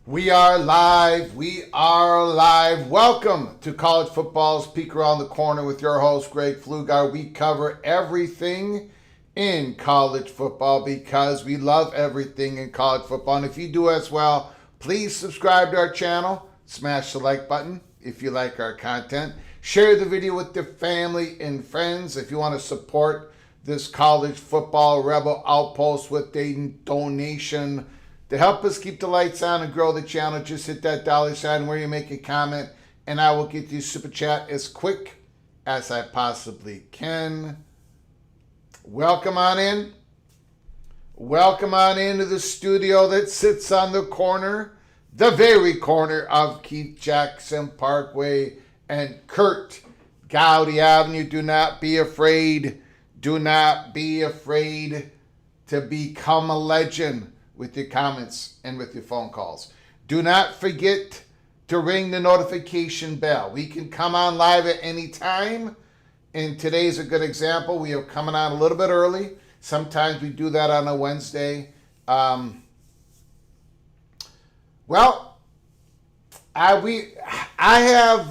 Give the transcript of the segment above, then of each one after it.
We are live. We are live. Welcome to College Football's Peek Around the Corner with your host, Greg Pflugar. We cover everything in college football because we love everything in college football. And if you do as well, please subscribe to our channel. Smash the like button if you like our content. Share the video with your family and friends if you want to support this college football rebel outpost with a donation to help us keep the lights on and grow the channel. Just hit that $ where you make a comment, and I will get you super chat as quick as I possibly can. Welcome on in. Welcome on into the studio that sits on the corner, the very corner of Keith Jackson Parkway and Kurt Gowdy Avenue. Do not be afraid. Do not be afraid to become a legend with your comments and with your phone calls. Do not forget to ring the notification bell. We can come on live at any time, and today's a good example. We are coming on a little bit early. Sometimes we do that on a Wednesday. I have,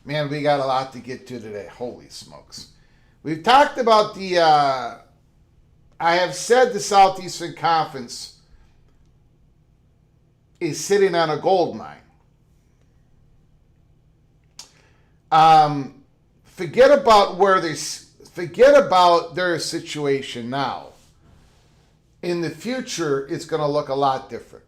man, we got a lot to get to today. Holy smokes. We've talked about I have said the Southeastern Conference is sitting on a gold mine. Forget about their situation now. In the future, it's going to look a lot different.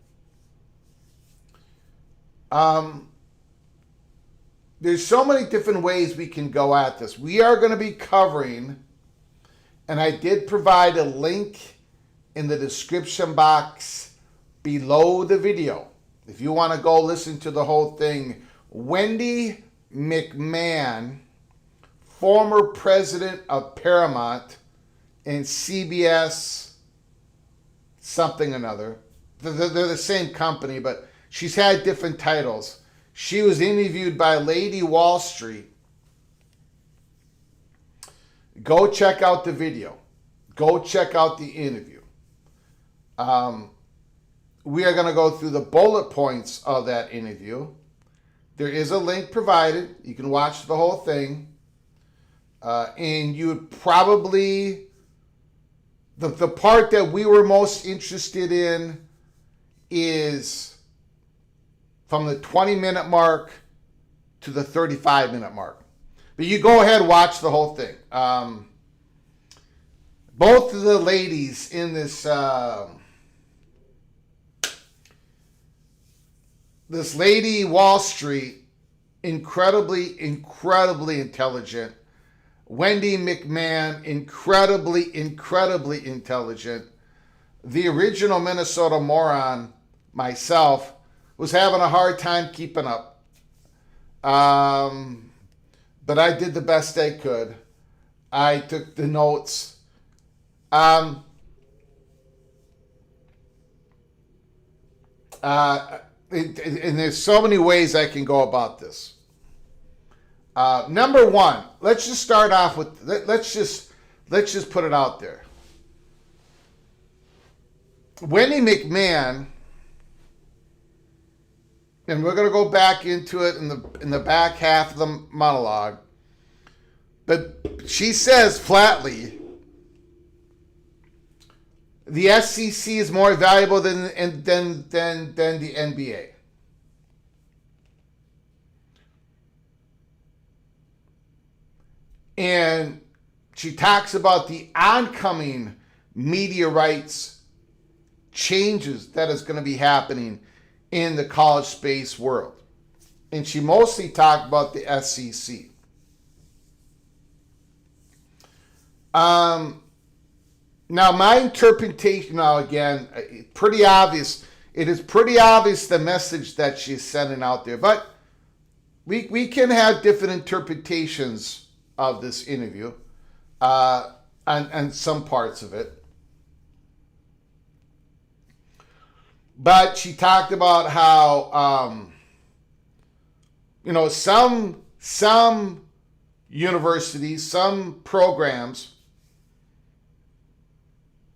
There's so many different ways we can go at this. We are going to be covering, and I did provide a link in the description box below the video. If you want to go listen to the whole thing, Wendy McMahon, former president of Paramount and CBS something another. They're the same company, but she's had different titles. She was interviewed by Lady Wall Street. Go check out the video. Go check out the interview. We are going to go through the bullet points of that interview. There is a link provided. You can watch the whole thing. And you would probably... The part that we were most interested in is from the 20-minute mark to the 35-minute mark. But you go ahead and watch the whole thing. Both of the ladies in this this lady Wall Street, incredibly intelligent. Wendy McMahon, incredibly intelligent. The original Minnesota moron, myself, was having a hard time keeping up. But I did the best I could. I took the notes. And there's so many ways I can go about this. Number one, let's just start off with, let's just put it out there. Wendy McMahon, and we're going to go back into it in the back half of the monologue, but she says flatly, the SEC is more valuable than the NBA. And she talks about the oncoming media rights changes that is going to be happening in the college space world. And she mostly talked about the SEC. Now, my interpretation, now again, pretty obvious. It is pretty obvious the message that she's sending out there. But we can have different interpretations of this interview and some parts of it. But she talked about how, some universities, some programs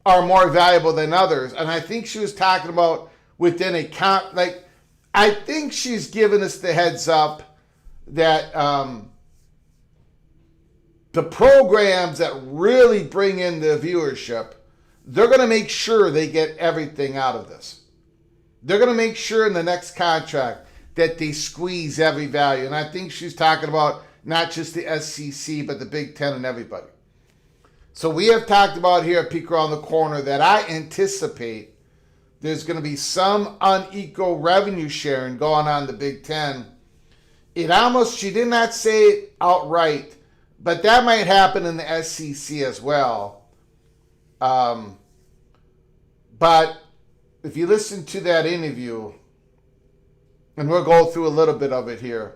are more valuable than others. And I think she was talking about within I think she's given us the heads up that the programs that really bring in the viewership, they're going to make sure they get everything out of this. They're going to make sure in the next contract that they squeeze every value. And I think she's talking about not just the SEC, but the Big Ten and everybody. So we have talked about here at Peek Around the Corner that I anticipate there's going to be some unequal revenue sharing going on in the Big Ten. She did not say it outright, but that might happen in the SEC as well. But if you listen to that interview, and we'll go through a little bit of it here,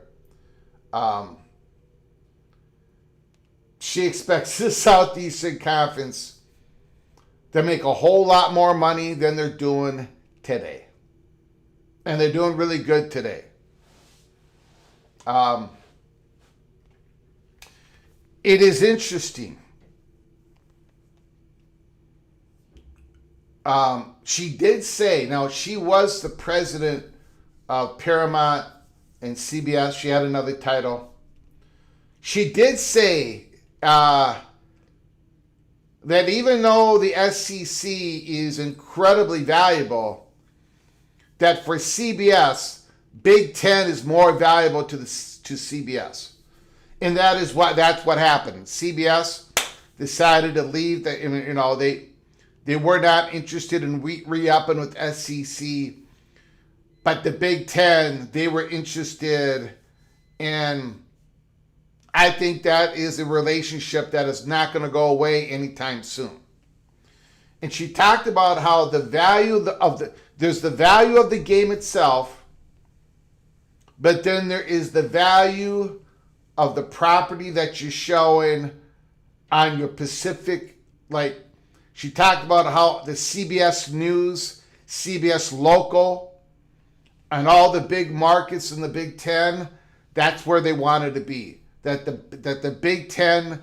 she expects the Southeastern Conference to make a whole lot more money than they're doing today. And they're doing really good today. It is interesting. She did say, now she was the president of Paramount and CBS. She had another title. She did say that even though the SEC is incredibly valuable, that for CBS, Big Ten is more valuable to CBS. And that's what happened. CBS decided to leave. They were not interested in re-upping with SEC, but the Big Ten, they were interested, and I think that is a relationship that is not going to go away anytime soon. And she talked about how the value there's the value of the game itself, but then there is the value of the property that you're showing on your Pacific. Like, she talked about how the CBS News, CBS Local, and all the big markets in the Big Ten, that's where they wanted to be. That the Big Ten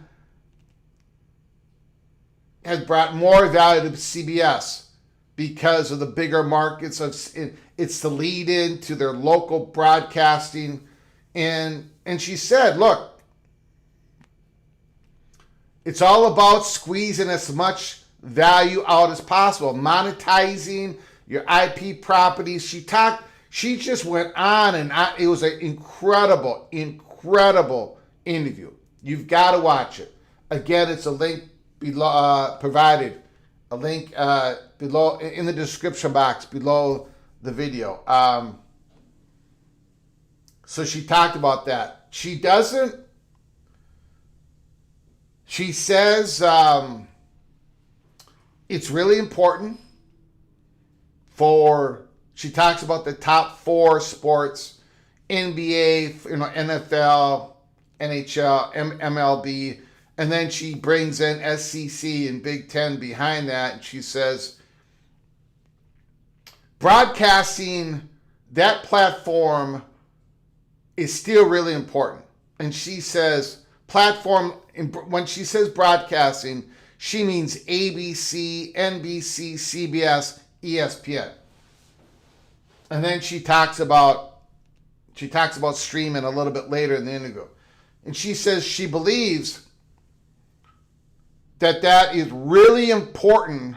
has brought more value to CBS because of the bigger markets. It's the lead in to their local broadcasting. And she said, look, it's all about squeezing as much value out as possible, monetizing your IP properties. She just went on and on. It was an incredible interview. You've got to watch it. Again, it's a link below, provided. A link below in the description box below the video. So she talked about that. She says it's really important she talks about the top 4 sports, NBA, NFL, NHL, MLB, and then she brings in SEC and Big Ten behind that, and she says broadcasting, that platform is still really important. And she says platform, when she says broadcasting, she means ABC, NBC, CBS, ESPN. And then she talks about streaming a little bit later in the interview. And she says she believes that is really important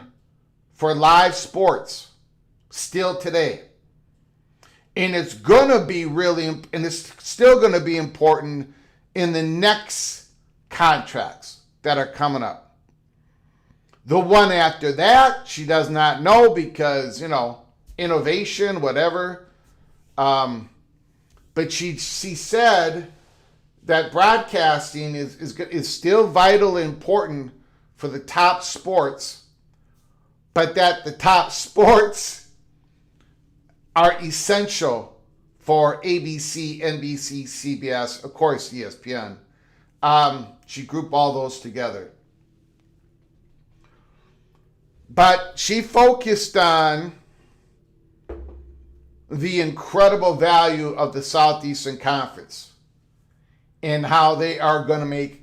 for live sports still today. And it's still going to be important in the next contracts that are coming up. The one after that, she does not know because, innovation, whatever. But she said that broadcasting is still vital and important for the top sports, but that the top sports are essential for ABC, NBC, CBS, of course, ESPN. She grouped all those together. But she focused on the incredible value of the Southeastern Conference and how they are going to make,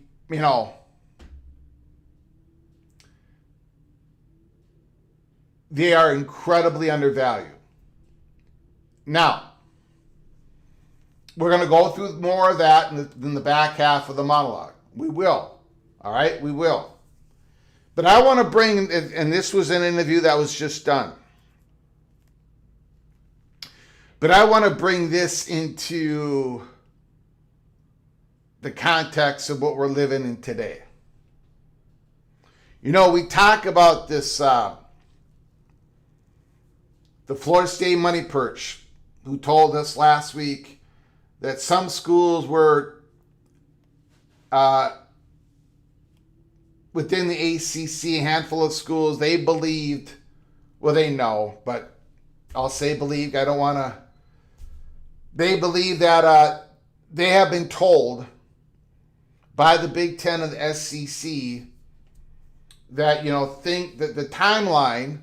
they are incredibly undervalued. Now, we're going to go through more of that in the back half of the monologue. We will. All right? We will. But I want to bring, and this was an interview that was just done, but I want to bring this into the context of what we're living in today. We talk about this, the Florida State money perch, who told us last week that some schools were within the ACC, a handful of schools, they believed, well, they know, but I'll say believed, I don't want to, they believe that they have been told by the Big Ten and the SEC that, think that the timeline,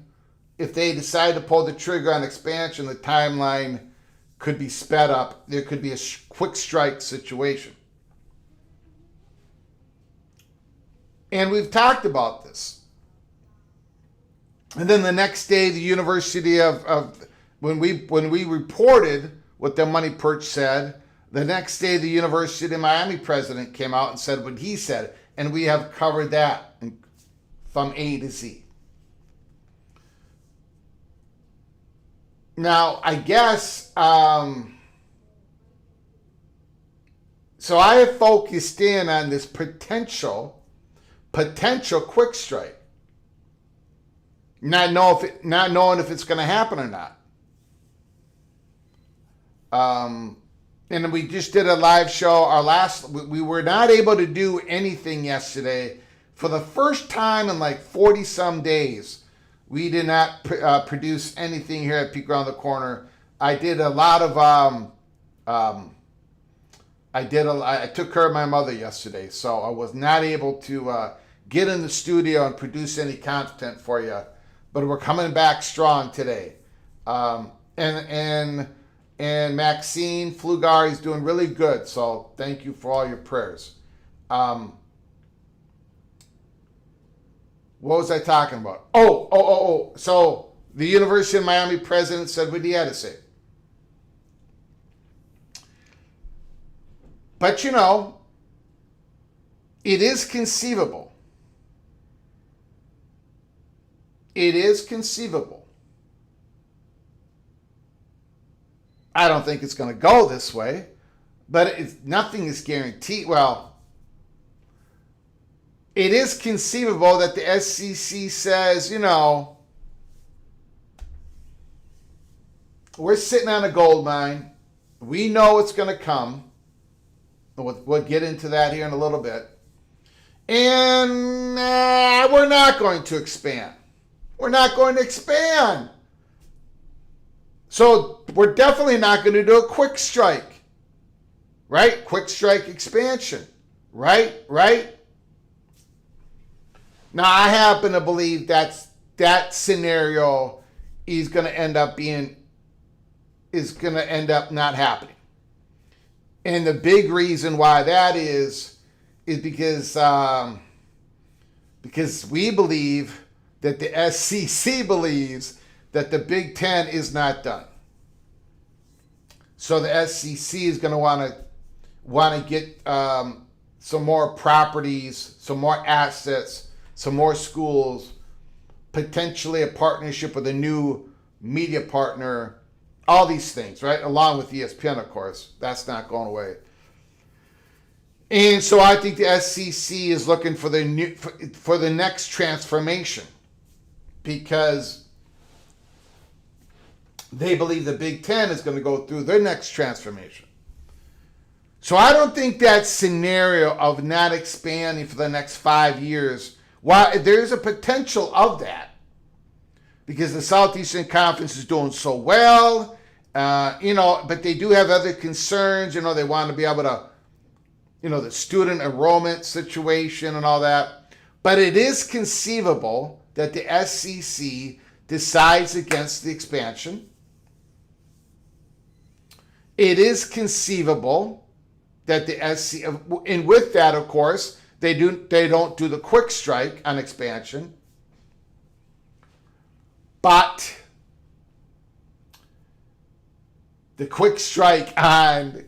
if they decide to pull the trigger on expansion, the timeline could be sped up. There could be a quick strike situation. And we've talked about this. And then the next day, the University of when we reported what the money perch said, the next day the University of Miami president came out and said what he said. And we have covered that from A to Z. Now, I guess, so I have focused in on this potential quick strike, not knowing if it's going to happen or not. And we just did a live show. We were not able to do anything yesterday. For the first time in like 40 some days, we did not produce anything here at Peek Around the Corner. I did a lot of Um, I took care of my mother yesterday, so I was not able to get in the studio and produce any content for you. But we're coming back strong today. And Maxine Flugar is doing really good. So thank you for all your prayers. What was I talking about? So the University of Miami president said what he had to say. But you know, it is conceivable. It is conceivable. I don't think it's going to go this way, but nothing is guaranteed. Well, it is conceivable that the SEC says, you know, we're sitting on a gold mine. We know it's going to come. We'll get into that here in a little bit. And we're not going to expand. We're not going to expand. So we're definitely not going to do a quick strike. Right? Quick strike expansion. Right? Now, I happen to believe that scenario is going to end up not happening. And the big reason why that is because we believe that the SEC believes that the Big Ten is not done. So the SEC is going to want to get some more properties, some more assets, some more schools, potentially a partnership with a new media partner. All these things, right? Along with ESPN, of course. That's not going away. And so I think the SEC is looking for the next transformation because they believe the Big Ten is going to go through their next transformation. So I don't think that scenario of not expanding for the next 5 years, while there's a potential of that, because the Southeastern Conference is doing so well, but they do have other concerns. They want to be able to, the student enrollment situation and all that. But it is conceivable that the SEC decides against the expansion. It is conceivable that the SEC, and with that, of course, they don't do the quick strike on expansion. But the quick strike on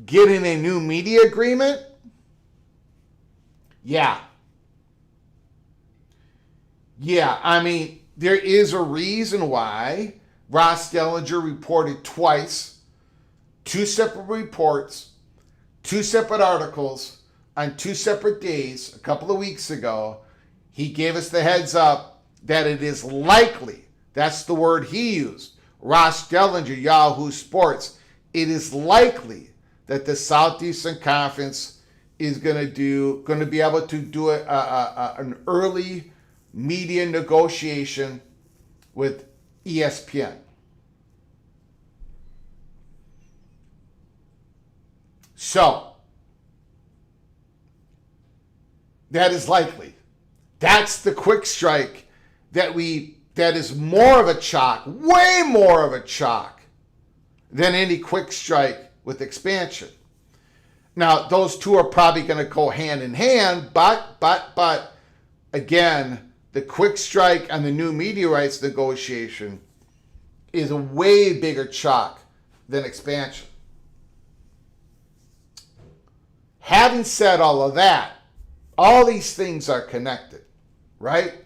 getting a new media agreement, yeah, I mean, there is a reason why Ross Dellinger reported twice, 2 separate reports, 2 separate articles on 2 separate days a couple of weeks ago. He gave us the heads up that it is likely, that's the word he used, Ross Dellinger, Yahoo Sports, it is likely that the Southeastern Conference is going to be able to do an early media negotiation with ESPN. So, that is likely. That's the quick strike that is more of a chalk, way more of a chalk than any quick strike with expansion. Now, those two are probably going to go hand in hand, but again, the quick strike on the new media rights negotiation is a way bigger chalk than expansion. Having said all of that, all these things are connected, right?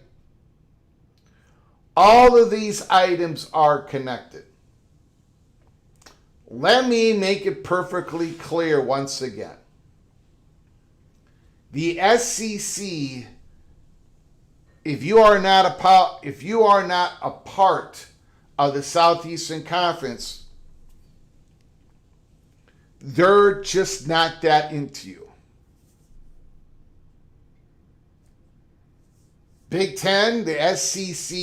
All of these items are connected. Let me make it perfectly clear once again. The SEC, if you are not a part of the Southeastern Conference, they're just not that into you. Big Ten, the SEC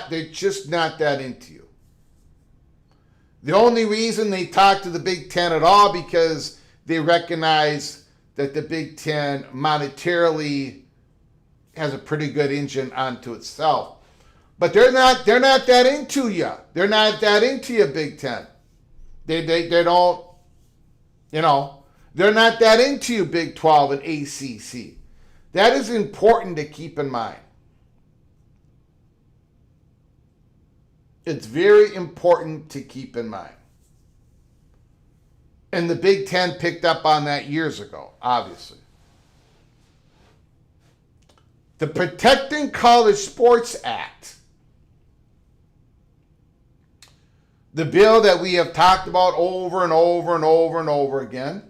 they're just not that into you. The only reason they talk to the Big Ten at all because they recognize that the Big Ten monetarily has a pretty good engine onto itself. But they're not that into you. They're not that into you, Big Ten. They don't, they're not that into you, Big 12 and ACC. That is important to keep in mind. It's very important to keep in mind. And the Big Ten picked up on that years ago, obviously. The Protecting College Sports Act, the bill that we have talked about over and over and over and over again.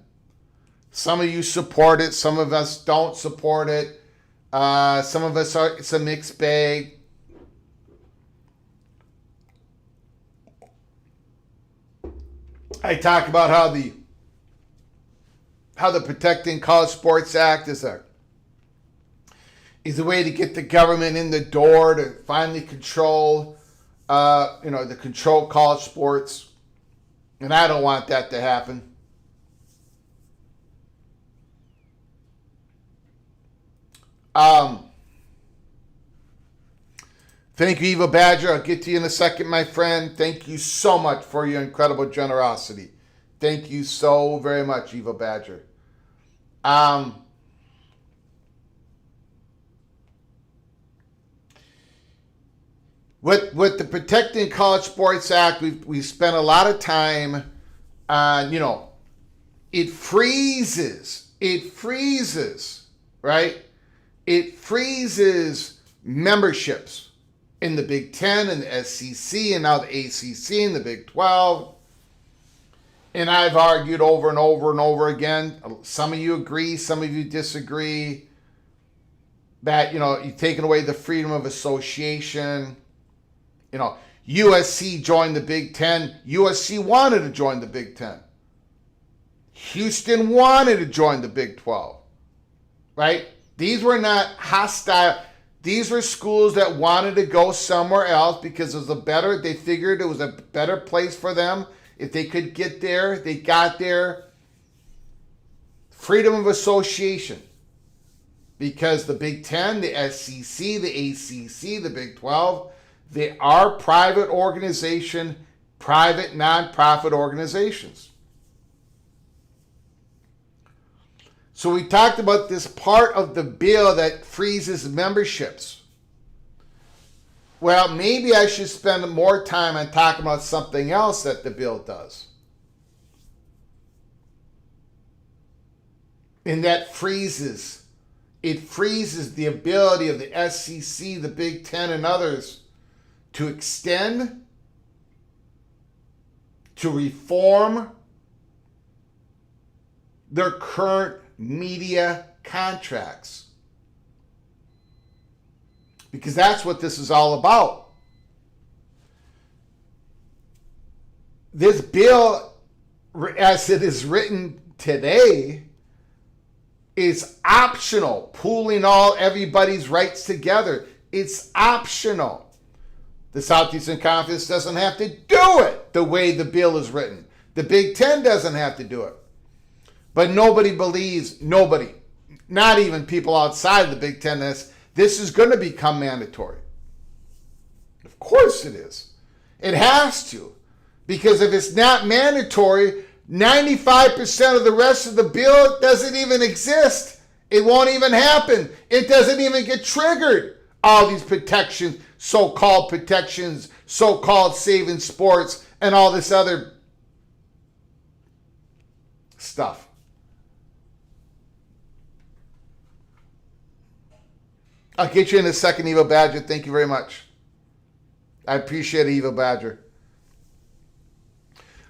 Some of you support it, some of us don't support it. Some of us are, it's a mixed bag. I talk about how the Protecting College Sports Act is a way to get the government in the door to finally control, to control college sports. And I don't want that to happen. Thank you, Eva Badger. I'll get to you in a second, my friend. Thank you so much for your incredible generosity. Thank you so very much, Eva Badger. With the Protecting College Sports Act, we spent a lot of time on, it freezes, right? It freezes memberships in the Big Ten and the SEC and now the ACC and the Big 12. And I've argued over and over and over again. Some of you agree, some of you disagree. That, you've taken away the freedom of association. USC joined the Big Ten. USC wanted to join the Big Ten. Houston wanted to join the Big 12. Right? These were not hostile. These were schools that wanted to go somewhere else because it was they figured it was a better place for them. If they could get there, they got there. Freedom of association. Because the Big Ten, the SEC, the ACC, the Big 12, they are private nonprofit organizations. So we talked about this part of the bill that freezes memberships. Well, maybe I should spend more time on talking about something else that the bill does. And that it freezes the ability of the SEC, the Big Ten, and others to extend, to reform their current media contracts. Because that's what this is all about. This bill, as it is written today, is optional. Pooling everybody's rights together. It's optional. The Southeastern Conference doesn't have to do it the way the bill is written. The Big Ten doesn't have to do it. But nobody believes, not even people outside the Big Ten, this is going to become mandatory. Of course it is. It has to. Because if it's not mandatory, 95% of the rest of the bill doesn't even exist. It won't even happen. It doesn't even get triggered. All these protections, so-called saving sports, and all this other stuff. I'll get you in a second, Eva Badger. Thank you very much. I appreciate it, Eva Badger.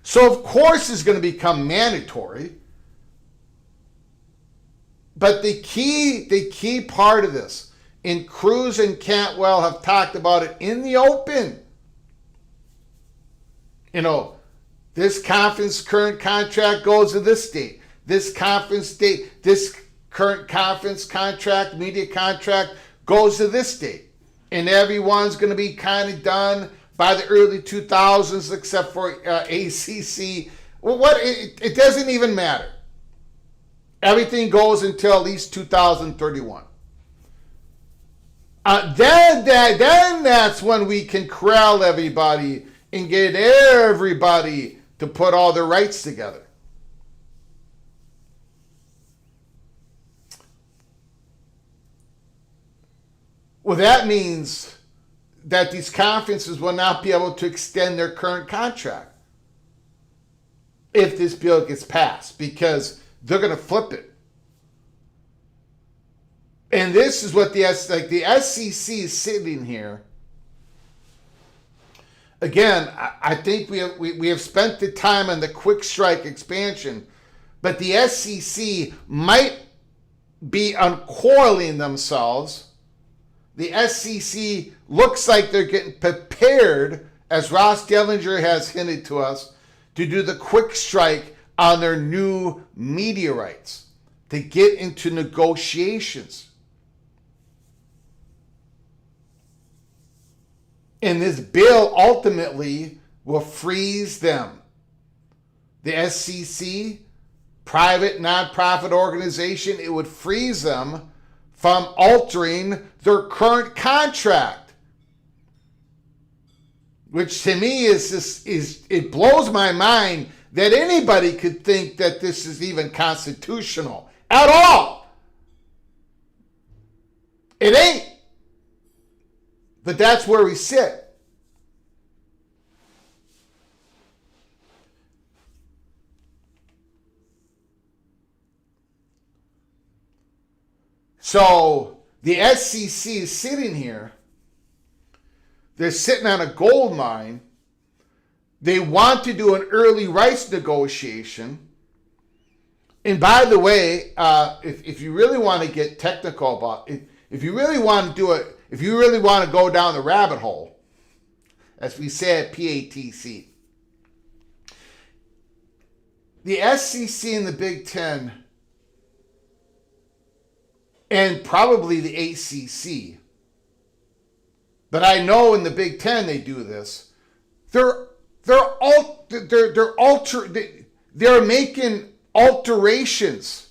So, of course, it's going to become mandatory. But the key part of this, and Cruz and Cantwell have talked about it in the open. This conference current contract goes to this date. This conference date, this current conference contract, media contract, goes to this date. And everyone's going to be kind of done by the early 2000s, except for ACC. Well, it doesn't even matter. Everything goes until at least 2031. Then that's when we can corral everybody and get everybody to put all their rights together. Well, that means that these conferences will not be able to extend their current contract if this bill gets passed, because they're going to flip it. And this is what the SEC is sitting here. Again, I think we have spent the time on the quick strike expansion, but the SEC might be uncoiling themselves. The SEC looks like they're getting prepared, as Ross Dellinger has hinted to us, to do the quick strike on their new media rights, to get into negotiations. And this bill ultimately will freeze them. The SEC, private nonprofit organization, it would freeze them from altering their current contract. Which to me it blows my mind that anybody could think that this is even constitutional at all. It ain't. But that's where we sit. So the SEC is sitting here. They're sitting on a gold mine. They want to do an early rights negotiation. And by the way, if you really want to get technical about it, if you really want to do it, if you really want to go down the rabbit hole, as we say at PATC, the SEC and the Big Ten, and probably the ACC, but I know in the Big Ten they do this. They're making alterations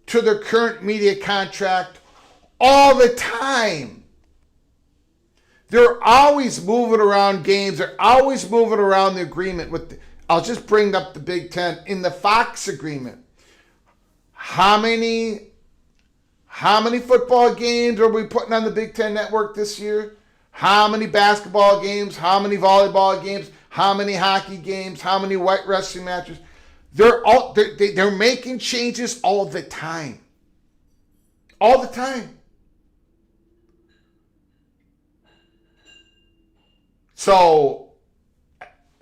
to their current media contract all the time. They're always moving around games. They're always moving around the agreement with. I'll just bring up the Big Ten in the Fox agreement. How many football games are we putting on the Big Ten network this year? How many basketball games? How many volleyball games? How many hockey games? How many white wrestling matches? They're making changes all the time. All the time. So,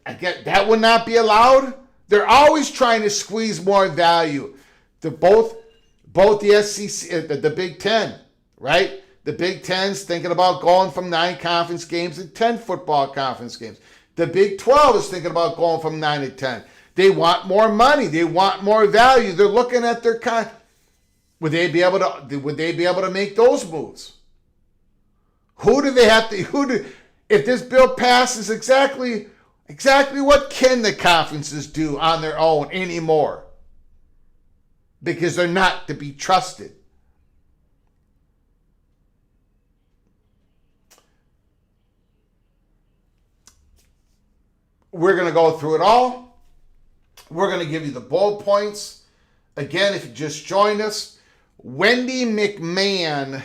I get that would not be allowed. They're always trying to squeeze more value. Both the SEC, the Big Ten, right? The Big Ten's thinking about going from 9 conference games to 10 football conference games. The Big 12 is thinking about going from 9 to 10. They want more money. They want more value. They're looking at their Would they be able to make those moves? If this bill passes, exactly what can the conferences do on their own anymore? Because they're not to be trusted. We're going to go through it all. We're going to give you the bullet points. Again, if you just joined us, Wendy McMahon,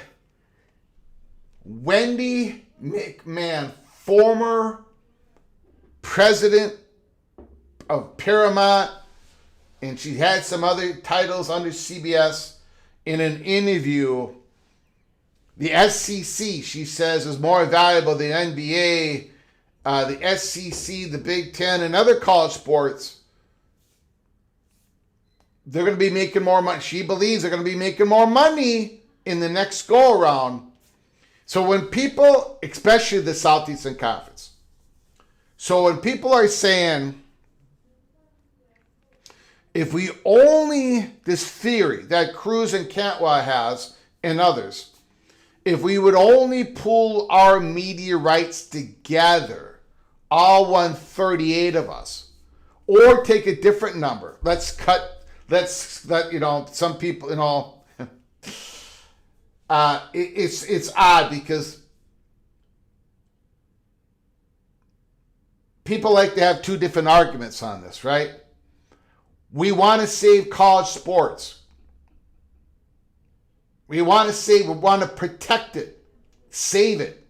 former president of Paramount, and she had some other titles under CBS. In an interview, the SEC, she says, is more valuable than NBA, the SEC, the Big Ten, and other college sports. They're going to be making more money. She believes they're going to be making more money in the next go-around. So when people, especially the Southeastern Conference, so when people are saying, if we only, this theory that Cruz and Cantwell has, and others, if we would only pool our media rights together, all 138 of us, or take a different number. Let's let some people, it's odd because people like to have two different arguments on this, right? We want to save college sports. We want to protect it, save it.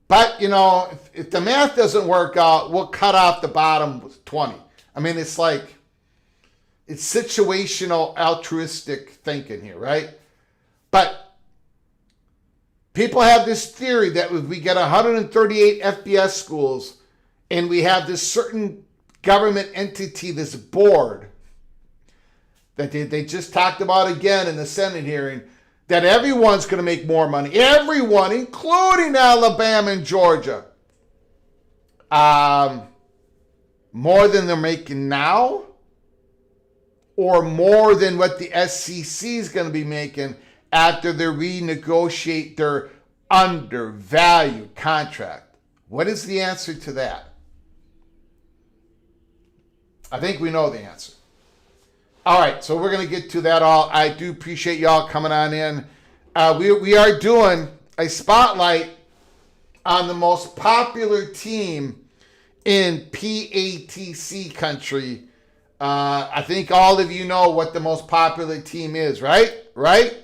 But, if the math doesn't work out, we'll cut off the bottom 20. I mean, it's situational altruistic thinking here, right? But people have this theory that if we get 138 FBS schools and we have this certain government entity, this board, that they just talked about again in the Senate hearing, that everyone's going to make more money. Everyone, including Alabama and Georgia. More than they're making now? Or more than what the SEC is going to be making after they renegotiate their undervalued contract? What is the answer to that? I think we know the answer. All right, so we're going to get to that all. I do appreciate y'all coming on in. We are doing a spotlight on the most popular team in PATC country. I think all of you know what the most popular team is, right? Right?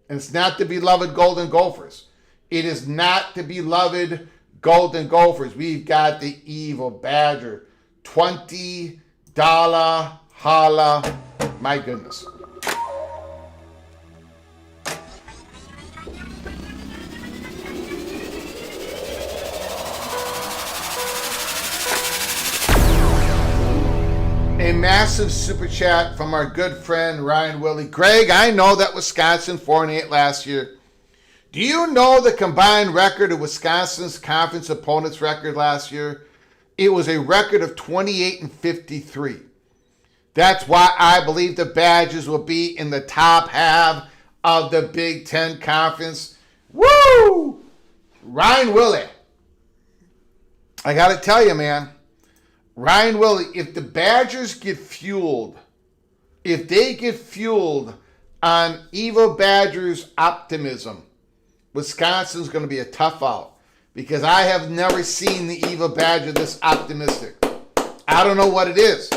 And it's not the beloved Golden Gophers. It is not the beloved Golden Gophers. We've got the Evil Badger. $20 holla. My goodness. A massive super chat from our good friend Ryan Willie. Greg, I know that Wisconsin 4-8 last year. Do you know the combined record of Wisconsin's conference opponents' record last year? It was a record of 28-53. That's why I believe the Badgers will be in the top half of the Big Ten Conference. Woo! Ryan Willie. I got to tell you, man. Ryan Willie, if the Badgers get fueled, if they get fueled on Evil Badgers' optimism, Wisconsin's going to be a tough out. Because I have never seen the Evil Badger this optimistic. I don't know what it is.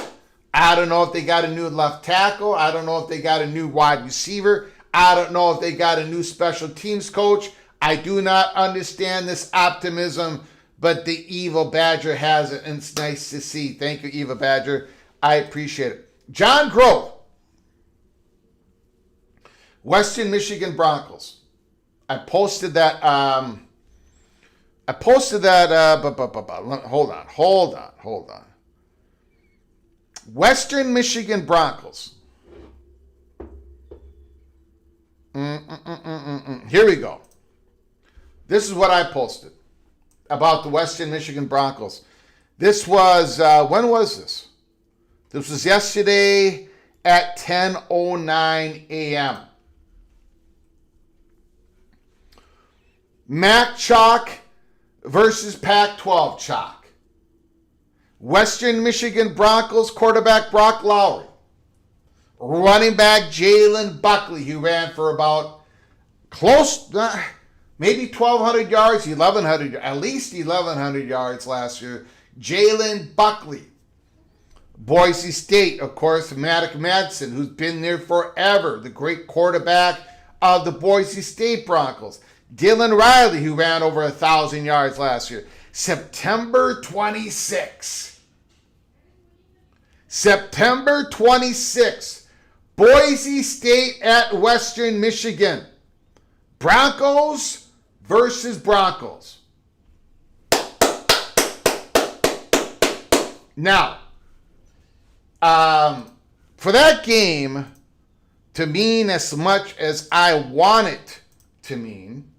I don't know if they got a new left tackle. I don't know if they got a new wide receiver. I don't know if they got a new special teams coach. I do not understand this optimism, but the Evil Badger has it, and it's nice to see. Thank you, Evil Badger. I appreciate it. John Grove, Western Michigan Broncos. I posted that. Hold on. Western Michigan Broncos. Here we go. This is what I posted about the Western Michigan Broncos. This was, when was this? This was yesterday at 10:09 a.m. MAC Chalk versus Pac-12 Chalk. Western Michigan Broncos quarterback Brock Lowry. Running back Jalen Buckley, who ran for about maybe 1,200 yards, 1,100, at least 1,100 yards last year. Jalen Buckley. Boise State, of course, Matic Madsen, who's been there forever, the great quarterback of the Boise State Broncos. Dylan Riley, who ran over 1,000 yards last year. September 26. Boise State at Western Michigan. Broncos versus Broncos. Now, for that game to mean as much as I want it to mean,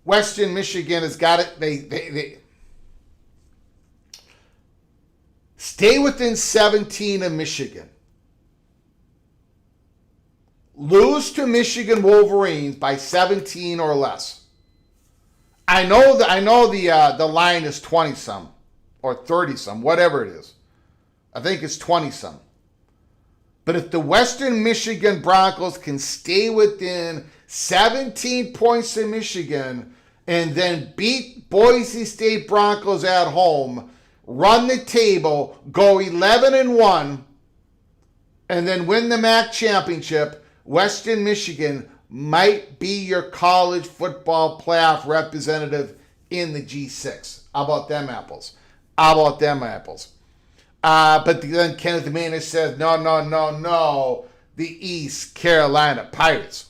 Western Michigan has got it. They stay within 17 of Michigan. lose to Michigan Wolverines by 17 or less. I know the line is 20-some or 30-some, whatever it is. I think it's 20-some. But if the Western Michigan Broncos can stay within 17 points in Michigan and then beat Boise State Broncos at home, run the table, go 11-1, and then win the MAC championship, Western Michigan might be your college football playoff representative in the G6. How about them apples? But then Kenneth Maynard says, no, the East Carolina Pirates.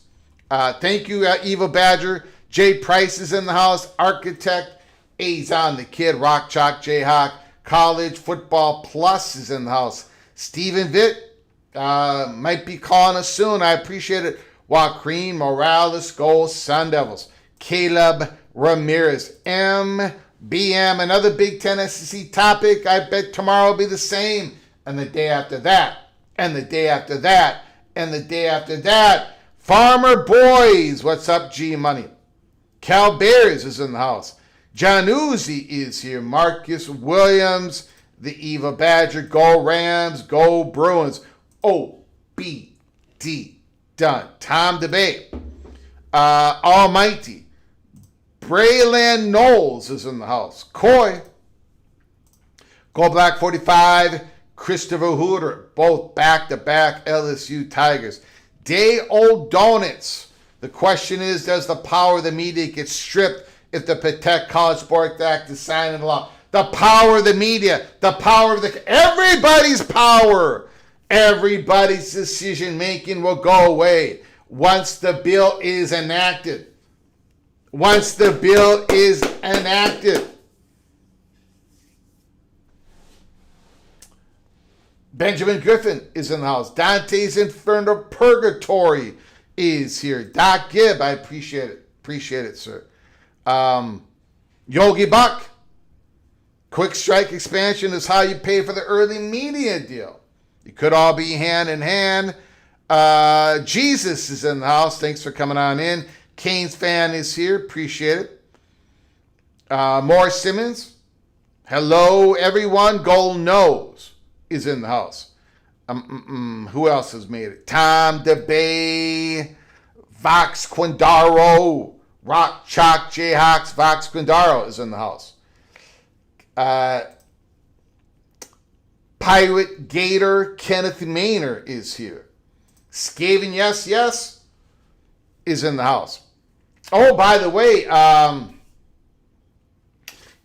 Thank you, Eva Badger. Jay Price is in the house. Architect, A's on the kid. Rock Chalk Jayhawk. College Football Plus is in the house. Stephen Vitt might be calling us soon. I appreciate it. Joaquin Morales, go Sun Devils. Caleb Ramirez, MBM, another Big Ten SEC topic. I bet tomorrow will be the same. And the day after that. And the day after that. And the day after that. Farmer Boys, what's up, G Money? Cal Bears is in the house. John Uzi is here. Marcus Williams, the Eva Badger, go Rams, go Bruins. OBD. Done. Tom DeBay. Almighty. Brayland Knowles is in the house. Coy. Go Black 45. Christopher Hooter. Both back-to-back LSU Tigers. Day Old Donuts. The question is, does the power of the media get stripped if the Protect College Sports Act is signed into law? The power of the media. The power of everybody's power. Everybody's decision-making will go away once the bill is enacted. Once the bill is enacted. Benjamin Griffin is in the house. Dante's Inferno Purgatory is here. Doc Gibb, I appreciate it. Appreciate it, sir. Yogi Buck. Quick strike expansion is how you pay for the early media deal. It could all be hand in hand. Jesus is in the house. Thanks for coming on in. Canes fan is here. Appreciate it. Mohr Simmons. Hello, everyone. Gold Nose is in the house. Who else has made it? Tom DeBay. Vox Quindaro. Rock Chalk Jayhawks. Vox Quindaro is in the house. Pirate Gator Kenneth Maynard is here. Skaven Yes is in the house. Oh, by the way,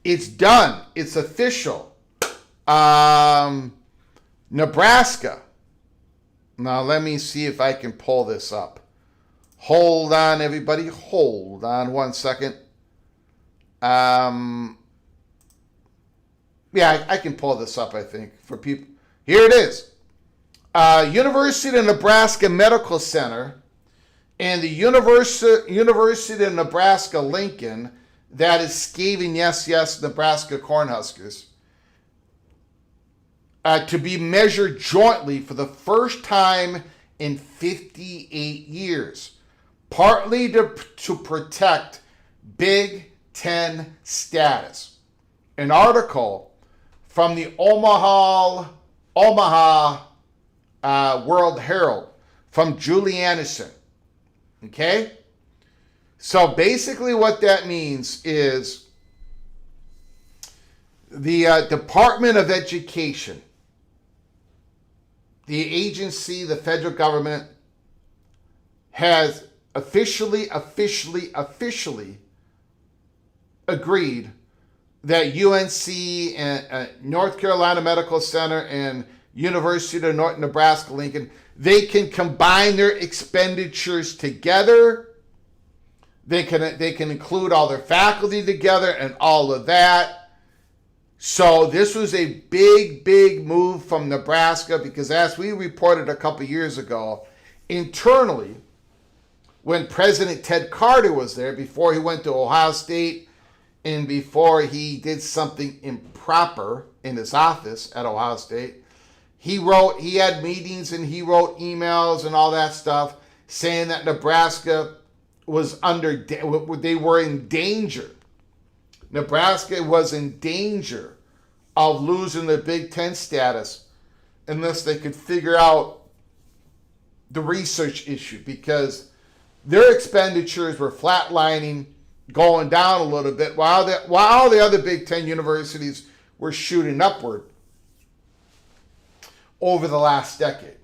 it's done. It's official. Nebraska. Now let me see if I can pull this up. Hold on, everybody. Hold on 1 second. Yeah, I can pull this up, I think, for people. Here it is. University of Nebraska Medical Center and the University of Nebraska Lincoln, that is Skaven Yes Nebraska Cornhuskers, to be measured jointly for the first time in 58 years, partly to protect Big Ten status. An article from the Omaha World Herald from Julie Anderson. Okay? So basically what that means is the Department of Education, the agency, the federal government, has officially agreed that UNC and North Carolina Medical Center and University of Nebraska Lincoln, they can combine their expenditures together. They can include all their faculty together and all of that. So this was a big move from Nebraska, because as we reported a couple years ago, internally, when President Ted Carter was there, before he went to Ohio State and before he did something improper in his office at Ohio State, he had meetings and he wrote emails and all that stuff saying that Nebraska they were in danger. Nebraska was in danger of losing their Big Ten status unless they could figure out the research issue, because their expenditures were flatlining, going down a little bit, while the other Big Ten universities were shooting upward over the last decade.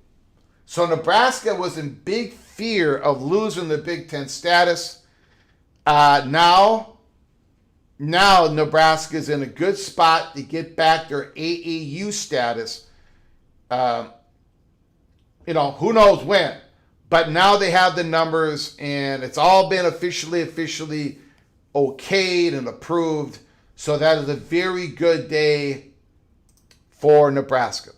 So Nebraska was in big fear of losing the Big Ten status. Now Nebraska's in a good spot to get back their AAU status. Who knows when. But now they have the numbers, and it's all been officially okayed and approved. So that is a very good day for Nebraska.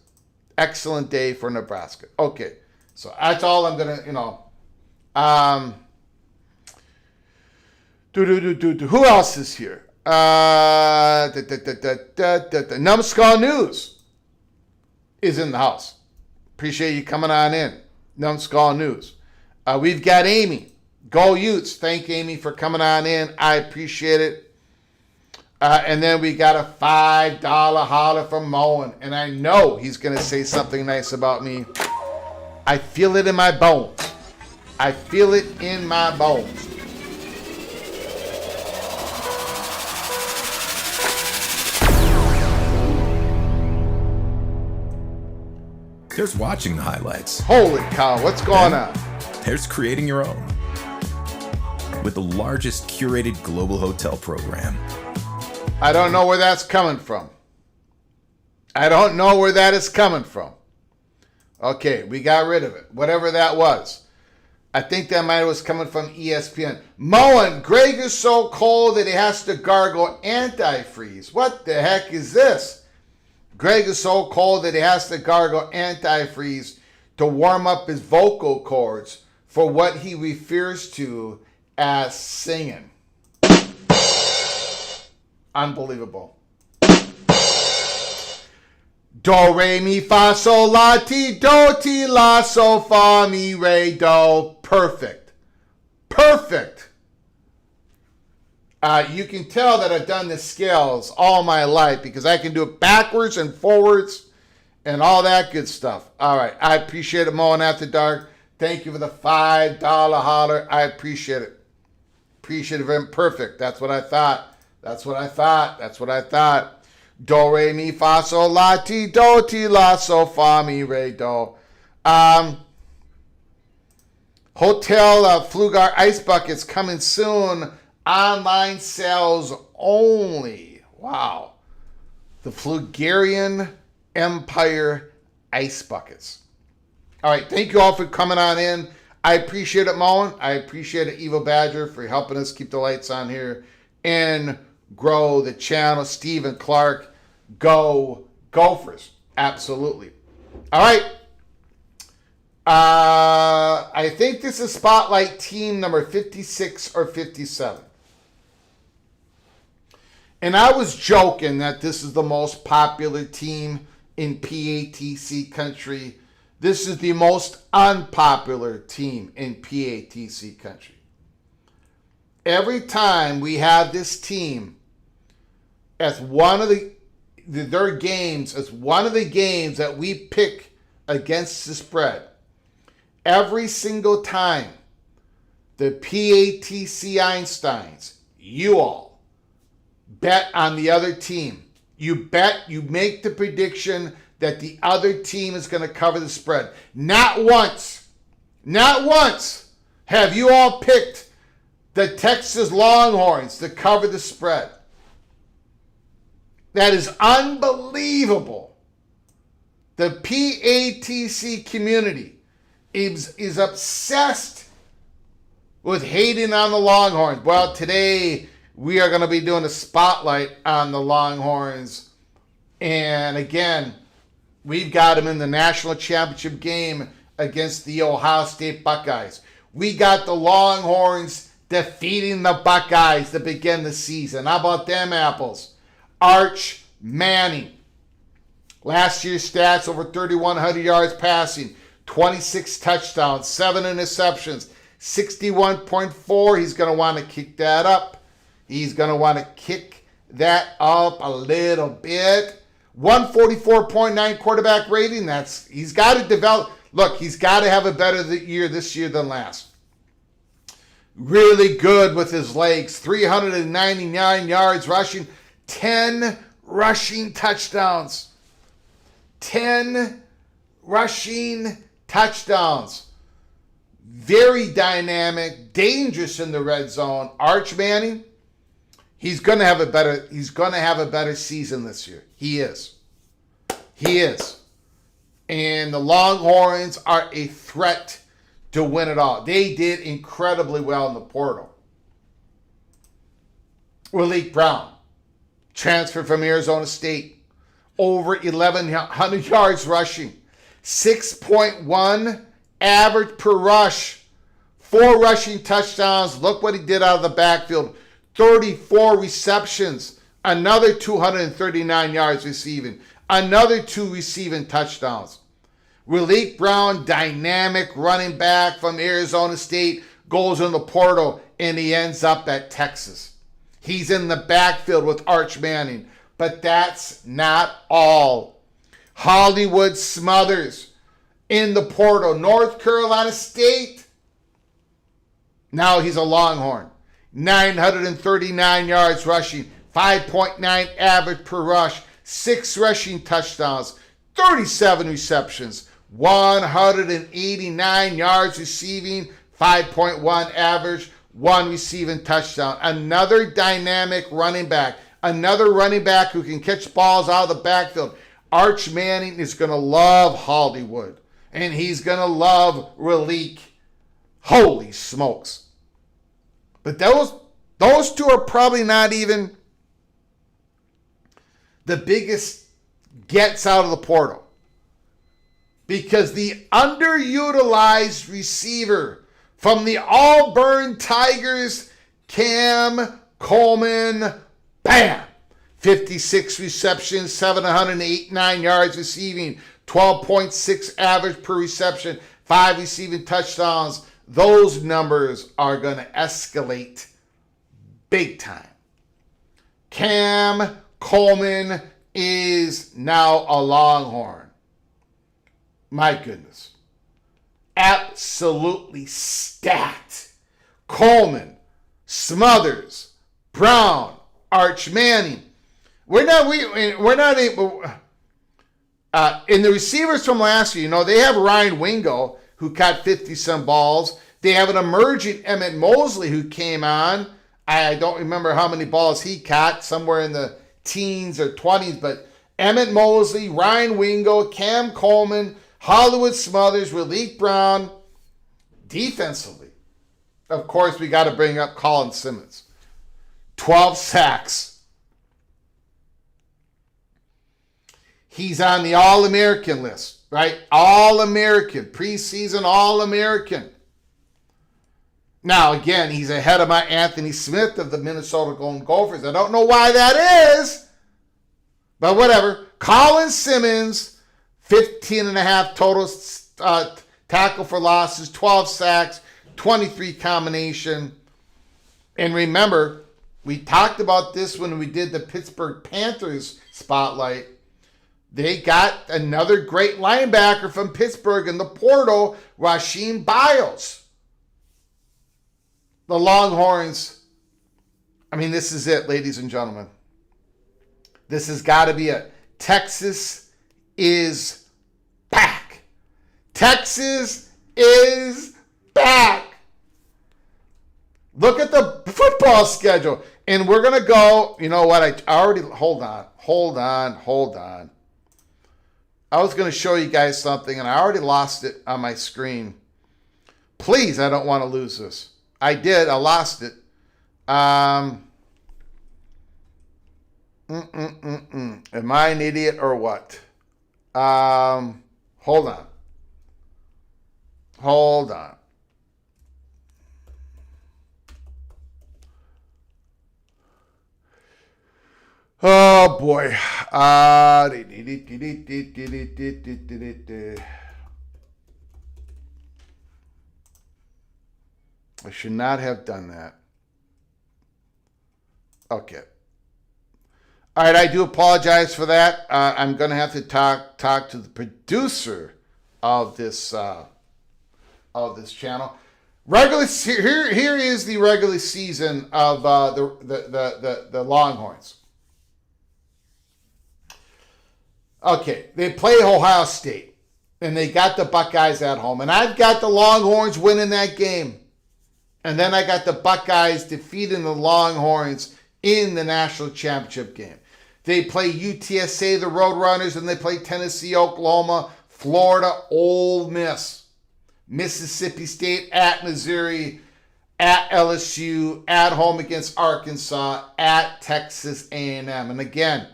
Excellent day for Nebraska. Okay, so that's all I'm going to, Who else is here? Numbskull News is in the house. Appreciate you coming on in. Numbskull News. We've got Amy. Go Utes. Thank Amy for coming on in. I appreciate it. And then we got a $5 holler from Mohr. And I know he's going to say something nice about me. I feel it in my bones. I feel it in my bones. There's watching the highlights. Holy cow, what's going on? There's creating your own. With the largest curated global hotel program. I don't know where that's coming from. I don't know where that is coming from. Okay, we got rid of it. Whatever that was. I think that might was coming from ESPN. Mohr, Greg is so cold that he has to gargle antifreeze. What the heck is this? Greg is so cold that he has to gargle antifreeze to warm up his vocal cords for what he refers to as singing. Unbelievable. Do, re, mi, fa, sol, la, ti, do, ti, la, sol, fa, mi, re, do. Perfect. Perfect. You can tell that I've done the scales all my life because I can do it backwards and forwards and all that good stuff. All right. I appreciate it, Mohr After Dark. Thank you for the $5 holler. I appreciate it. Appreciate it very perfect. That's what I thought. That's what I thought. That's what I thought. Do, re, mi, fa, sol, la, ti, do, ti, la, sol, fa, mi, re, do. Hotel Flugar Ice Buckets coming soon. Online sales only. Wow. The Flugarian Empire Ice Buckets. All right. Thank you all for coming on in. I appreciate it, Mohr. I appreciate it, Evil Badger, for helping us keep the lights on here and grow the channel. Stephen Clark, go Gophers. Absolutely. All right. I think this is Spotlight Team number 56 or 57. And I was joking that this is the most popular team in PATC country. This is the most unpopular team in PATC country. Every time we have this team as one of their games, as one of the games that we pick against the spread, every single time the PATC Einsteins, you all, bet on the other team. You make the prediction that the other team is going to cover the spread. Not once have you all picked the Texas Longhorns to cover the spread. That is unbelievable. The PATC community is obsessed with hating on the Longhorns. Well, today we are going to be doing a spotlight on the Longhorns. And again, we've got them in the national championship game against the Ohio State Buckeyes. We got the Longhorns defeating the Buckeyes to begin the season. How about them apples? Arch Manning. Last year's stats, over 3,100 yards passing, 26 touchdowns, 7 interceptions, 61.4. He's going to want to kick that up. He's going to want to kick that up a little bit. 144.9 quarterback rating. He's got to develop. Look, he's got to have a better year this year than last. Really good with his legs. 399 yards rushing. 10 rushing touchdowns. 10 rushing touchdowns. Very dynamic, dangerous in the red zone. Arch Manning, he's going to have a better season this year. He is. And the Longhorns are a threat to win it all. They did incredibly well in the portal. Malik Brown, transfer from Arizona State, over 1,100 yards rushing, 6.1 average per rush, 4 rushing touchdowns. Look what he did out of the backfield. 34 receptions, another 239 yards receiving, another 2 receiving touchdowns. Malik Brown, dynamic running back from Arizona State, goes in the portal and he ends up at Texas. He's in the backfield with Arch Manning. But that's not all. Hollywood Smothers in the portal, North Carolina State. Now he's a Longhorn. 939 yards rushing, 5.9 average per rush, 6 rushing touchdowns, 37 receptions, 189 yards receiving, 5.1 average, 1 receiving touchdown. Another dynamic running back. Another running back who can catch balls out of the backfield. Arch Manning is going to love Hollywood. And he's going to love Malik. Holy smokes. But those two are probably not even the biggest gets out of the portal. Because the underutilized receiver from the Auburn Tigers, Cam Coleman, bam! 56 receptions, 789 yards receiving, 12.6 average per reception, 5 receiving touchdowns. Those numbers are going to escalate big time. Cam Coleman is now a Longhorn. My goodness. Absolutely stacked. Coleman, Smothers, Brown, Arch Manning. We're not able. In the receivers from last year, they have Ryan Wingo, who caught 50-some balls. They have an emerging Emmett Mosley who came on. I don't remember how many balls he caught, somewhere in the teens or 20s, but Emmett Mosley, Ryan Wingo, Cam Coleman, Hollywood Smothers, Malik Brown. Defensively, of course, we got to bring up Colin Simmons. 12 sacks. He's on the All-American list, right? All-American, preseason All-American. Now, again, he's ahead of my Anthony Smith of the Minnesota Golden Gophers. I don't know why that is, but whatever. Colin Simmons, 15.5 total tackle for losses, 12 sacks, 23 combination. And remember, we talked about this when we did the Pittsburgh Panthers spotlight. They got another great linebacker from Pittsburgh in the portal, Rasheem Biles. The Longhorns, this is it, ladies and gentlemen. This has got to be it. Texas is back. Texas is back. Look at the football schedule. And we're going to go, you know what, hold on. I was going to show you guys something, and I already lost it on my screen. Please, I don't want to lose this. I did. I lost it. Am I an idiot or what? Hold on. Oh, boy. I should not have done that. Okay. All right, I do apologize for that. I'm going to have to talk to the producer of this channel. Here is the regular season of the Longhorns. Okay, they play Ohio State, and they got the Buckeyes at home, and I've got the Longhorns winning that game, and then I got the Buckeyes defeating the Longhorns in the national championship game. They play UTSA, the Roadrunners, and they play Tennessee, Oklahoma, Florida, Ole Miss, Mississippi State, at Missouri, at LSU, at home against Arkansas, at Texas A&M. And again,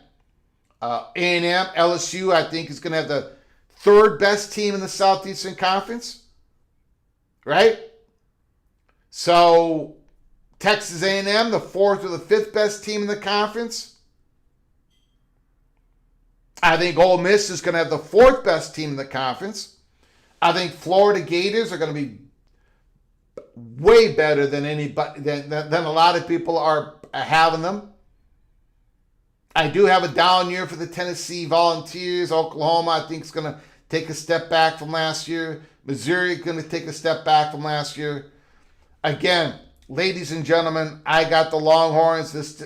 A&M, LSU, I think is going to have the third best team in the Southeastern Conference, right? So Texas A&M, the fourth or the fifth best team in the conference. I think Ole Miss is going to have the fourth best team in the conference. I think Florida Gators are going to be way better than a lot of people are having them. I do have a down year for the Tennessee Volunteers. Oklahoma, I think, is going to take a step back from last year. Missouri is going to take a step back from last year. Again, ladies and gentlemen, I got the Longhorns. This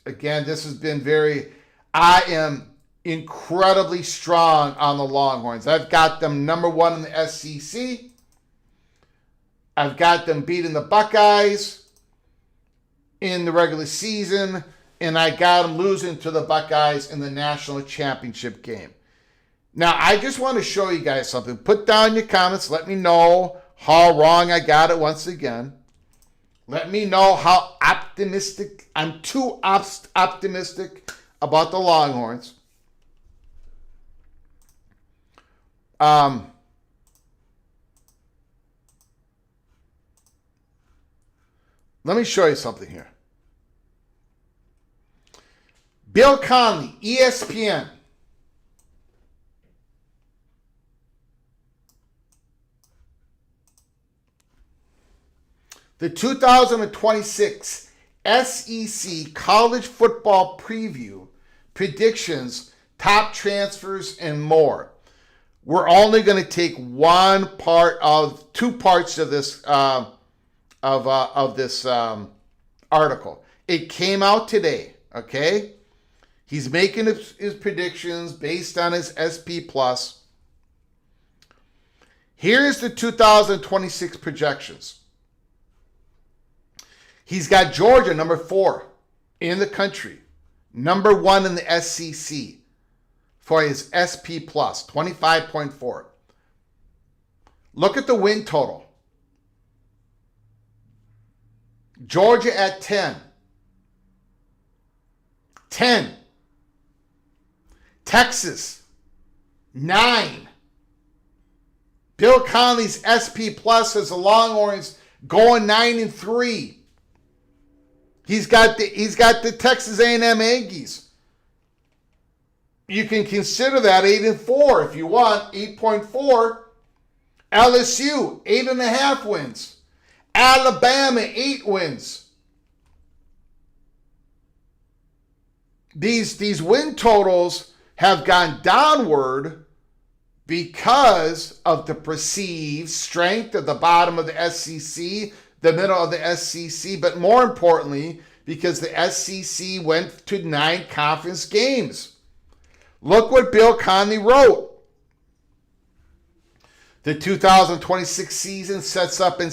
has been I am incredibly strong on the Longhorns. I've got them number one in the SEC. I've got them beating the Buckeyes in the regular season, and I got them losing to the Buckeyes in the national championship game. Now, I just want to show you guys something. Put down your comments. Let me know how wrong I got it once again. Let me know how optimistic, I'm too optimistic about the Longhorns. Let me show you something here. Bill Connelly, ESPN. The 2026 SEC College Football Preview, predictions, top transfers, and more. We're only going to take two parts of this article. It came out today. Okay, he's making his predictions based on his SP Plus. Here's the 2026 projections. He's got Georgia number 4 in the country, number 1 in the SEC for his SP Plus, 25.4. Look at the win total. Georgia at 10. 10. Texas, 9. Bill Connelly's SP Plus has the Longhorns going 9-3. He's got the Texas A&M Aggies. You can consider that 8-4 if you want. 8.4. LSU, 8.5 wins. Alabama, 8 wins. These win totals have gone downward because of the perceived strength at the bottom of the SEC, the middle of the SEC, but more importantly, because the SEC went to 9 conference games. Look what Bill Connelly wrote. The 2026 season sets up in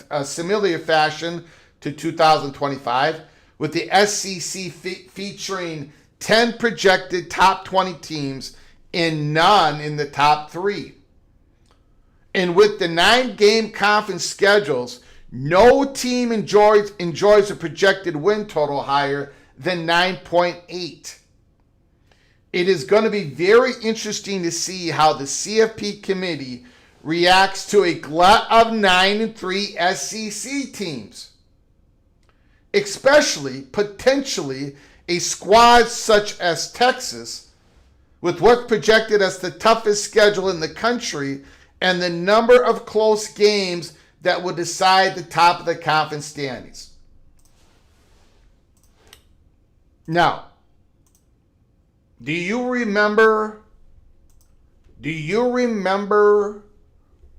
a similar fashion to 2025, with the SEC featuring 10 projected top 20 teams and none in the top 3. And with the 9-game conference schedules, no team enjoys a projected win total higher than 9.8. It is going to be very interesting to see how the CFP committee reacts to a glut of 9-3 SEC teams, especially potentially a squad such as Texas, with what's projected as the toughest schedule in the country and the number of close games that will decide the top of the conference standings. Now, do you remember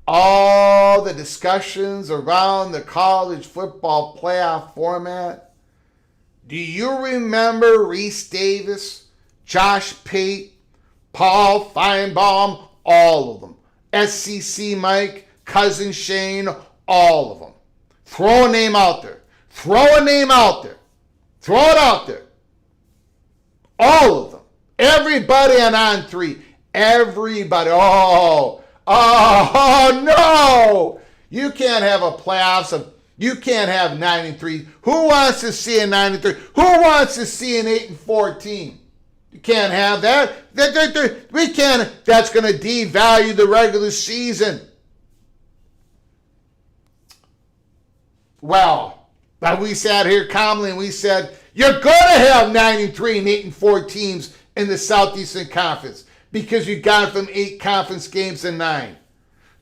all the discussions around the college football playoff format? Do you remember Reese Davis, Josh Pate, Paul Feinbaum, all of them? SCC Mike, Cousin Shane, all of them. Throw a name out there. Throw it out there. All of them. Everybody on 3. Everybody. Oh, no. You can't have a playoffs of, you can't have 9-3. Who wants to see a 9-3? Who wants to see an 8-14? You can't have that. We can't. That's going to devalue the regular season. Well, but we sat here calmly and we said, you're going to have 9-3 and 8-4 teams in the Southeastern Conference because you got it from 8 conference games to 9.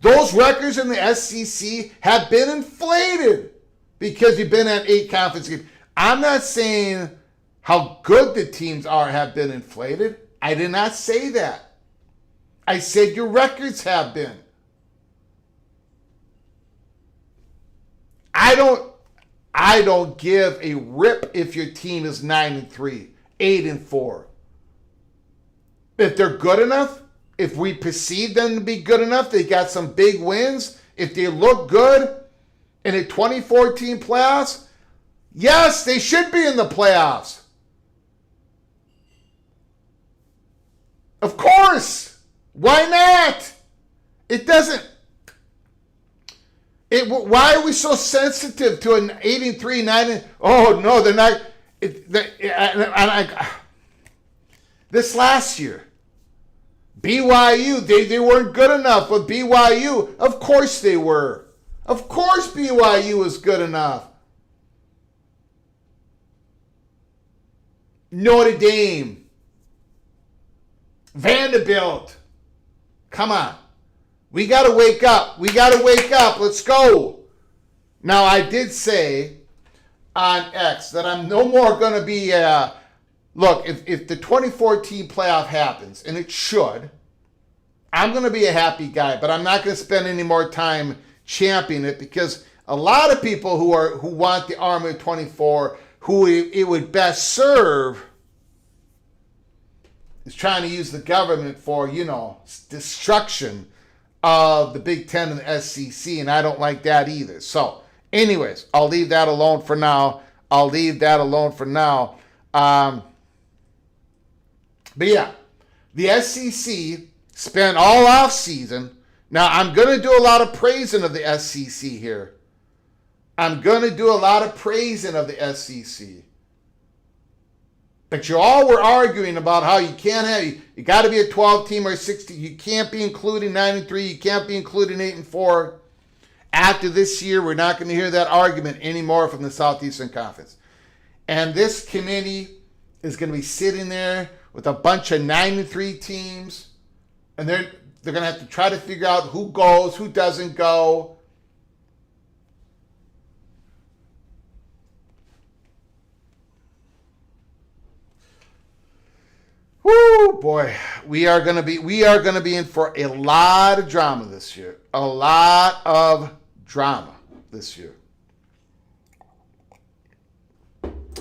Those records in the SEC have been inflated because you've been at 8 conference games. I'm not saying how good the teams have been inflated. I did not say that. I said your records have been. I don't give a rip if your team is 9-3, 8-4. If they're good enough, if we perceive them to be good enough, they got some big wins, if they look good in a 2014 playoffs, yes, they should be in the playoffs. Of course. Why not? It doesn't. Why are we so sensitive to an 8-3, 9? Oh no, they're not. This last year, BYU, they weren't good enough. But BYU, of course they were. Of course BYU was good enough. Notre Dame, Vanderbilt. Come on. We got to wake up. Let's go. Now, I did say on X that I'm no more going to be, look, if the 2014 playoff happens, and it should, I'm going to be a happy guy, but I'm not going to spend any more time championing it because a lot of people who want the Army of 24, who it would best serve, is trying to use the government for, destruction of the Big Ten and the SEC, and I don't like that either. So, anyways, I'll leave that alone for now. But yeah, the SEC spent all off season. Now, I'm going to do a lot of praising of the SEC here. But you all were arguing about how you can't have, you got to be a 12 team or 16. You can't be including 9-3. You can't be including 8-4. After this year, we're not going to hear that argument anymore from the Southeastern Conference. And this committee is going to be sitting there with a bunch of 9-3 teams, and they're going to have to try to figure out who goes, who doesn't go. Woo, boy, we are going to be in for a lot of drama this year.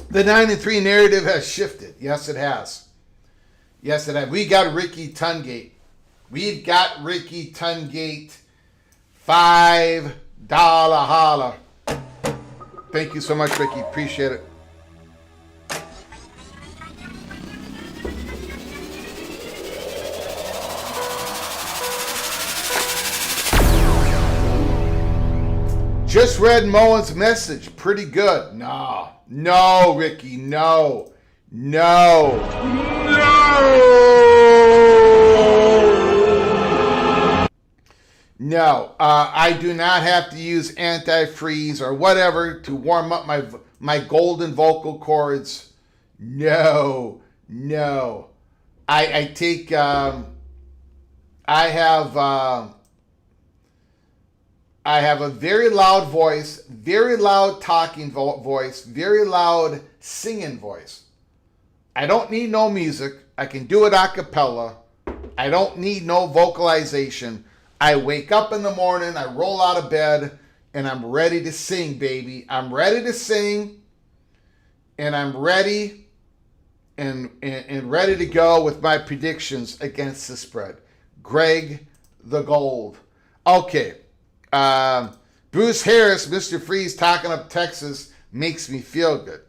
The 9-3 narrative has shifted. Yes, it has. We got Ricky Tungate. $5 holla. Thank you so much, Ricky. Appreciate it. Just read Mohen's message. Pretty good. No, Ricky. No. I do not have to use antifreeze or whatever to warm up my golden vocal cords. No. I take. I I have a very loud voice, very loud talking voice, very loud singing voice. I don't need no music. I can do it a cappella. I don't need no vocalization. I wake up in the morning, I roll out of bed, and I'm ready to sing, baby. I'm ready to sing, and I'm ready and ready to go with my predictions against the spread. Greg the Gold. Okay. Bruce Harris, Mr. Freeze, talking up Texas makes me feel good.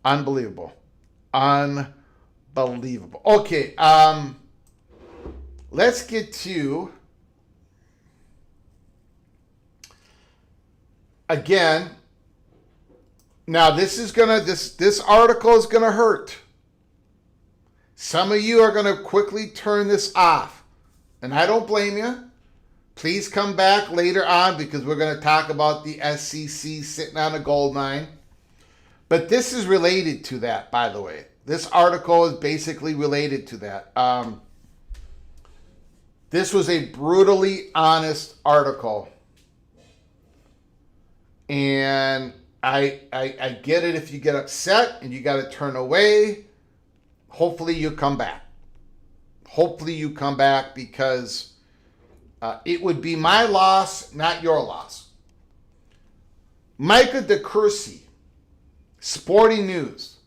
Unbelievable. Unbelievable. Okay, let's get to, again, now this article is gonna hurt. Some of you are gonna quickly turn this off, and I don't blame you. Please come back later on because we're gonna talk about the SEC sitting on a gold mine. But this is related to that, by the way. This article is basically related to that. This was a brutally honest article. And I get it if you get upset and you got to turn away. Hopefully you come back. Hopefully you come back because it would be my loss, not your loss. Micah DeCourcy, Sporting News.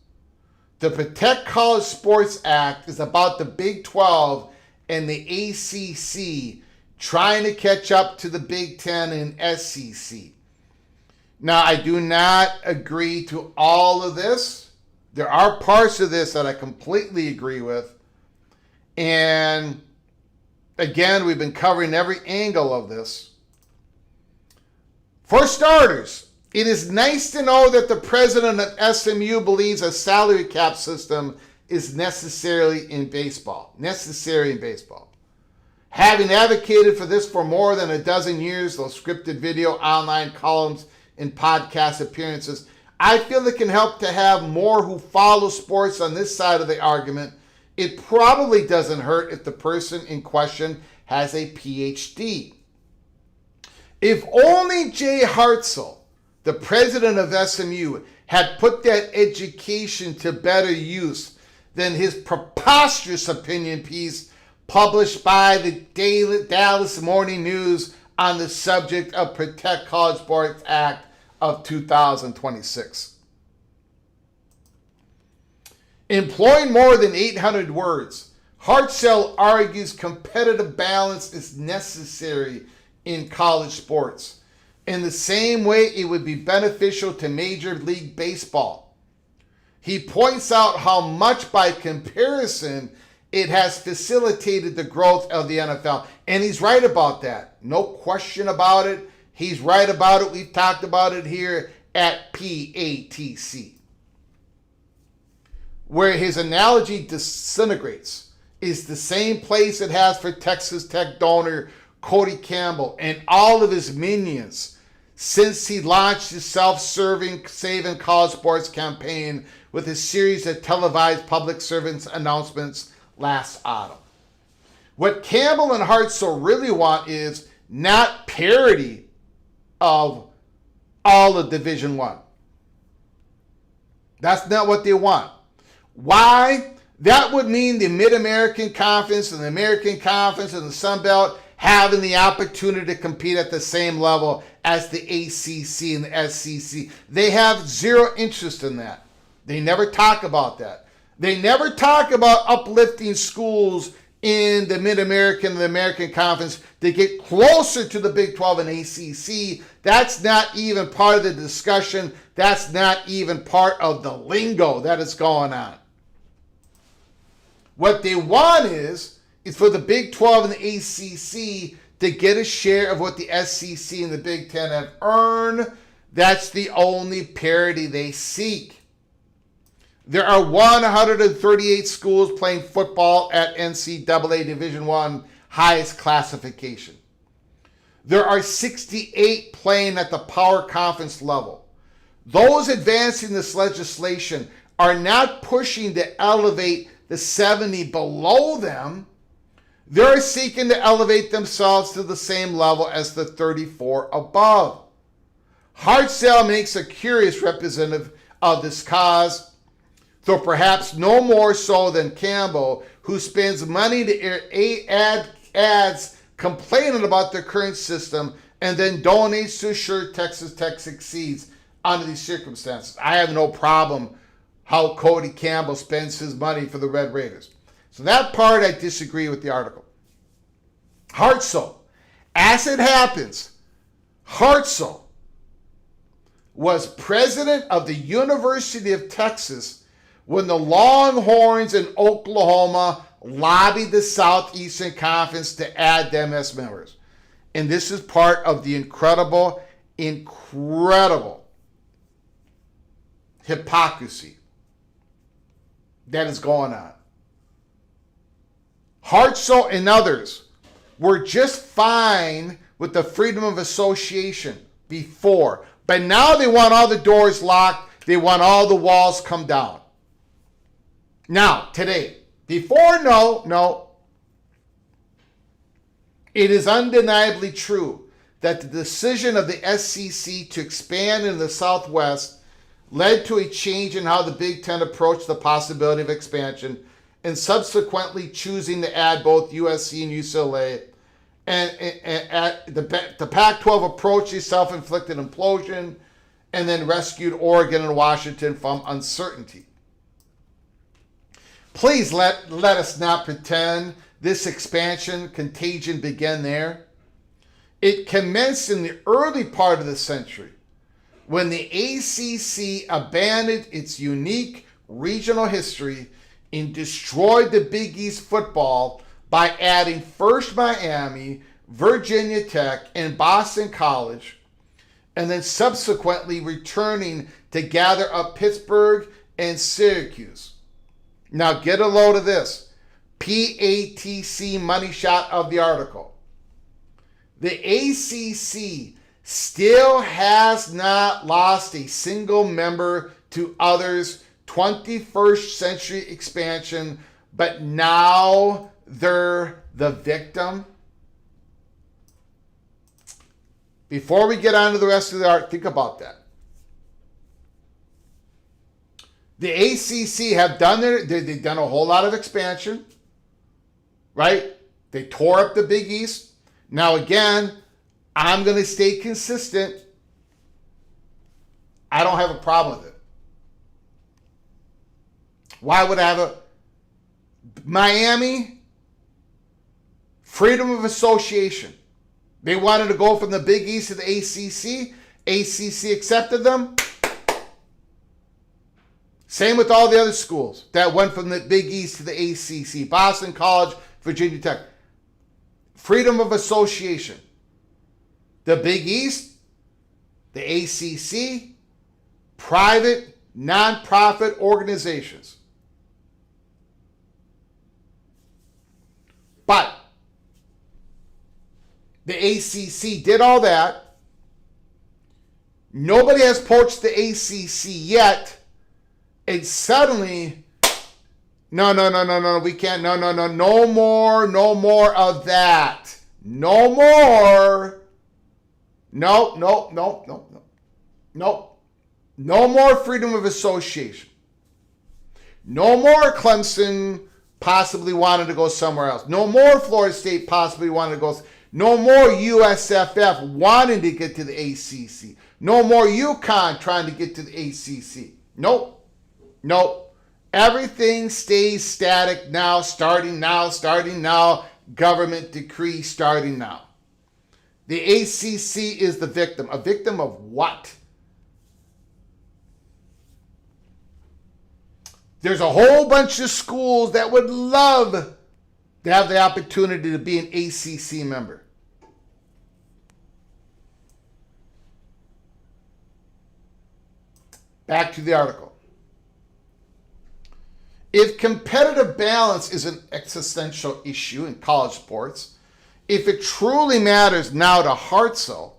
The Protect College Sports Act is about the Big 12 and the ACC trying to catch up to the Big 10 and SEC. Now, I do not agree to all of this. There are parts of this that I completely agree with. And again, we've been covering every angle of this. For starters, it is nice to know that the president of SMU believes a salary cap system is necessary in baseball. Having advocated for this for more than a dozen years, those scripted video, online columns, and podcast appearances, I feel it can help to have more who follow sports on this side of the argument. It probably doesn't hurt if the person in question has a PhD. If only Jay Hartzell, the president of SMU, had put that education to better use than his preposterous opinion piece published by the Dallas Morning News on the subject of Protect College Sports Act of 2026. Employing more than 800 words, Hartzell argues competitive balance is necessary in college sports. In the same way, it would be beneficial to Major League Baseball. He points out how much, by comparison, it has facilitated the growth of the NFL. And he's right about that. No question about it. He's right about it. We've talked about it here at PATC. Where his analogy disintegrates is the same place it has for Texas Tech donor Cody Campbell and all of his minions since he launched his self-serving Saving College Sports campaign with a series of televised public servants announcements last autumn. What Campbell and Hartzell really want is not parity of all of Division I. That's not what they want. Why? That would mean the Mid-American Conference and the American Conference and the Sun Belt having the opportunity to compete at the same level as the ACC and the SEC. They have zero interest in that. They never talk about that. They never talk about uplifting schools in the Mid-American and the American Conference to get closer to the Big 12 and ACC. That's not even part of the discussion. That's not even part of the lingo that is going on. What they want is for the Big 12 and the ACC to get a share of what the SEC and the Big 10 have earned. That's the only parity they seek. There are 138 schools playing football at NCAA Division I highest classification. There are 68 playing at the Power Conference level. Those advancing this legislation are not pushing to elevate the 70 below them. They're seeking to elevate themselves to the same level as the 34 above. Hartzell makes a curious representative of this cause, though perhaps no more so than Campbell, who spends money to air ads complaining about their current system and then donates to assure Texas Tech succeeds under these circumstances. I have no problem how Cody Campbell spends his money for the Red Raiders. So that part I disagree with the article. Hartzell, as it happens, Hartzell was president of the University of Texas when the Longhorns in Oklahoma lobbied the Southeastern Conference to add them as members. And this is part of the incredible hypocrisy that is going on. Hartzell and others were just fine with the freedom of association before, but now they want all the doors locked. They want all the walls come down. Now, today, before, no. It is undeniably true that the decision of the SEC to expand in the Southwest led to a change in how the Big Ten approached the possibility of expansion and subsequently choosing to add both USC and UCLA. And the Pac-12 approached a self-inflicted implosion and then rescued Oregon and Washington from uncertainty. Please let us not pretend this expansion contagion began there. It commenced in the early part of the century when the ACC abandoned its unique regional history and destroyed the Big East football by adding first Miami, Virginia Tech, and Boston College, and then subsequently returning to gather up Pittsburgh and Syracuse. Now get a load of this. PATC money shot of the article. The ACC still has not lost a single member to others' 21st century expansion, but now they're the victim. Before we get on to the rest of the art, think about that. The ACC have done they've done a whole lot of expansion, right? They tore up the Big East. Now again, I'm going to stay consistent. I don't have a problem with it. Why would I have a Miami? Freedom of association. They wanted to go from the Big East to the ACC. ACC accepted them. Same with all the other schools that went from the Big East to the ACC. Boston College, Virginia Tech. Freedom of association. The Big East, the ACC, private, nonprofit organizations. But the ACC did all that. Nobody has poached the ACC yet. And suddenly, no, we can't, no more of that. No more. No. No more freedom of association. No more Clemson possibly wanted to go somewhere else. No more Florida State possibly wanted to go. No more USFF wanting to get to the ACC. No more UConn trying to get to the ACC. Nope. Everything stays static now, starting now. Government decree starting now. The ACC is the victim. A victim of what? There's a whole bunch of schools that would love to have the opportunity to be an ACC member. Back to the article. If competitive balance is an existential issue in college sports, if it truly matters now to Hartzell,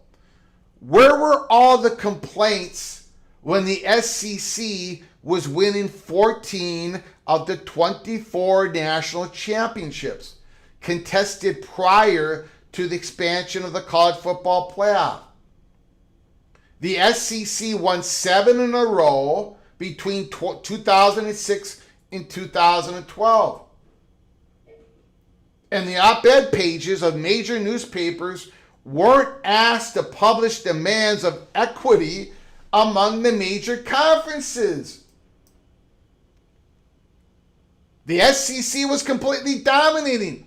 where were all the complaints when the SEC was winning 14 of the 24 national championships? contested prior to the expansion of the college football playoff. The SEC won 7 in a row between 2006 and 2012. And the op-ed pages of major newspapers weren't asked to publish demands of equity among the major conferences. The SEC was completely dominating.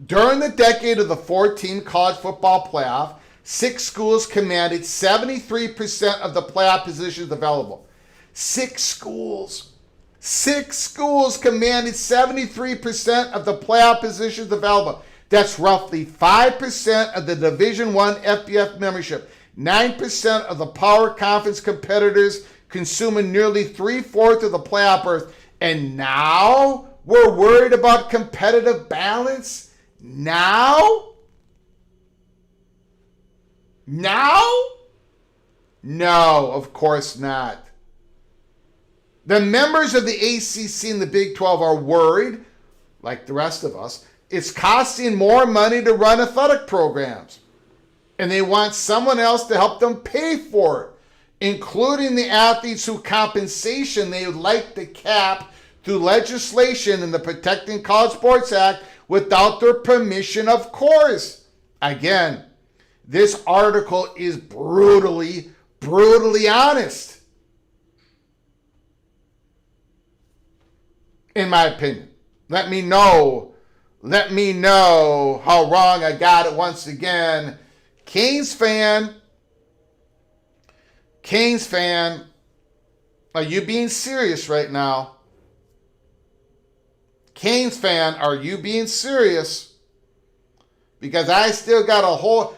During the decade of the 14 college football playoff, 6 schools commanded 73% of the playoff positions available. 6 schools. 6 schools commanded 73% of the playoff positions available. That's roughly 5% of the Division I FBS membership. 9% of the power conference competitors consuming nearly 3/4 of the playoff berth. And now we're worried about competitive balance? Now? No, of course not. The members of the ACC and the Big 12 are worried, like the rest of us, it's costing more money to run athletic programs. And they want someone else to help them pay for it, including the athletes whose compensation they would like to cap through legislation in the Protecting College Sports Act without their permission, of course. Again, this article is brutally honest, in my opinion. Let me know how wrong I got it once again. Canes fan, are you being serious right now? Canes fan, are you being serious? Because I still got a whole,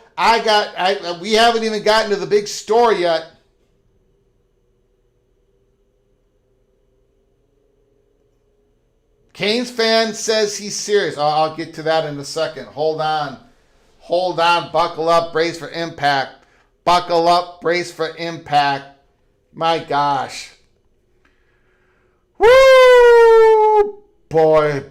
we haven't even gotten to the big story yet. Canes fan says he's serious. I'll get to that in a second. Hold on. Buckle up, brace for impact. Buckle up, brace for impact. My gosh. Woo! Boy.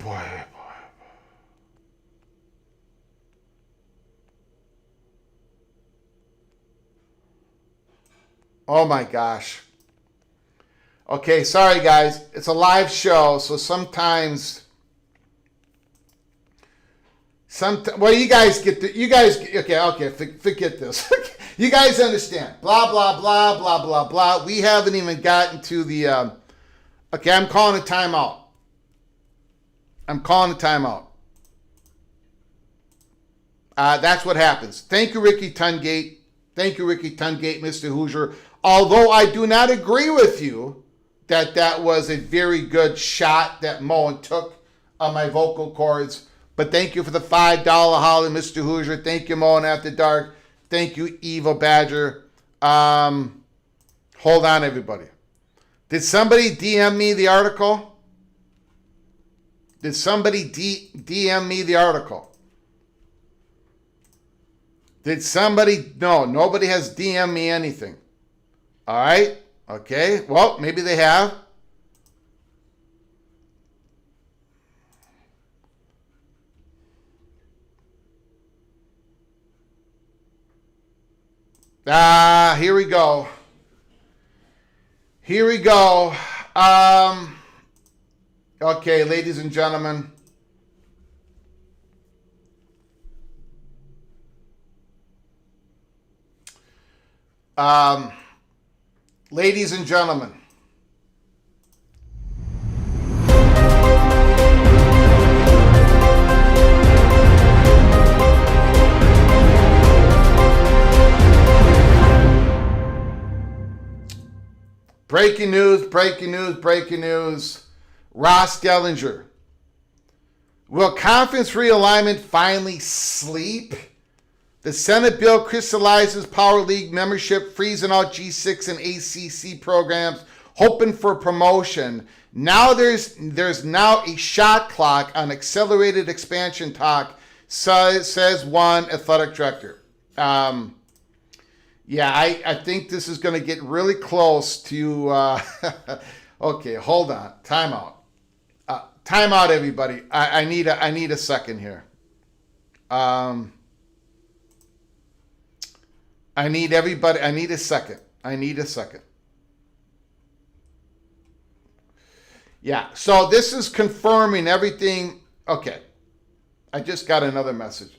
Oh my gosh. Okay, sorry guys. It's a live show, so sometimes well, you guys get okay, forget this. You guys understand. Blah, blah, blah, blah, blah, blah. We haven't even gotten to the, okay, I'm calling a timeout. That's what happens. Thank you, Ricky Tungate, Mr. Hoosier. Although I do not agree with you that was a very good shot that Mohr took on my vocal cords. But thank you for the $5 holly, Mr. Hoosier. Thank you, Mohr After Dark. Thank you, Evil Badger. Hold on, everybody. Did somebody DM me the article? DM me the article? No, nobody has DM me anything. All right. Okay. Well, maybe they have. Here we go. Okay, ladies and gentlemen. Ladies and gentlemen. Breaking news. Ross Dellinger. Will conference realignment finally sleep? The Senate bill crystallizes Power League membership, freezing out G6 and ACC programs, hoping for promotion. Now there's now a shot clock on accelerated expansion talk, says one athletic director. Yeah, I think this is going to get really close to... okay, hold on. Time out. Time out, everybody. I need a second here. I need a second. Yeah, so this is confirming everything. Okay. I just got another message.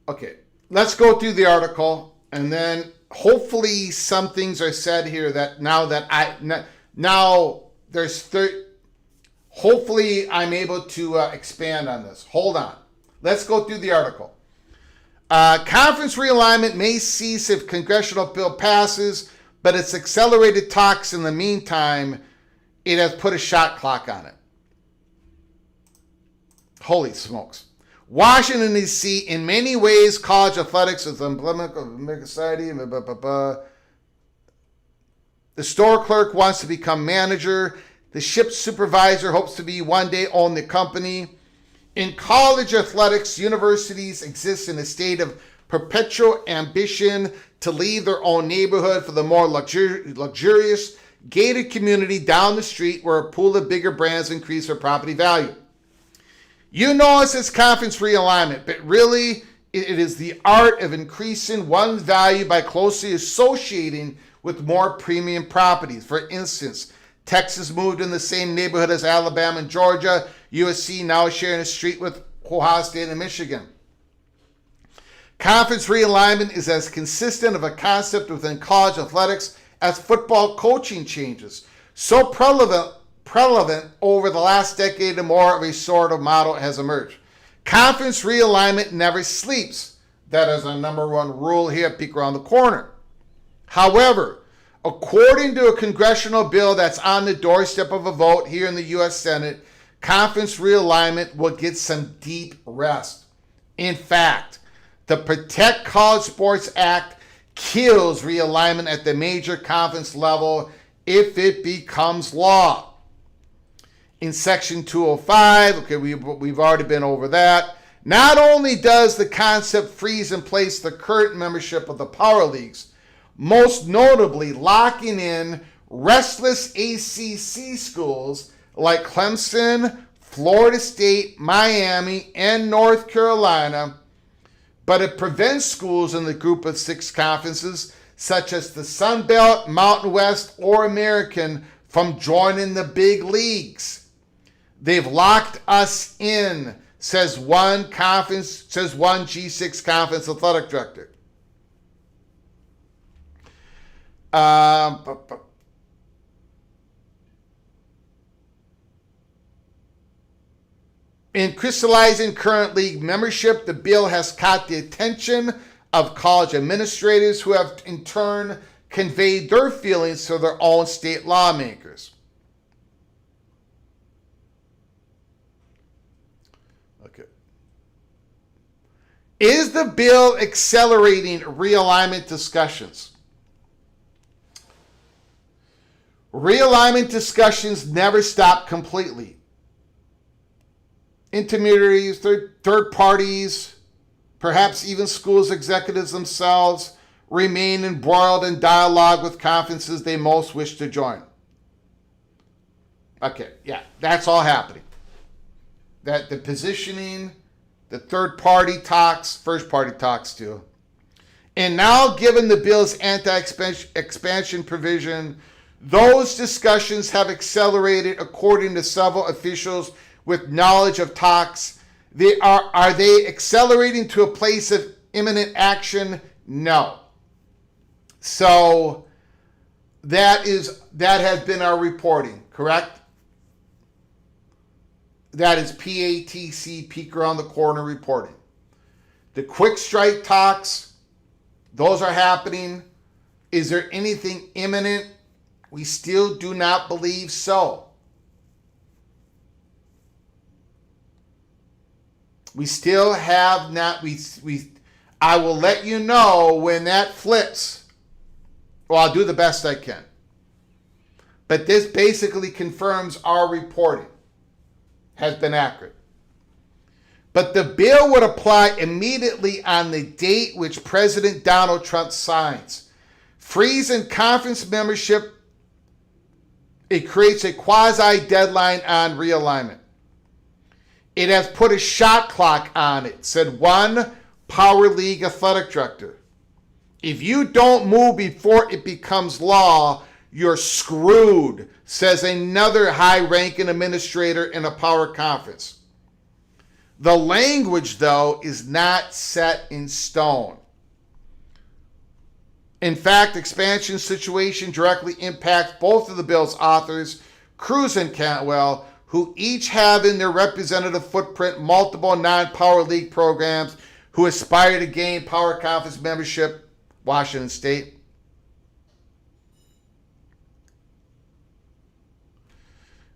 Okay, let's go through the article, and then hopefully some things are said here that hopefully I'm able to expand on this. Hold on. Let's go through the article. Conference realignment may cease if congressional bill passes, but it's accelerated talks in the meantime. It has put a shot clock on it. Holy smokes. Washington, D.C., in many ways, college athletics is emblematic of American society. The store clerk wants to become manager. The ship supervisor hopes to be one day own the company. In college athletics, universities exist in a state of perpetual ambition to leave their own neighborhood for the more luxurious, gated community down the street where a pool of bigger brands increase their property value. You know it's this conference realignment, but really it is the art of increasing one's value by closely associating with more premium properties. For instance, Texas moved in the same neighborhood as Alabama and Georgia. USC now sharing a street with Ohio State and Michigan. Conference realignment is as consistent of a concept within college athletics as football coaching changes. So prevalent over the last decade and more of a sort of model has emerged. Conference realignment never sleeps. That is our number one rule here at Peek Around the Corner. However, according to a congressional bill that's on the doorstep of a vote here in the U.S. Senate, conference realignment will get some deep rest. In fact, the Protect College Sports Act kills realignment at the major conference level if it becomes law. In Section 205, okay, we've already been over that. Not only does the concept freeze in place the current membership of the power leagues, most notably locking in restless ACC schools like Clemson, Florida State, Miami, and North Carolina, but it prevents schools in the group of 6 conferences, such as the Sun Belt, Mountain West, or American, from joining the big leagues. They've locked us in, says one G6 conference athletic director. In crystallizing current league membership, the bill has caught the attention of college administrators who have in turn conveyed their feelings to their own state lawmakers. Okay. Is the bill accelerating realignment discussions? Realignment discussions never stop completely. Intermediaries, third parties, perhaps even schools executives themselves remain embroiled in dialogue with conferences they most wish to join. Okay, yeah, that's all happening. That the positioning, the third party talks, first party talks too. And now, given the bill's anti-expansion provision, those discussions have accelerated according to several officials with knowledge of talks. Are they accelerating to a place of imminent action? No. So that has been our reporting, correct? That is PATC, Peek Around the Corner reporting. The quick strike talks, those are happening. Is there anything imminent? We still do not believe so. We still have not, I will let you know when that flips. Well, I'll do the best I can. But this basically confirms our reporting has been accurate. But the bill would apply immediately on the date which President Donald Trump signs. Freezing conference membership It creates a quasi-deadline on realignment. It has put a shot clock on it, said one Power League athletic director. If you don't move before it becomes law, you're screwed, says another high-ranking administrator in a power conference. The language, though, is not set in stone. In fact, expansion situation directly impacts both of the bill's authors, Cruz and Cantwell, who each have in their representative footprint multiple non-power league programs who aspire to gain power conference membership, Washington State.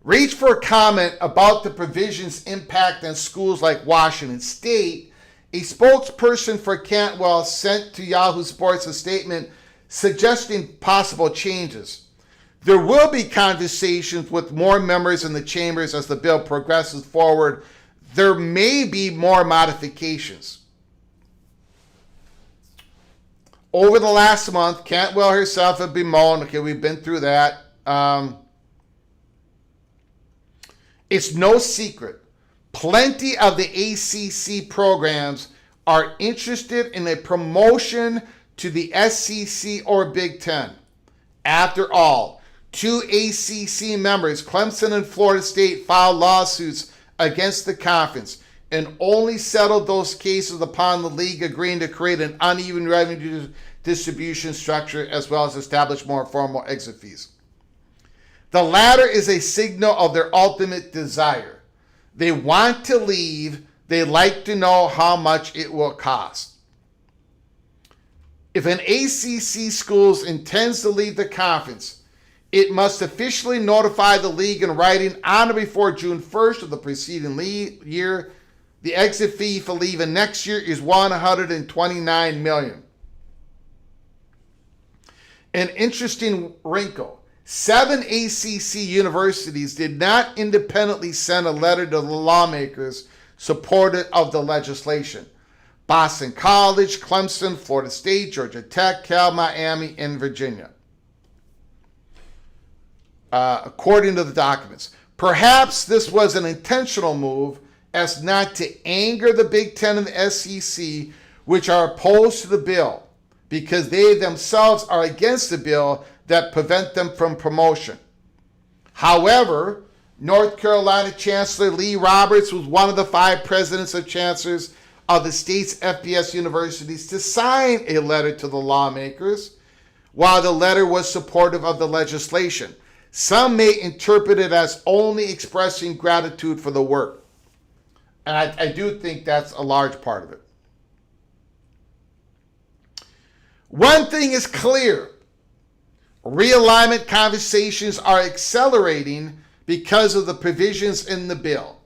Reach for a comment about the provision's impact on schools like Washington State. A spokesperson for Cantwell sent to Yahoo Sports a statement suggesting possible changes. There will be conversations with more members in the chambers as the bill progresses forward. There may be more modifications. Over the last month, Cantwell herself had bemoaned, okay, we've been through that. It's no secret. Plenty of the ACC programs are interested in a promotion to the SEC or Big Ten. After all, two ACC members, Clemson and Florida State, filed lawsuits against the conference and only settled those cases upon the league agreeing to create an uneven revenue distribution structure as well as establish more formal exit fees. The latter is a signal of their ultimate desire. They want to leave. They like to know how much it will cost. If an ACC school intends to leave the conference, it must officially notify the league in writing on or before June 1st of the preceding year. The exit fee for leaving next year is $129 million. An interesting wrinkle. 7 ACC universities did not independently send a letter to the lawmakers supportive of the legislation. Boston College, Clemson, Florida State, Georgia Tech, Cal, Miami, and Virginia. According to the documents. Perhaps this was an intentional move as not to anger the Big Ten and the SEC, which are opposed to the bill, because they themselves are against the bill that prevent them from promotion. However, North Carolina Chancellor Lee Roberts was one of the 5 presidents of chancellors of the state's FBS universities to sign a letter to the lawmakers, while the letter was supportive of the legislation. Some may interpret it as only expressing gratitude for the work. And I do think that's a large part of it. One thing is clear. Realignment conversations are accelerating because of the provisions in the bill,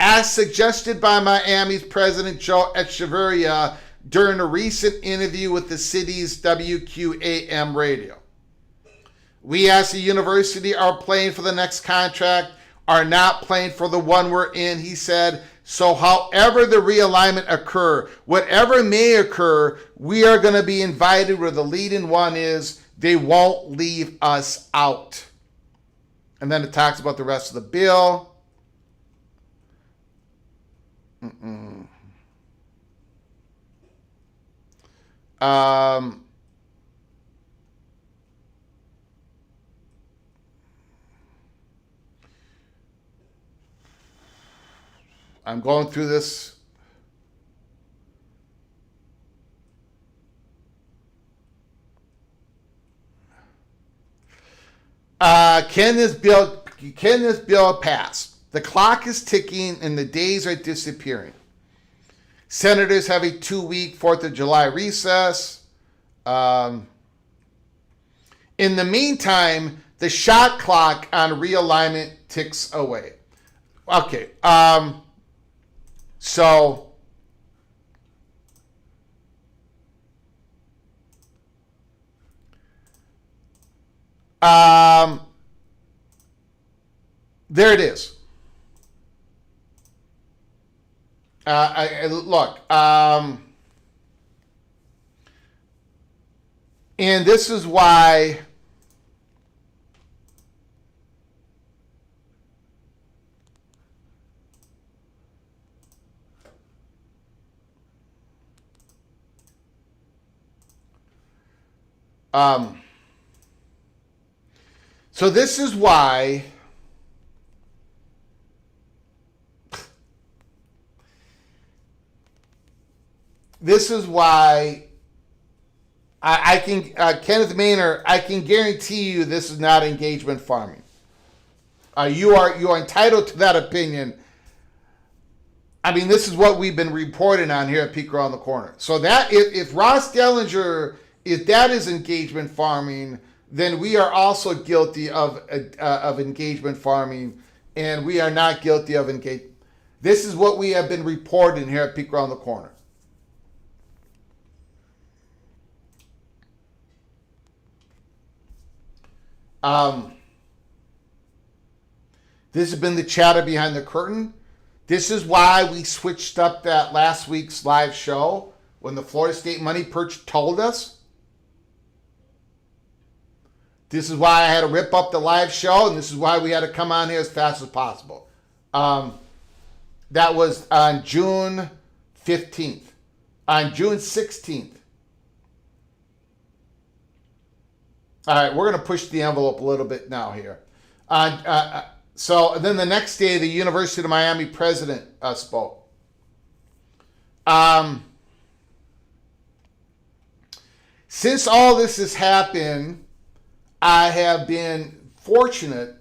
as suggested by Miami's President Joe Echeverria during a recent interview with the city's WQAM radio. We as a university are playing for the next contract, are not playing for the one we're in, he said. So however the realignment occur, whatever may occur, we are going to be invited where the leading one is. They won't leave us out. And then it talks about the rest of the bill. I'm going through this. Can this bill pass? The clock is ticking and the days are disappearing. Senators have a 2-week 4th of July recess. In the meantime, the shot clock on realignment ticks away. Okay. There it is. Look, and this is why So this is why I can, Kenneth Maynard, I can guarantee you this is not engagement farming. You are entitled to that opinion. I mean, this is what we've been reporting on here at Peek Around the Corner. So that if Ross Dellinger, if that is engagement farming, then we are also guilty of engagement farming, and we are not guilty of engagement. This is what we have been reporting here at Peek Around the Corner. This has been the chatter behind the curtain. This is why we switched up that last week's live show when the Florida State Money Perch told us. This is why I had to rip up the live show, and this is why we had to come on here as fast as possible. That was on June 15th. On June 16th. All right, we're going to push the envelope a little bit now here. So then the next day, the University of Miami president spoke. Since all this has happened, I have been fortunate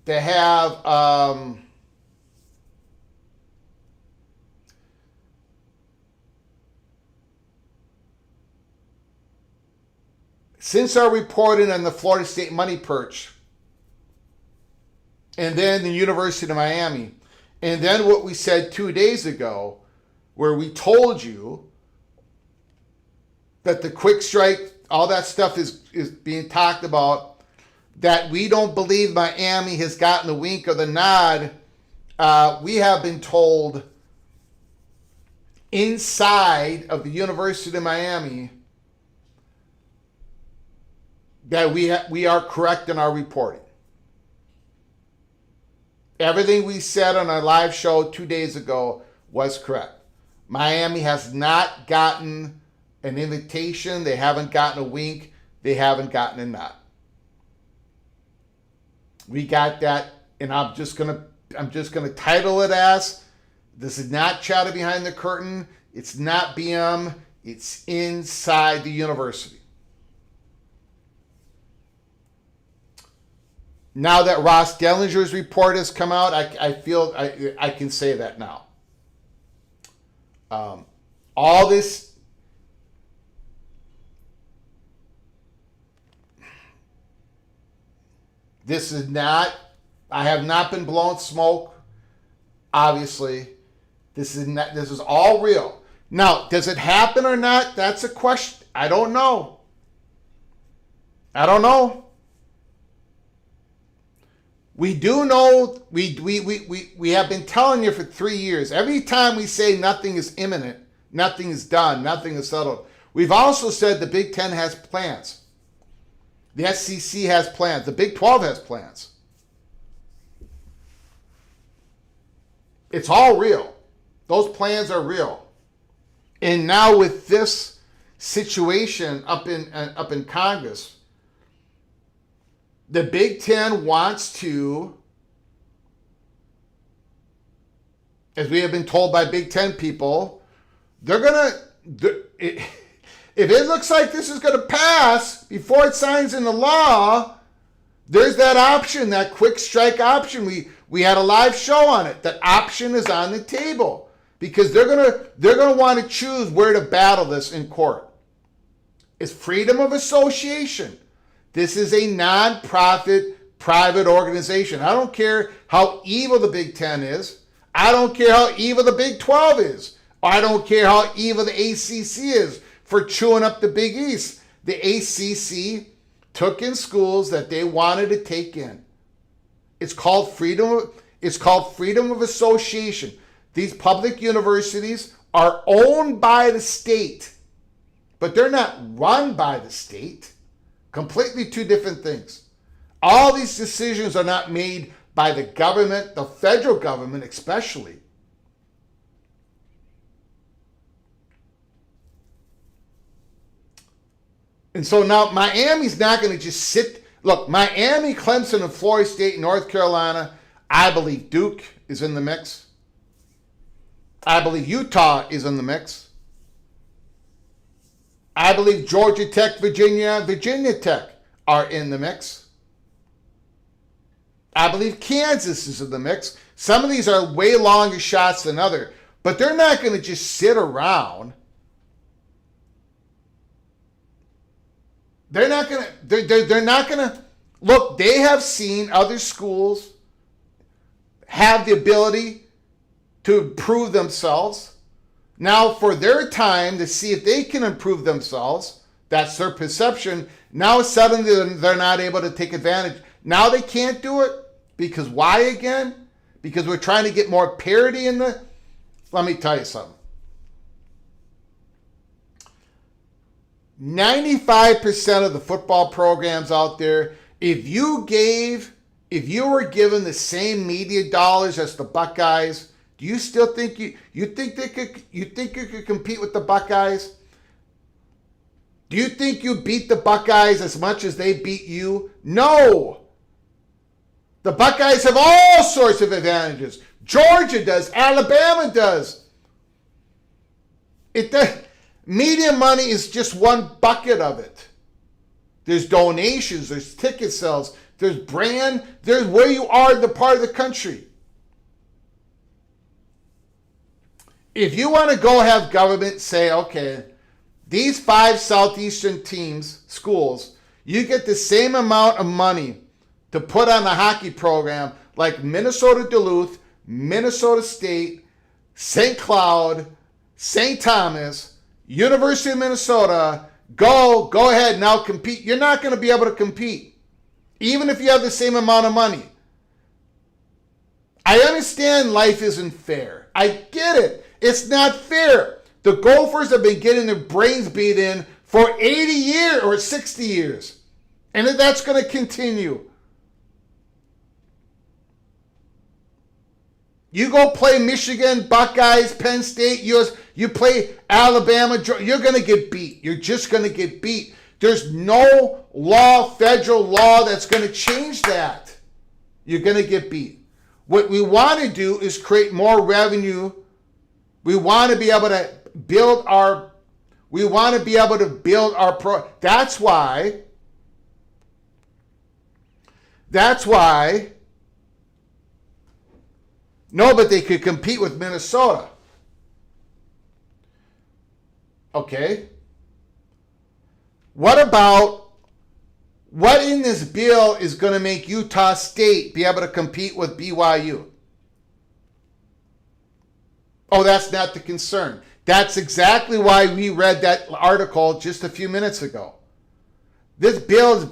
to have since our reporting on the Florida State Money Perch, and then the University of Miami, and then what we said 2 days ago, where we told you that the quick strike, all that stuff is being talked about, that we don't believe Miami has gotten the wink or the nod. We have been told inside of the University of Miami that we are correct in our reporting. Everything we said on our live show 2 days ago was correct. Miami has not gotten an invitation. They haven't gotten a wink. They haven't gotten a nod. We got that, and I'm just gonna title it as, this is not chatter behind the curtain. It's not BM. It's inside the university. Now that Ross Dellinger's report has come out, I feel I can say that now. All this, this is not, I have not been blowing smoke, obviously. This is all real. Now, does it happen or not? That's a question. I don't know. We do know, we have been telling you for 3 years, every time we say nothing is imminent, nothing is done, nothing is settled, we've also said the Big Ten has plans. The SEC has plans. The Big 12 has plans. It's all real. Those plans are real. And now with this situation up in Congress, the Big Ten wants to, as we have been told by Big Ten people, if it looks like this is going to pass before it signs into law, there's that option, that quick strike option. We had a live show on it. That option is on the table because they're gonna want to choose where to battle this in court. It's freedom of association. This is a non-profit private organization. I don't care how evil the Big Ten is. I don't care how evil the Big 12 is. I don't care how evil the ACC is for chewing up the Big East. The ACC took in schools that they wanted to take in. It's called freedom of association. These public universities are owned by the state, but they're not run by the state. Completely two different things. All these decisions are not made by the government, the federal government especially. And so now Miami's not going to just sit. Look, Miami, Clemson, and Florida State, North Carolina. I believe Duke is in the mix. I believe Utah is in the mix. I believe Georgia Tech, Virginia Tech are in the mix. I believe Kansas is in the mix. Some of these are way longer shots than others, but they're not going to just sit around. They're not going to look, they have seen other schools have the ability to improve themselves. Now, for their time to see if they can improve themselves, that's their perception. Now, suddenly they're not able to take advantage. Now they can't do it because why again? Because we're trying to get more parity in the. Let me tell you something. 95% of the football programs out there, if you were given the same media dollars as the Buckeyes, do you still think you think you could compete with the Buckeyes? Do you think you beat the Buckeyes as much as they beat you? No. The Buckeyes have all sorts of advantages. Georgia does. Alabama does. Media money is just one bucket of it. There's donations. There's ticket sales. There's brand. There's where you are in the part of the country. If you want to go have government say, okay, these 5 Southeastern schools, you get the same amount of money to put on a hockey program like Minnesota Duluth, Minnesota State, St. Cloud, St. Thomas, University of Minnesota, go ahead now compete. You're not going to be able to compete, even if you have the same amount of money. I understand life isn't fair. I get it. It's not fair. The Gophers have been getting their brains beat in for 80 years or 60 years. And that's going to continue. You go play Michigan, Buckeyes, Penn State, you play Alabama, you're going to get beat. You're just going to get beat. There's no federal law that's going to change that. You're going to get beat. What we want to do is create more revenue. We want to be able to build our That's why no, but they could compete with Minnesota. Okay. What in this bill is going to make Utah State be able to compete with BYU? Oh, that's not the concern. That's exactly why we read that article just a few minutes ago. This bill,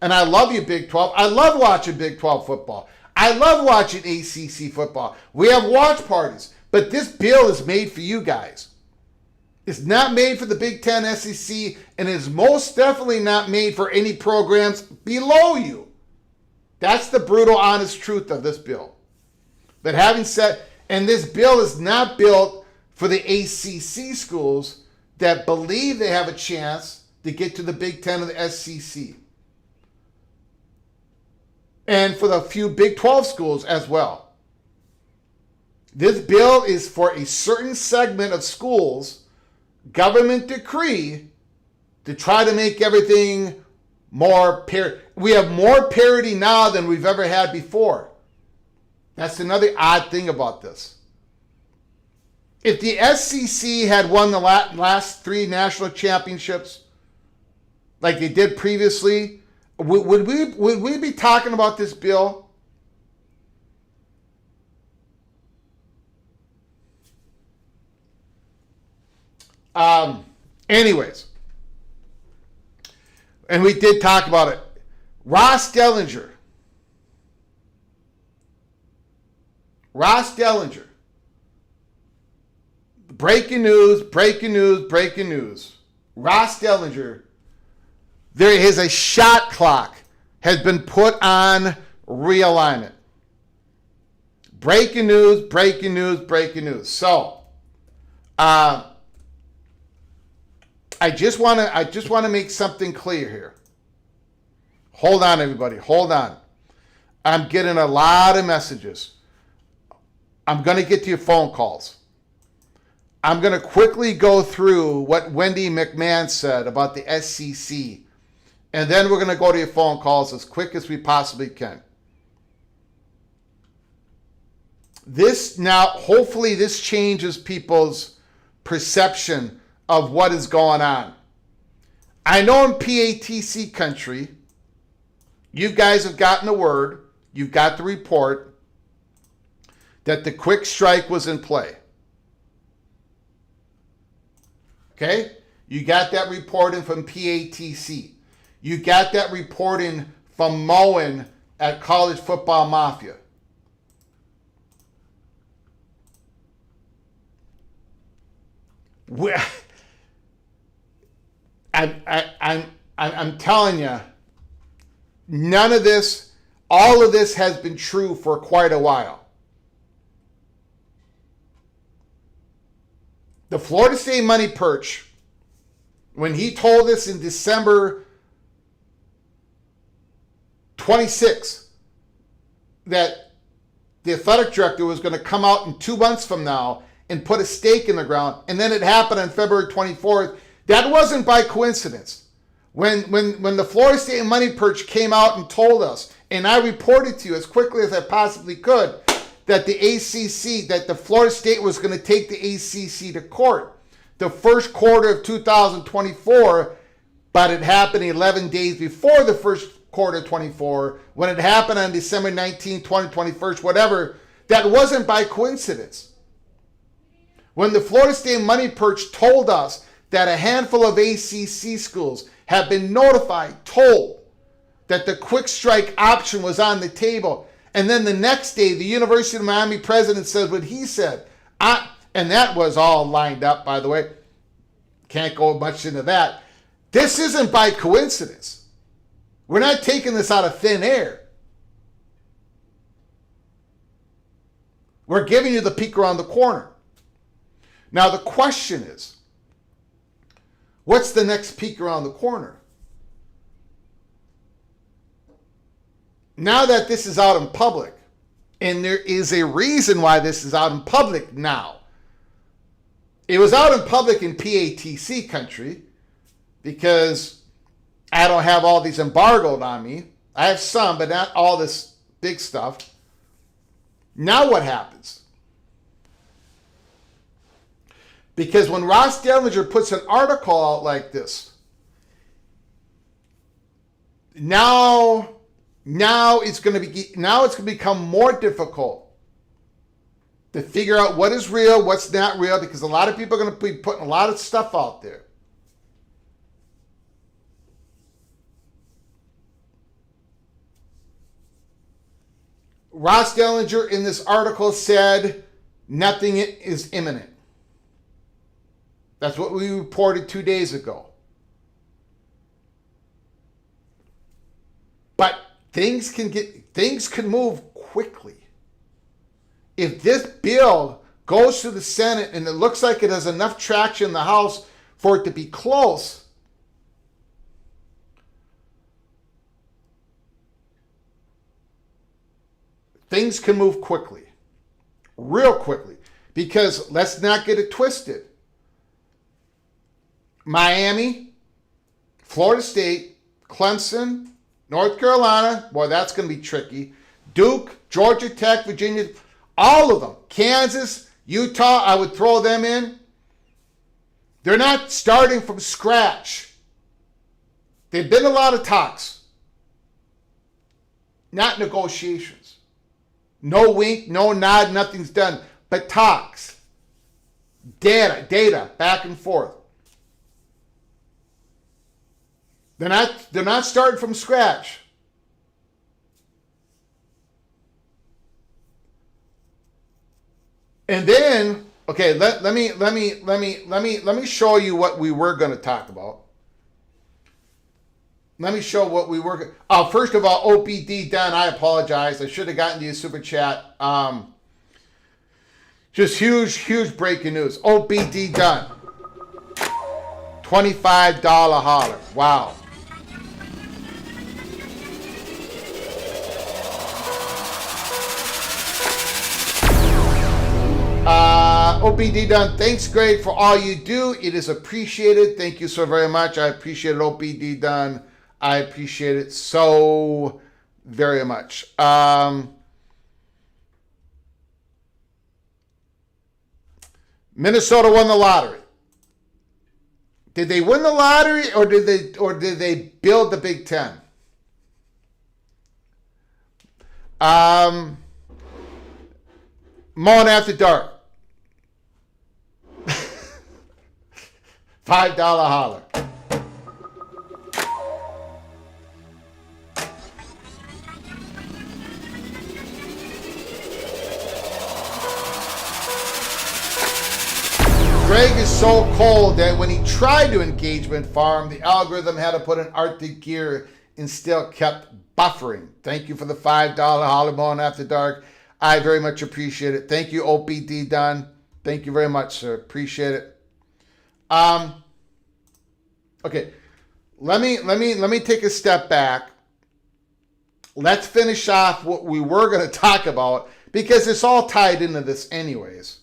and I love you, Big 12. I love watching Big 12 football. I love watching ACC football. We have watch parties, but this bill is made for you guys. It's not made for the Big 10, SEC, and is most definitely not made for any programs below you. That's the brutal, honest truth of this bill. But having said, and this bill is not built for the ACC schools that believe they have a chance to get to the Big 10 of the SEC. And for the few Big 12 schools as well. This bill is for a certain segment of schools, government decree, to try to make everything more parity. We have more parity now than we've ever had before. That's another odd thing about this. If the SEC had won the last 3 national championships, like they did previously, would we be talking about this bill? Anyways, and we did talk about it. Ross Dellinger. Breaking news. Ross Dellinger. There is a shot clock has been put on realignment. Breaking news. So, I just want to make something clear here. Hold on, everybody. Hold on. I'm getting a lot of messages. I'm going to get to your phone calls. I'm going to quickly go through what Wendy McMahon said about the SEC. And then we're going to go to your phone calls as quick as we possibly can. Hopefully this changes people's perception of what is going on. I know in PATC country, you guys have gotten the word, you've got the report that the quick strike was in play. Okay? You got that reporting from PATC. You got that reporting from Mohr at College Football Mafia. I'm telling you, none of this, all of this has been true for quite a while. The Florida State money perch, when he told us in December 26th that the athletic director was going to come out in 2 months from now and put a stake in the ground, and then it happened on February 24th, that wasn't by coincidence. When the Florida State money perch came out and told us, and I reported to you as quickly as I possibly could, that the ACC, that the Florida State was going to take the ACC to court the first quarter of 2024, but it happened 11 days before the first quarter of 24, when it happened on December 19, 2021, whatever, that wasn't by coincidence. When the Florida State money perch told us that a handful of ACC schools have been notified, told that the quick strike option was on the table, and then the next day, the University of Miami president said what he said. And that was all lined up, by the way. Can't go much into that. This isn't by coincidence. We're not taking this out of thin air. We're giving you the peek around the corner. Now, the question is, what's the next peek around the corner? Now that this is out in public, and there is a reason why this is out in public now. It was out in public in PATC country because I don't have all these embargoed on me. I have some, but not all this big stuff. Now what happens? Because when Ross Dellinger puts an article out like this, now it's going to become more difficult to figure out what is real, what's not real, because a lot of people are going to be putting a lot of stuff out there. Ross Dellinger in this article said nothing is imminent. That's what we reported 2 days ago. But things can move quickly. If this bill goes to the Senate and it looks like it has enough traction in the House for it to be close, things can move quickly. Real quickly. Because let's not get it twisted. Miami, Florida State, Clemson, North Carolina, boy, that's going to be tricky. Duke, Georgia Tech, Virginia, all of them. Kansas, Utah, I would throw them in. They're not starting from scratch. There've been a lot of talks. Not negotiations. No wink, no nod, nothing's done. But talks. Data, back and forth. They're not starting from scratch. And then, okay, let me show you what we were going to talk about. Let me show what we were. First of all, OBD done. I apologize. I should have gotten to your super chat. Just huge breaking news. OBD done. $25 holler. Wow. OBD Dunn, thanks, Greg, for all you do. It is appreciated. Thank you so very much. I appreciate it, OBD Dunn. I appreciate it so very much. Minnesota won the lottery. Did they win the lottery, or did they build the Big Ten? Mohr After Dark. $5 holler. Greg is so cold that when he tried to engagement farm, the algorithm had to put in Arctic gear and still kept buffering. Thank you for the $5 holler, Mohr After Dark. I very much appreciate it. Thank you, OPD Dunn. Thank you very much, sir. Appreciate it. Okay, let me take a step back. Let's finish off what we were going to talk about, because it's all tied into this anyways.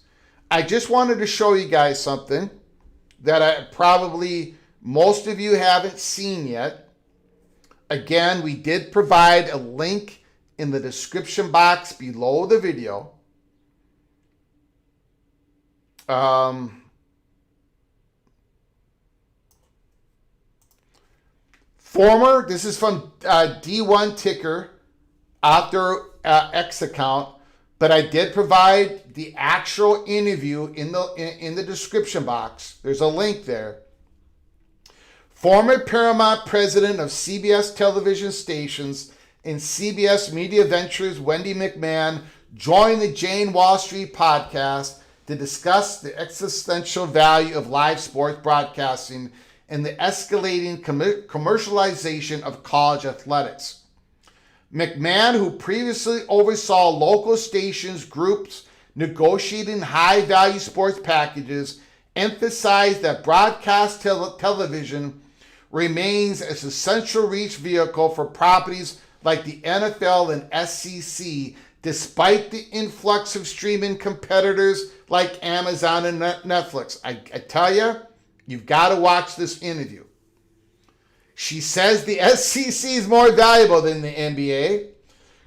I just wanted to show you guys something that probably most of you haven't seen yet. Again, we did provide a link in the description box below the video. This is from D1 Ticker, author X account, but I did provide the actual interview in the description box. There's a link there. Former Paramount president of CBS television stations and CBS Media Ventures, Wendy McMahon, joined the Jane Wall Street podcast to discuss the existential value of live sports broadcasting and the escalating commercialization of college athletics. McMahon, who previously oversaw local stations groups negotiating high-value sports packages, emphasized that broadcast television remains an essential reach vehicle for properties like the NFL and SEC, despite the influx of streaming competitors like Amazon and Netflix. I tell you, you've got to watch this interview. She says the SEC is more valuable than the NBA.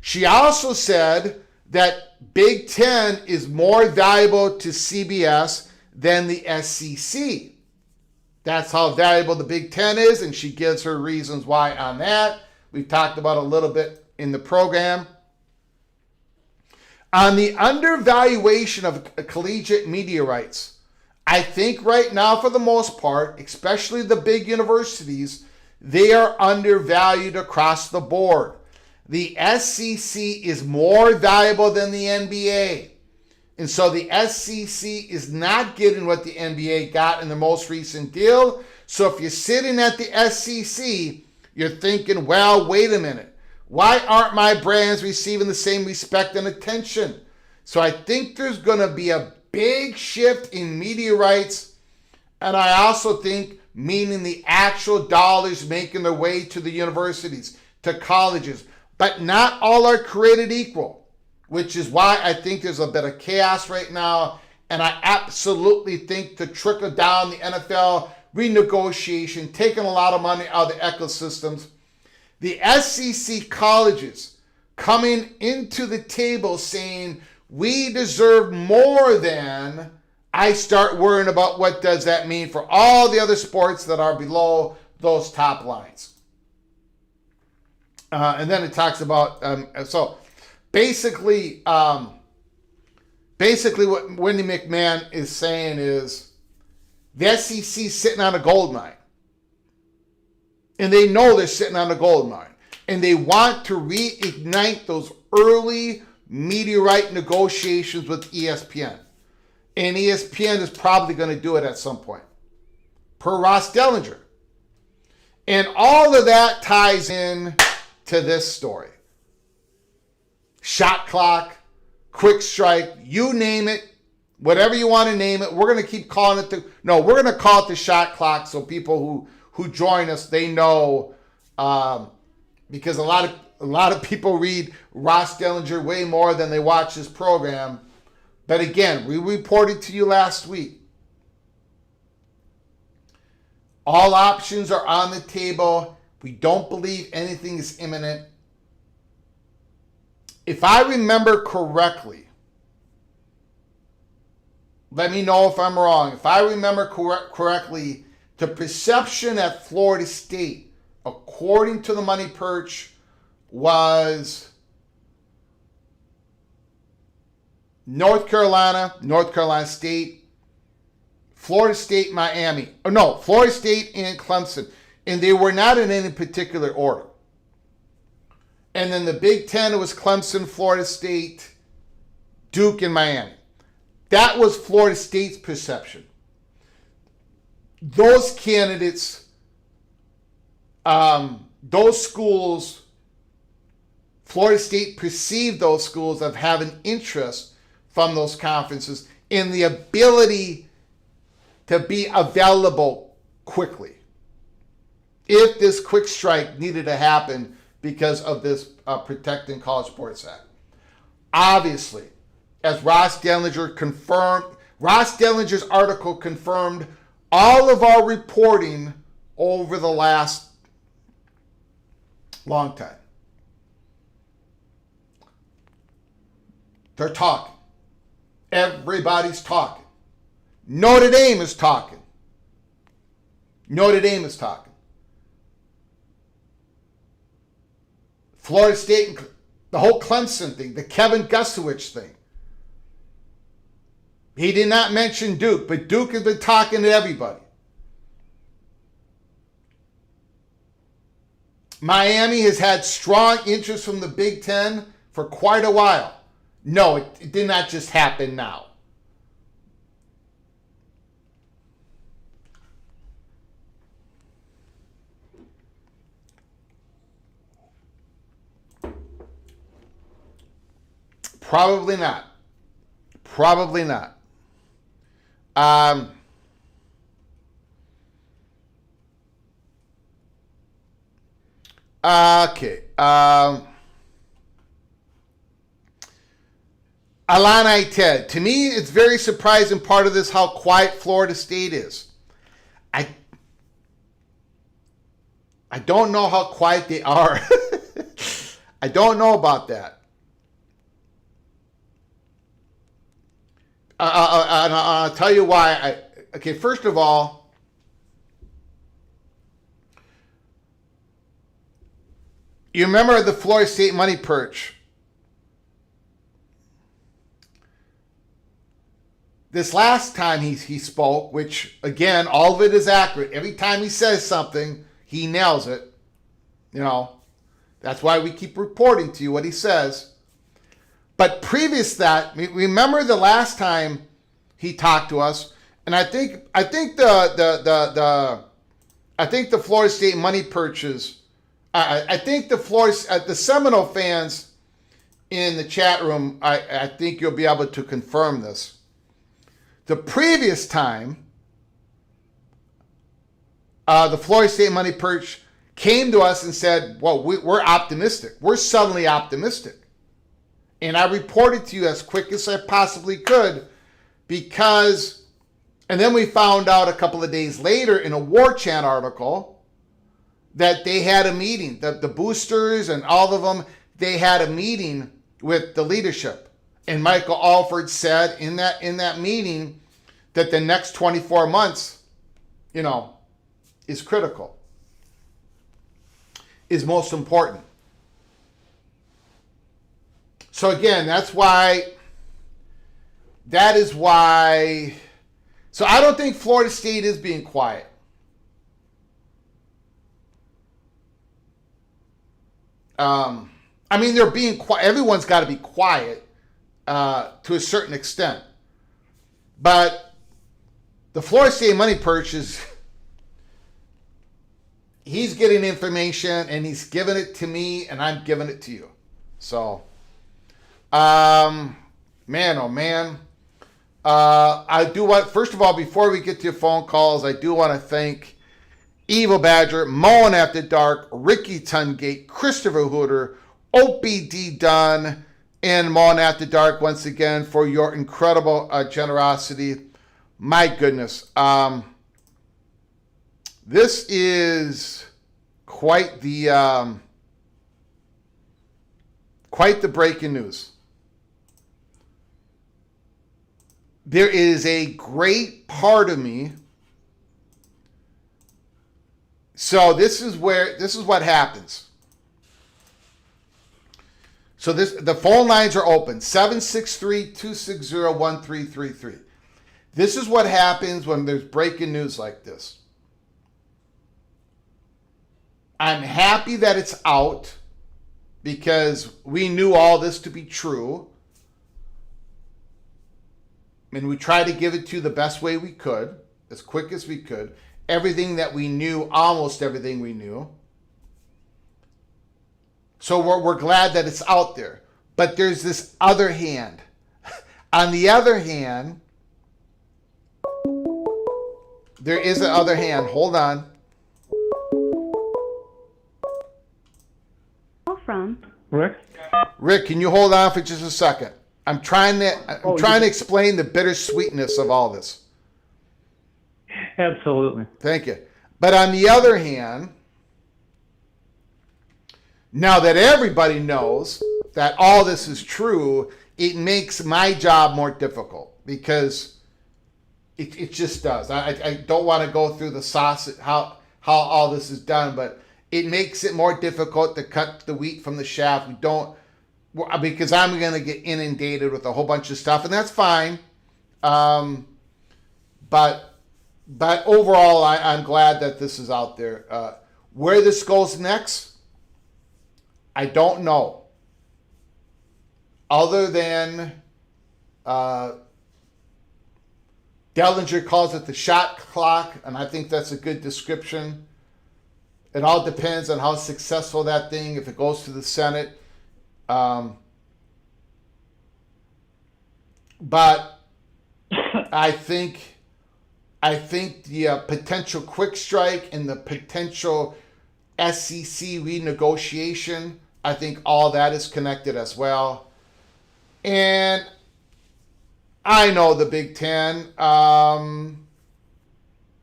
She also said that Big Ten is more valuable to CBS than the SEC. That's how valuable the Big Ten is, and she gives her reasons why on that. We've talked about a little bit in the program. On the undervaluation of collegiate media rights, I think right now, for the most part, especially the big universities, they are undervalued across the board. The SEC is more valuable than the NBA. And so the SEC is not getting what the NBA got in the most recent deal. So if you're sitting at the SEC, you're thinking, well, wait a minute. Why aren't my brands receiving the same respect and attention? So I think there's going to be a big shift in media rights. And I also think meaning the actual dollars making their way to the universities, to colleges. But not all are created equal, which is why I think there's a bit of chaos right now. And I absolutely think to trickle down the NFL renegotiation, taking a lot of money out of the ecosystems, the SEC colleges coming into the table saying, we deserve more than, I start worrying about what does that mean for all the other sports that are below those top lines. And then it talks about, so basically what Wendy McMahon is saying is the SEC is sitting on a gold mine. And they know they're sitting on a gold mine. And they want to reignite those early media right negotiations with ESPN. And ESPN is probably going to do it at some point, per Ross Dellinger. And all of that ties in to this story. Shot clock, quick strike, you name it, Whatever you want to name it, we're going to keep calling it we're going to call it the shot clock so people who join us, they know, because a lot of people read Ross Dellinger way more than they watch this program. But again, we reported to you last week. All options are on the table. We don't believe anything is imminent. If I remember correctly, let me know if I'm wrong. If I remember correctly, the perception at Florida State, according to the money perch, was North Carolina State, Florida State, Miami. Oh, no, Florida State and Clemson. And they were not in any particular order. And then the Big Ten was Clemson, Florida State, Duke, and Miami. That was Florida State's perception. Those candidates, those schools, Florida State perceived those schools of having interest from those conferences in the ability to be available quickly. If this quick strike needed to happen because of this Protecting College Sports Act. Obviously, as Ross Dellinger confirmed, Ross Dellinger's article confirmed all of our reporting over the last long time. They're talking. Everybody's talking. Notre Dame is talking. Notre Dame is talking. Florida State, the whole Clemson thing, the Kevin Gusowich thing. He did not mention Duke, but Duke has been talking to everybody. Miami has had strong interest from the Big Ten for quite a while. No, it did not just happen now. Probably not. Probably not. Okay. Alani Ted. To me, it's very surprising part of this how quiet Florida State is. I don't know how quiet they are. I don't know about that. I'll tell you why. Okay, first of all, you remember the Florida State money perch. This last time he spoke, which, again, all of it is accurate. Every time he says something, he nails it. You know, that's why we keep reporting to you what he says. But previous to that, remember the last time he talked to us, and I think the Florida State money purchase. I think the Seminole fans in the chat room. I think you'll be able to confirm this. The previous time, the Florida State money perch came to us and said, "Well, we're optimistic. We're suddenly optimistic." And I reported to you as quick as I possibly could because, and then we found out a couple of days later in a War Chant article that they had a meeting, the boosters and all of them, they had a meeting with the leadership. And Michael Alford said in that meeting that the next 24 months, is critical, is most important. So again, that is why, so I don't think Florida State is being quiet. They're being quiet. Everyone's got to be quiet to a certain extent. But the Florida State money perch he's getting information and he's giving it to me and I'm giving it to you. So, man, oh man. I do want, first of all, before we get to your phone calls, I do want to thank Evil Badger, Mohr After Dark, Ricky Tungate, Christopher Hooter, OPD Dunn, and Mohr After Dark once again for your incredible generosity. My goodness. This is quite the breaking news. There is a great part of me. So this is what happens. So the phone lines are open, 763-260-1333. This is what happens when there's breaking news like this. I'm happy that it's out because we knew all this to be true. And we tried to give it to you the best way we could, as quick as we could. Everything that we knew, almost everything we knew. So we're glad that it's out there. But there's this other hand. On the other hand, there is an other hand. Hold on. From Rick? Rick, can you hold on for just a second? I'm trying to explain the bittersweetness of all this. Absolutely. Thank you. But on the other hand, now that everybody knows that all this is true, it makes my job more difficult because it just does. I don't want to go through the sausage, how all this is done, but it makes it more difficult to cut the wheat from the chaff. We don't, because I'm going to get inundated with a whole bunch of stuff, and that's fine. But overall, I'm glad that this is out there. Where this goes next, I don't know. Other than Dellinger calls it the shot clock, and I think that's a good description. It all depends on how successful that thing, if it goes to the Senate. But I think the potential quick strike and the potential SEC renegotiation, I think all that is connected as well. And I know the Big Ten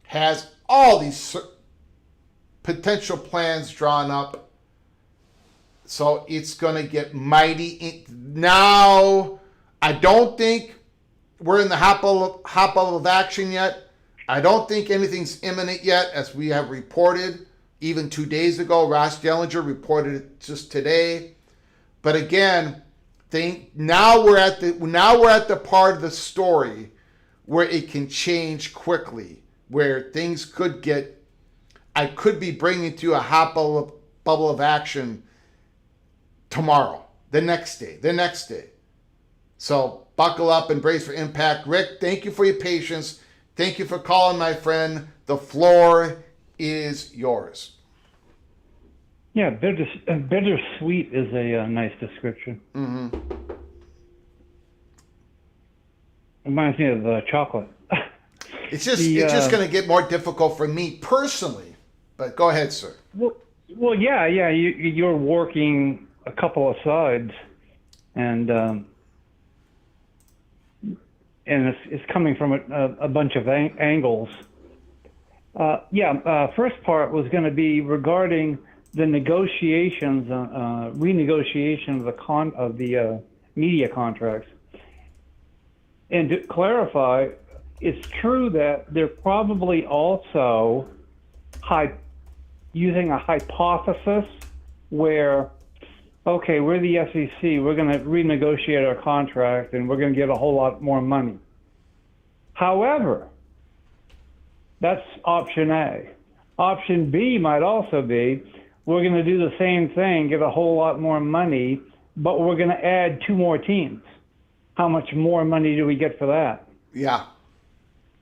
has all these potential plans drawn up. So it's going to get mighty. Now, I don't think we're in the hot bubble of action yet. I don't think anything's imminent yet, as we have reported. Even 2 days ago, Ross Dellinger reported it just today. But again, now we're at the part of the story where it can change quickly, where things could get. I could be bringing to you a hot bubble of action tomorrow, the next day. So buckle up and brace for impact. Rick, thank you for your patience. Thank you for calling, my friend. The floor is yours. Yeah, bittersweet is a nice description. Mm-hmm. Reminds me of chocolate. It's just going to get more difficult for me personally. But go ahead, sir. Well, yeah. You're working a couple of sides, and it's coming from a bunch of angles. First part was going to be regarding the negotiations, renegotiation of the media contracts. And to clarify, it's true that they're probably also using a hypothesis where, okay, we're the SEC, we're going to renegotiate our contract and we're going to get a whole lot more money. However, that's option A. Option B might also be, we're going to do the same thing, get a whole lot more money, but we're going to add 2 more teams. How much more money do we get for that? Yeah.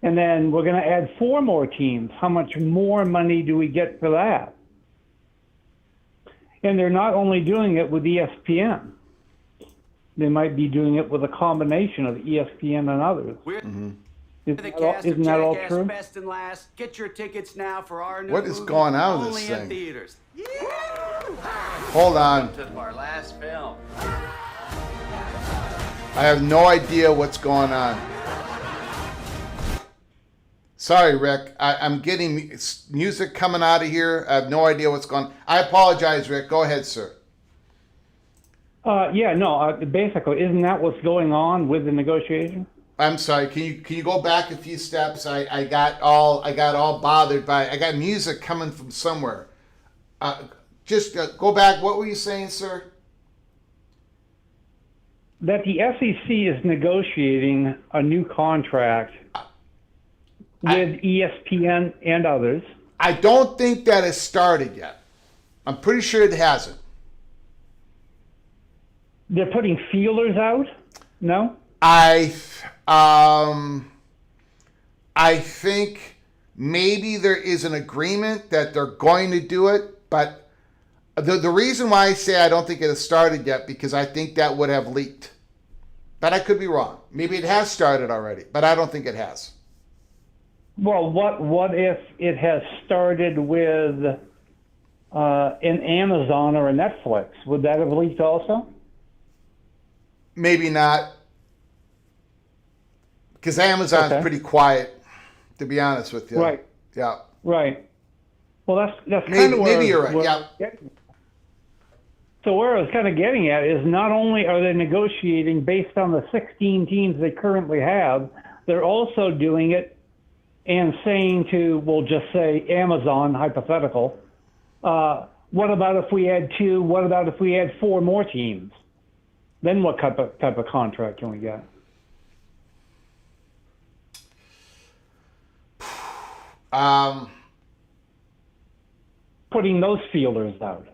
And then we're going to add 4 more teams. How much more money do we get for that? And they're not only doing it with ESPN. they might be doing it with a combination of ESPN and others. Isn't that all true? Best and last. Get your tickets now for our new What is movie, going on with only this in thing? theaters. Hold on. To our last film. I have no idea what's going on. Sorry, Rick. I'm getting music coming out of here. I have no idea what's going on. I apologize, Rick. Go ahead, sir. Basically, isn't that what's going on with the negotiation? I'm sorry. Can you go back a few steps? I got all bothered by. I got music coming from somewhere. Just go back. What were you saying, sir? That the SEC is negotiating a new contract with ESPN and others. I don't think that has started yet. I'm pretty sure it hasn't. They're putting feelers out? No? I think maybe there is an agreement that they're going to do it, but the reason why I say I don't think it has started yet, because I think that would have leaked. But I could be wrong. Maybe it has started already, but I don't think it has. Well, what if it has started with an Amazon or a Netflix? Would that have leaked also? Maybe not. Because Amazon's pretty quiet, to be honest with you. Right. Yeah. Right. Well, that's kind of where maybe you're right. Yeah. So where I was kind of getting at is not only are they negotiating based on the 16 teams they currently have, they're also doing it and saying to, we'll just say Amazon, hypothetical, what about if we add 2? What about if we add 4 more teams? Then what type of contract can we get? Putting those feelers out.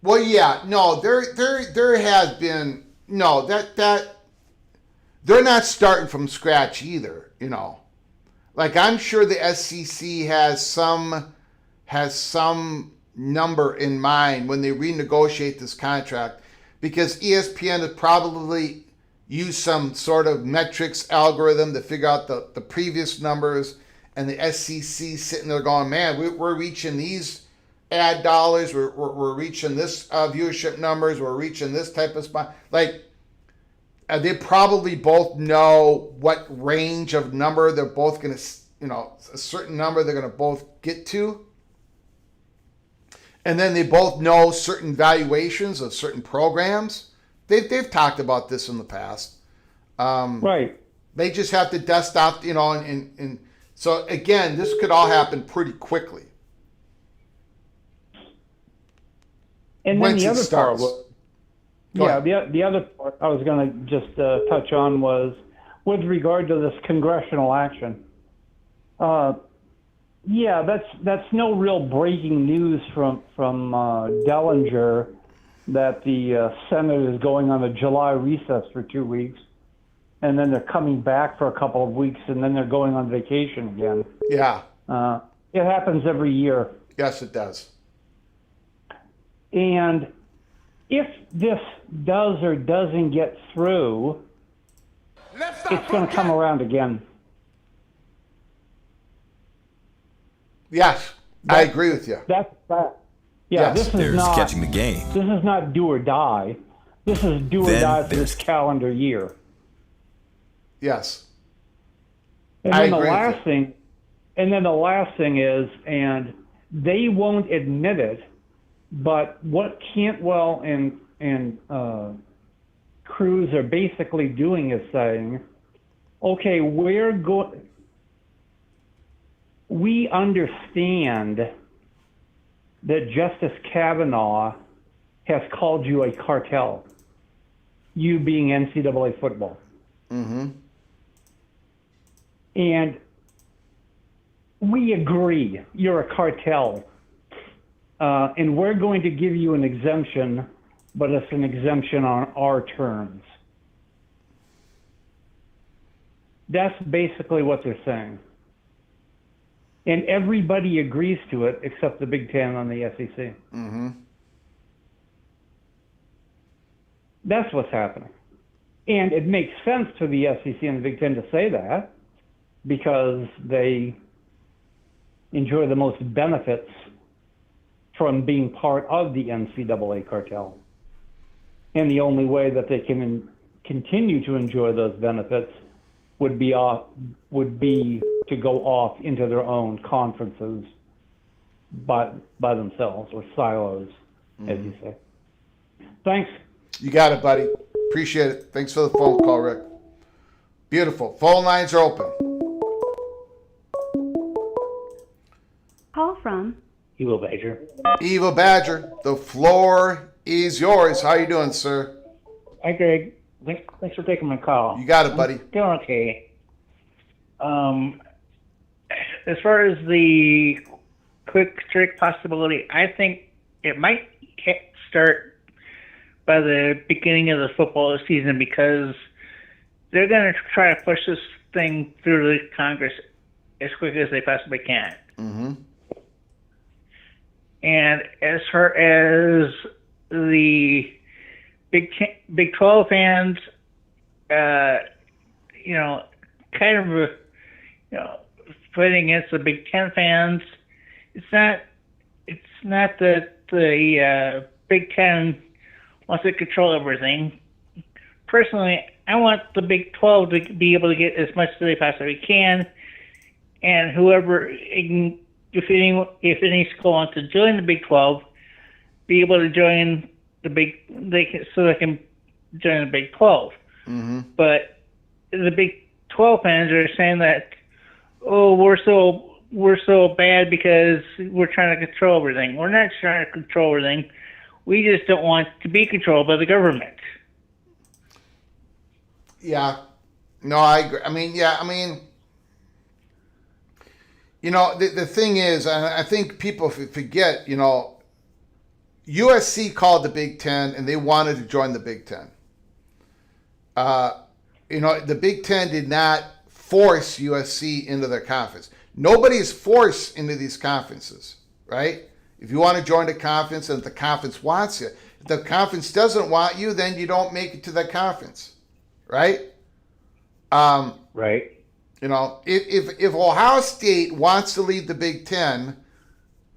Well, yeah, no, there has been that they're not starting from scratch either. Like I'm sure the SEC has some number in mind when they renegotiate this contract, because ESPN has probably used some sort of metrics algorithm to figure out the previous numbers, and the SEC sitting there going, man, we're reaching these ad dollars, we're reaching this viewership numbers, we're reaching this type of spot. Like, they probably both know what range of number they're both going to, a certain number they're going to both get to. And then they both know certain valuations of certain programs. They've talked about this in the past. Right. They just have to dust off, and so again, this could all happen pretty quickly. And then the other part was, the other part I was going to just touch on was with regard to this congressional action. That's no real breaking news from Dellinger that the Senate is going on a July recess for 2 weeks, and then they're coming back for a couple of weeks, and then they're going on vacation again. Yeah. It happens every year. Yes, it does. And if this does or doesn't get through, it's going to come around again. Yes, I agree with you. That's that. Yeah, yes. This is not catching the game. This is not do or die. This is do or die for this calendar year. Yes. And then the last thing is, and they won't admit it, but what Cantwell and Cruz are basically doing is saying, okay, we understand that Justice Kavanaugh has called you a cartel, you being NCAA football. Mm-hmm. And we agree you're a cartel. And we're going to give you an exemption, but it's an exemption on our terms. That's basically what they're saying. And everybody agrees to it except the Big Ten and the SEC. Mm-hmm. That's what's happening. And it makes sense to the SEC and the Big Ten to say that because they enjoy the most benefits from being part of the NCAA cartel. And the only way that they can continue to enjoy those benefits would be to go off into their own conferences by themselves, or silos, as you say. Thanks. You got it, buddy. Appreciate it. Thanks for the phone call, Rick. Beautiful. Phone lines are open. Call from Evil Badger. Evil Badger, the floor is yours. How you doing, sir? Hi, Greg. Thanks for taking my call. You got it, buddy. Doing okay. As far as the quick trick possibility, I think it might start by the beginning of the football season because they're going to try to push this thing through the Congress as quick as they possibly can. Mm-hmm. And as far as the Big 12 fans, kind of, fighting against the Big 10 fans, it's not that the Big 10 wants to control everything. Personally, I want the Big 12 to be able to get as much as they possibly can, and whoever, if any school wants to join the Big 12, be able to join so they can join the Big 12. Mm-hmm. But the Big 12 fans are saying that, oh, we're so bad because we're trying to control everything. We're not trying to control everything. We just don't want to be controlled by the government. Yeah. No, I agree. The thing is, I think people forget, USC called the Big Ten and they wanted to join the Big Ten. The Big Ten did not force USC into their conference. Nobody is forced into these conferences, right? If you want to join the conference and the conference wants you, if the conference doesn't want you, then you don't make it to the conference, right? Right. If Ohio State wants to leave the Big Ten,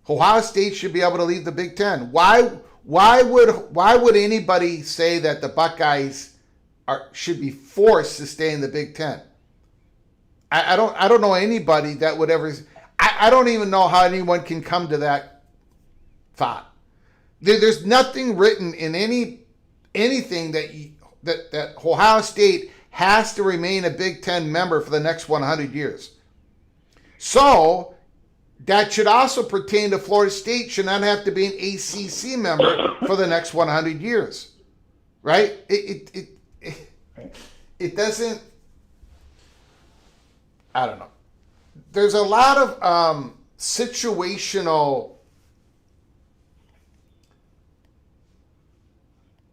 Ohio State should be able to leave the Big Ten. Why would anybody say that the Buckeyes should be forced to stay in the Big Ten? I don't know anybody that would ever. I don't even know how anyone can come to that thought. There's nothing written in anything that Ohio State has to remain a Big Ten member for the next 100 years. So that should also pertain to Florida State, should not have to be an ACC member for the next 100 years, right? It doesn't. I don't know. There's a lot of situational.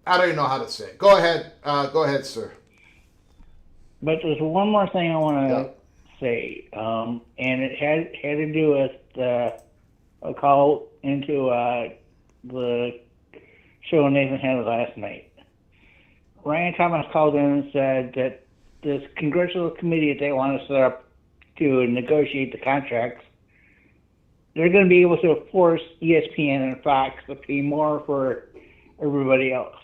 I don't even know how to say it. Go ahead, sir. But there's one more thing I want to say, and it had to do with a call into the show Nathan had last night. Ryan Thomas called in and said that this congressional committee that they want to set up to negotiate the contracts, they're going to be able to force ESPN and Fox to pay more for everybody else.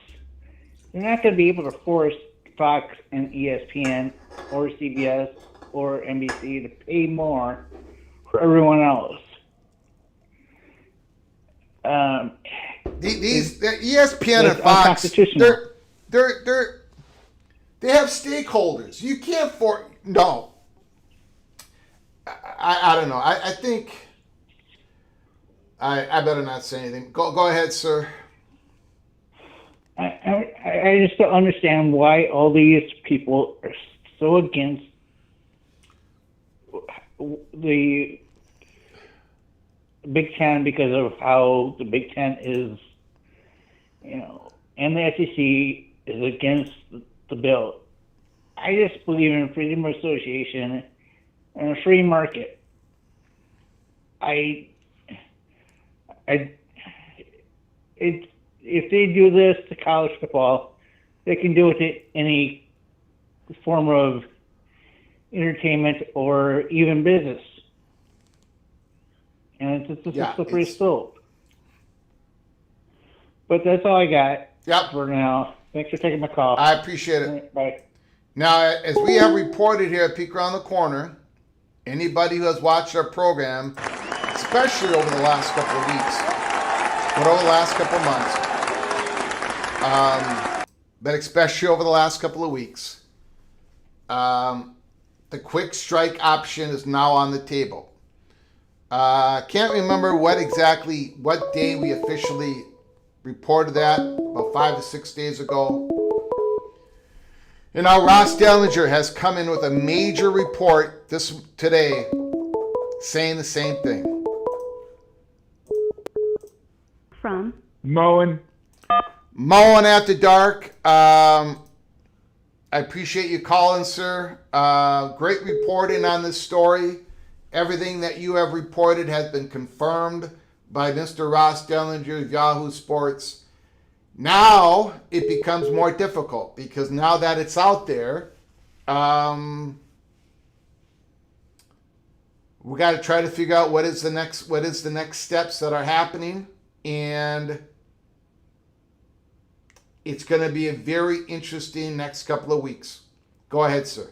They're not going to be able to force Fox and ESPN or CBS or NBC to pay more for everyone else. The ESPN and Fox, they have stakeholders. You can't no. I don't know. I think I better not say anything. Go ahead, sir. I just don't understand why all these people are so against the Big Ten because of how the Big Ten is, and the SEC is against the bill. I just believe in freedom of association and a free market. If they do this to college football, they can do it to any form of entertainment or even business. And it's just a slippery slope. But that's all I got for now. Thanks for taking my call. I appreciate it. Bye. Now, as we have reported here at Peek Around the Corner, anybody who has watched our program, especially over the last couple of weeks, but over the last couple of months, but especially over the last couple of weeks, the quick strike option is now on the table. Can't remember what day we officially reported that, about 5 to 6 days ago. And now Ross Dellinger has come in with a major report today saying the same thing. From Mowing. Mowing after dark. I appreciate you calling, sir. Great reporting on this story. Everything that you have reported has been confirmed by Mr. Ross Dellinger of Yahoo Sports. Now it becomes more difficult because now that it's out there, we got to try to figure out what is the next steps that are happening, and it's going to be a very interesting next couple of weeks. Go ahead, sir.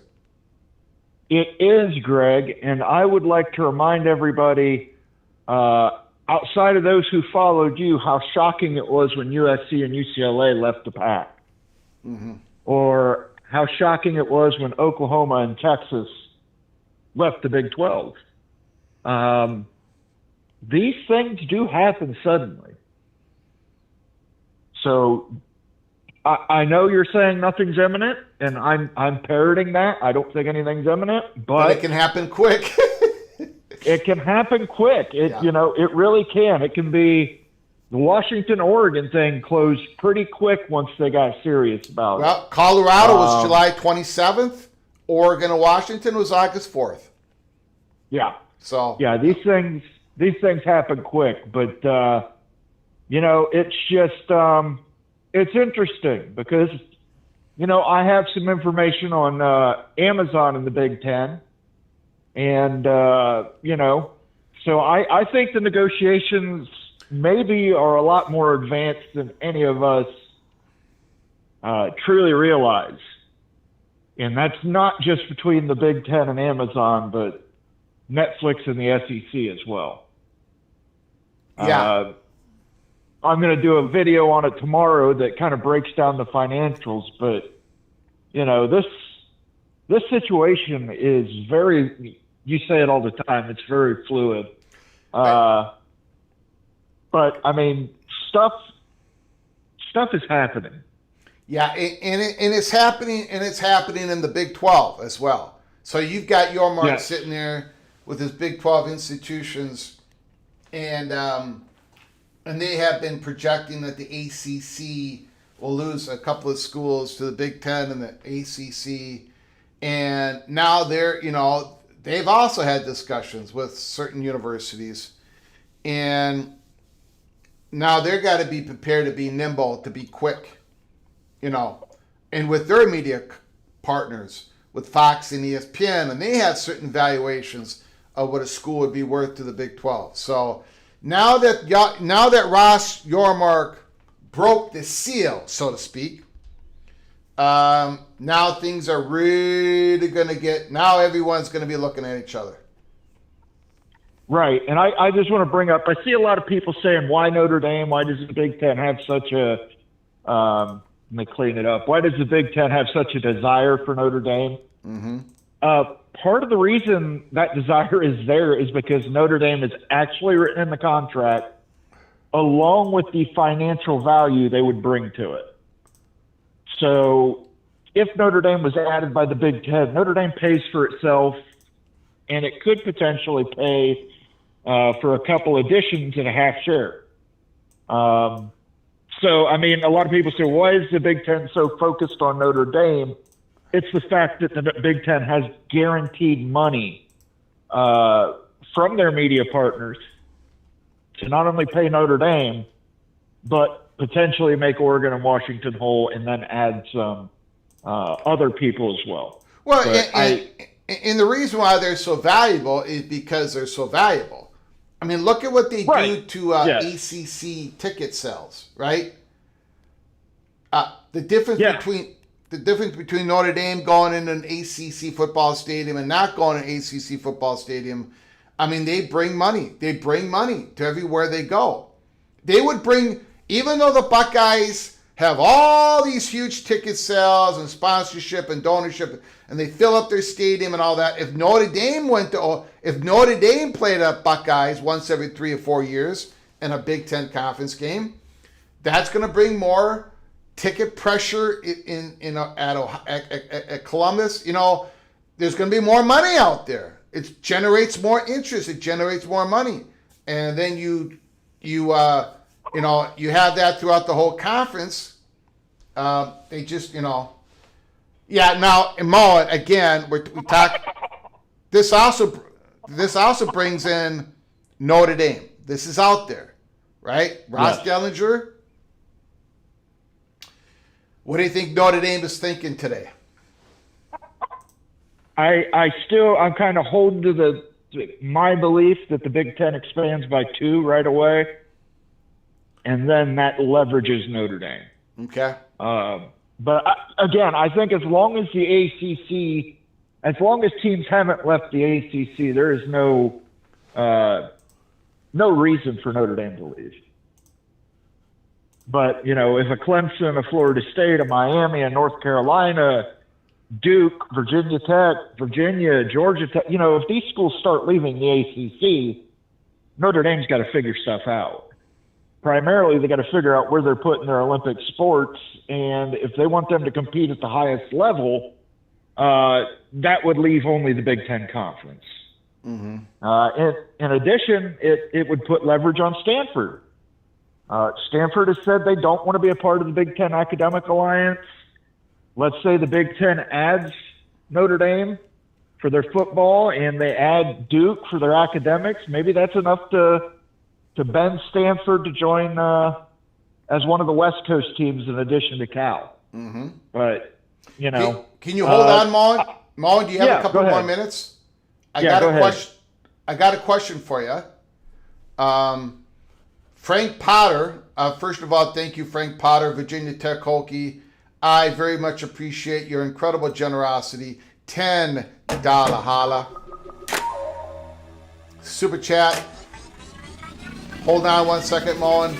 It is, Greg, and I would like to remind everybody, outside of those who followed you, how shocking it was when USC and UCLA left the Pac. Mm-hmm. Or how shocking it was when Oklahoma and Texas left the Big 12. These things do happen suddenly. So I know you're saying nothing's imminent, and I'm parroting that. I don't think anything's imminent, but it can happen quick. It can happen quick. It really can. It can be the Washington-Oregon thing closed pretty quick once they got serious about it. Well, Colorado was July 27th. Oregon and Washington was August 4th. Yeah. So yeah, these things happen quick, but it's just it's interesting because I have some information on Amazon in the Big Ten. And, so I think the negotiations maybe are a lot more advanced than any of us truly realize. And that's not just between the Big Ten and Amazon, but Netflix and the SEC as well. Yeah. I'm going to do a video on it tomorrow that kind of breaks down the financials, but, this situation is very... You say it all the time. It's very fluid. But I mean, stuff is happening. Yeah, and it's happening, and it's happening in the Big 12 as well. So you've got Yormark sitting there with his Big 12 institutions, and they have been projecting that the ACC will lose a couple of schools to the Big 10 and the ACC, and now they've also had discussions with certain universities, and now they've got to be prepared to be nimble, to be quick, and with their media partners, with Fox and ESPN, and they have certain valuations of what a school would be worth to the Big 12. So now that Ross Yormark broke the seal, so to speak, now things are really going to now everyone's going to be looking at each other. Right. And I just want to bring up, I see a lot of people saying, why Notre Dame? Why does the Big Ten have such a, let me clean it up. Why does the Big Ten have such a desire for Notre Dame? Mm-hmm. Part of the reason that desire is there is because Notre Dame is actually written in the contract along with the financial value they would bring to it. So if Notre Dame was added by the Big Ten, Notre Dame pays for itself, and it could potentially pay for a couple additions and a half share. So, I mean, a lot of people say, why is the Big Ten so focused on Notre Dame? It's the fact that the Big Ten has guaranteed money from their media partners to not only pay Notre Dame, but potentially make Oregon and Washington whole and then add some other people as well. Well, But and the reason why they're so valuable is because they're so valuable. I mean, look at what they do Right. to Yes. ACC ticket sales, right? The difference Yeah. between Notre Dame going in an ACC football stadium and not going to an ACC football stadium. I mean, they bring money. They bring money to everywhere they go. They would bring, even though the Buckeyes have all these huge ticket sales and sponsorship and donorship, and they fill up their stadium and all that. If Notre Dame played at Buckeyes once every 3 or 4 years in a Big Ten conference game, that's going to bring more ticket pressure at Columbus. You know, there's going to be more money out there. It generates more interest. It generates more money, and then you have that throughout the whole conference. They just, yeah. Now, in Mohr, again, we talk. This also brings in Notre Dame. This is out there, right? Ross Dellinger. What do you think Notre Dame is thinking today? I'm kind of holding to my belief that the Big Ten expands by 2 right away, and then that leverages Notre Dame. Okay. But again, I think as long as teams haven't left the ACC, there is no reason for Notre Dame to leave. But, if a Clemson, a Florida State, a Miami, a North Carolina, Duke, Virginia Tech, Virginia, Georgia Tech, if these schools start leaving the ACC, Notre Dame's got to figure stuff out. Primarily, they got to figure out where they're putting their Olympic sports, and if they want them to compete at the highest level, that would leave only the Big Ten Conference. Mm-hmm. In addition, it would put leverage on Stanford. Stanford has said they don't want to be a part of the Big Ten Academic Alliance. Let's say the Big Ten adds Notre Dame for their football and they add Duke for their academics. Maybe that's enough to bend Stanford to join as one of the West Coast teams in addition to Cal. Mm-hmm. But, Can you hold on, Mohr? Mohr, do you have a couple more minutes? I got a question for you. Frank Potter, first of all, thank you, Frank Potter, Virginia Tech Hokie. I very much appreciate your incredible generosity. $10 holla. Super chat. Hold on 1 second, Moen.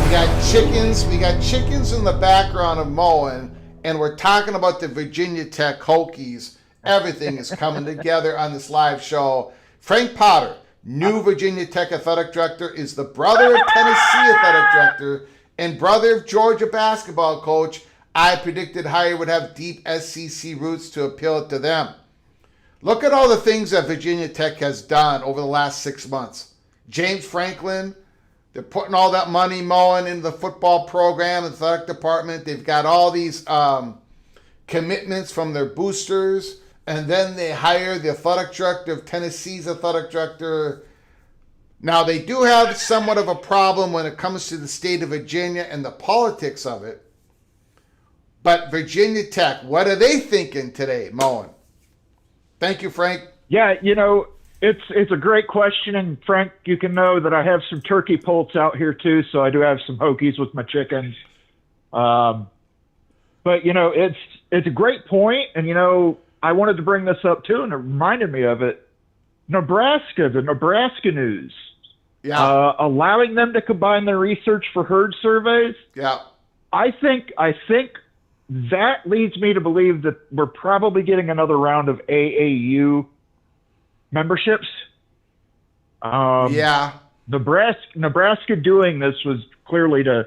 We got chickens in the background of Moen, and we're talking about the Virginia Tech Hokies. Everything is coming together on this live show. Frank Potter, new Virginia Tech athletic director, is the brother of Tennessee athletic director and brother of Georgia basketball coach. I predicted Hire would have deep SEC roots to appeal to them. Look at all the things that Virginia Tech has done over the last 6 months. James Franklin, they're putting all that money, Moen, into the football program, the athletic department. They've got all these commitments from their boosters. And then they hire the athletic director of Tennessee's athletic director. Now, they do have somewhat of a problem when it comes to the state of Virginia and the politics of it. But Virginia Tech, what are they thinking today, Moen? Thank you, Frank. Yeah, it's a great question. And, Frank, you can know that I have some turkey poults out here, too, so I do have some Hokies with my chickens. But, it's a great point, and, I wanted to bring this up too, and it reminded me of it. The Nebraska news. Yeah. Allowing them to combine their research for herd surveys. Yeah. I think that leads me to believe that we're probably getting another round of AAU memberships. Nebraska doing this was clearly to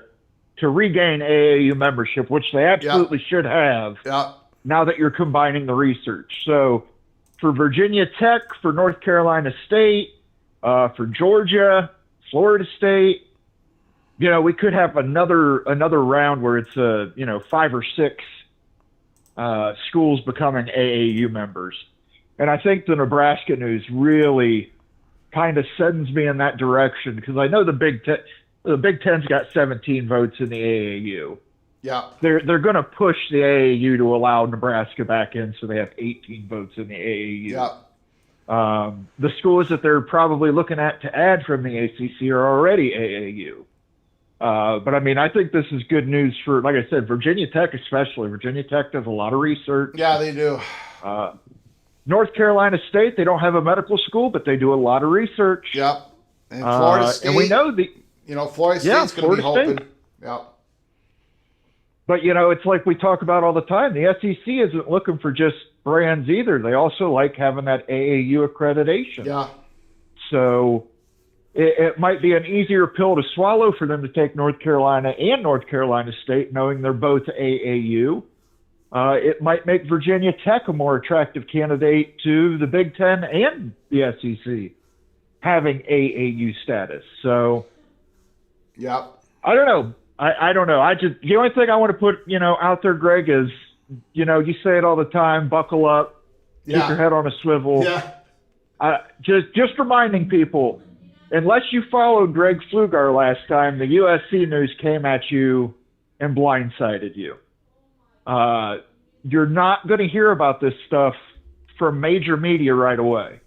regain AAU membership, which they absolutely should have. Yeah. Now that you're combining the research. So for Virginia Tech, for North Carolina State, for Georgia, Florida State, we could have another round where it's 5 or 6 schools becoming AAU members. And I think the Nebraska news really kind of sends me in that direction because I know the Big Ten, the Big Ten's got 17 votes in the AAU. Yeah. They're going to push the AAU to allow Nebraska back in, so they have 18 votes in the AAU. Yeah. The schools that they're probably looking at to add from the ACC are already AAU. But I mean, I think this is good news for, like I said, Virginia Tech especially. Virginia Tech does a lot of research. Yeah, they do. North Carolina State, they don't have a medical school, but they do a lot of research. Yep. And Florida State. And we know Florida State's going to be hoping. State. Yep. But, it's like we talk about all the time. The SEC isn't looking for just brands either. They also like having that AAU accreditation. Yeah. So it might be an easier pill to swallow for them to take North Carolina and North Carolina State, knowing they're both AAU. It might make Virginia Tech a more attractive candidate to the Big Ten and the SEC having AAU status. So, yep. I don't know. I don't know. The only thing I want to put, out there, Greg, is, you say it all the time, buckle up, keep your head on a swivel. Yeah. Just reminding people, unless you followed Greg Pflugar last time, the USC news came at you and blindsided you. You're not going to hear about this stuff from major media right away.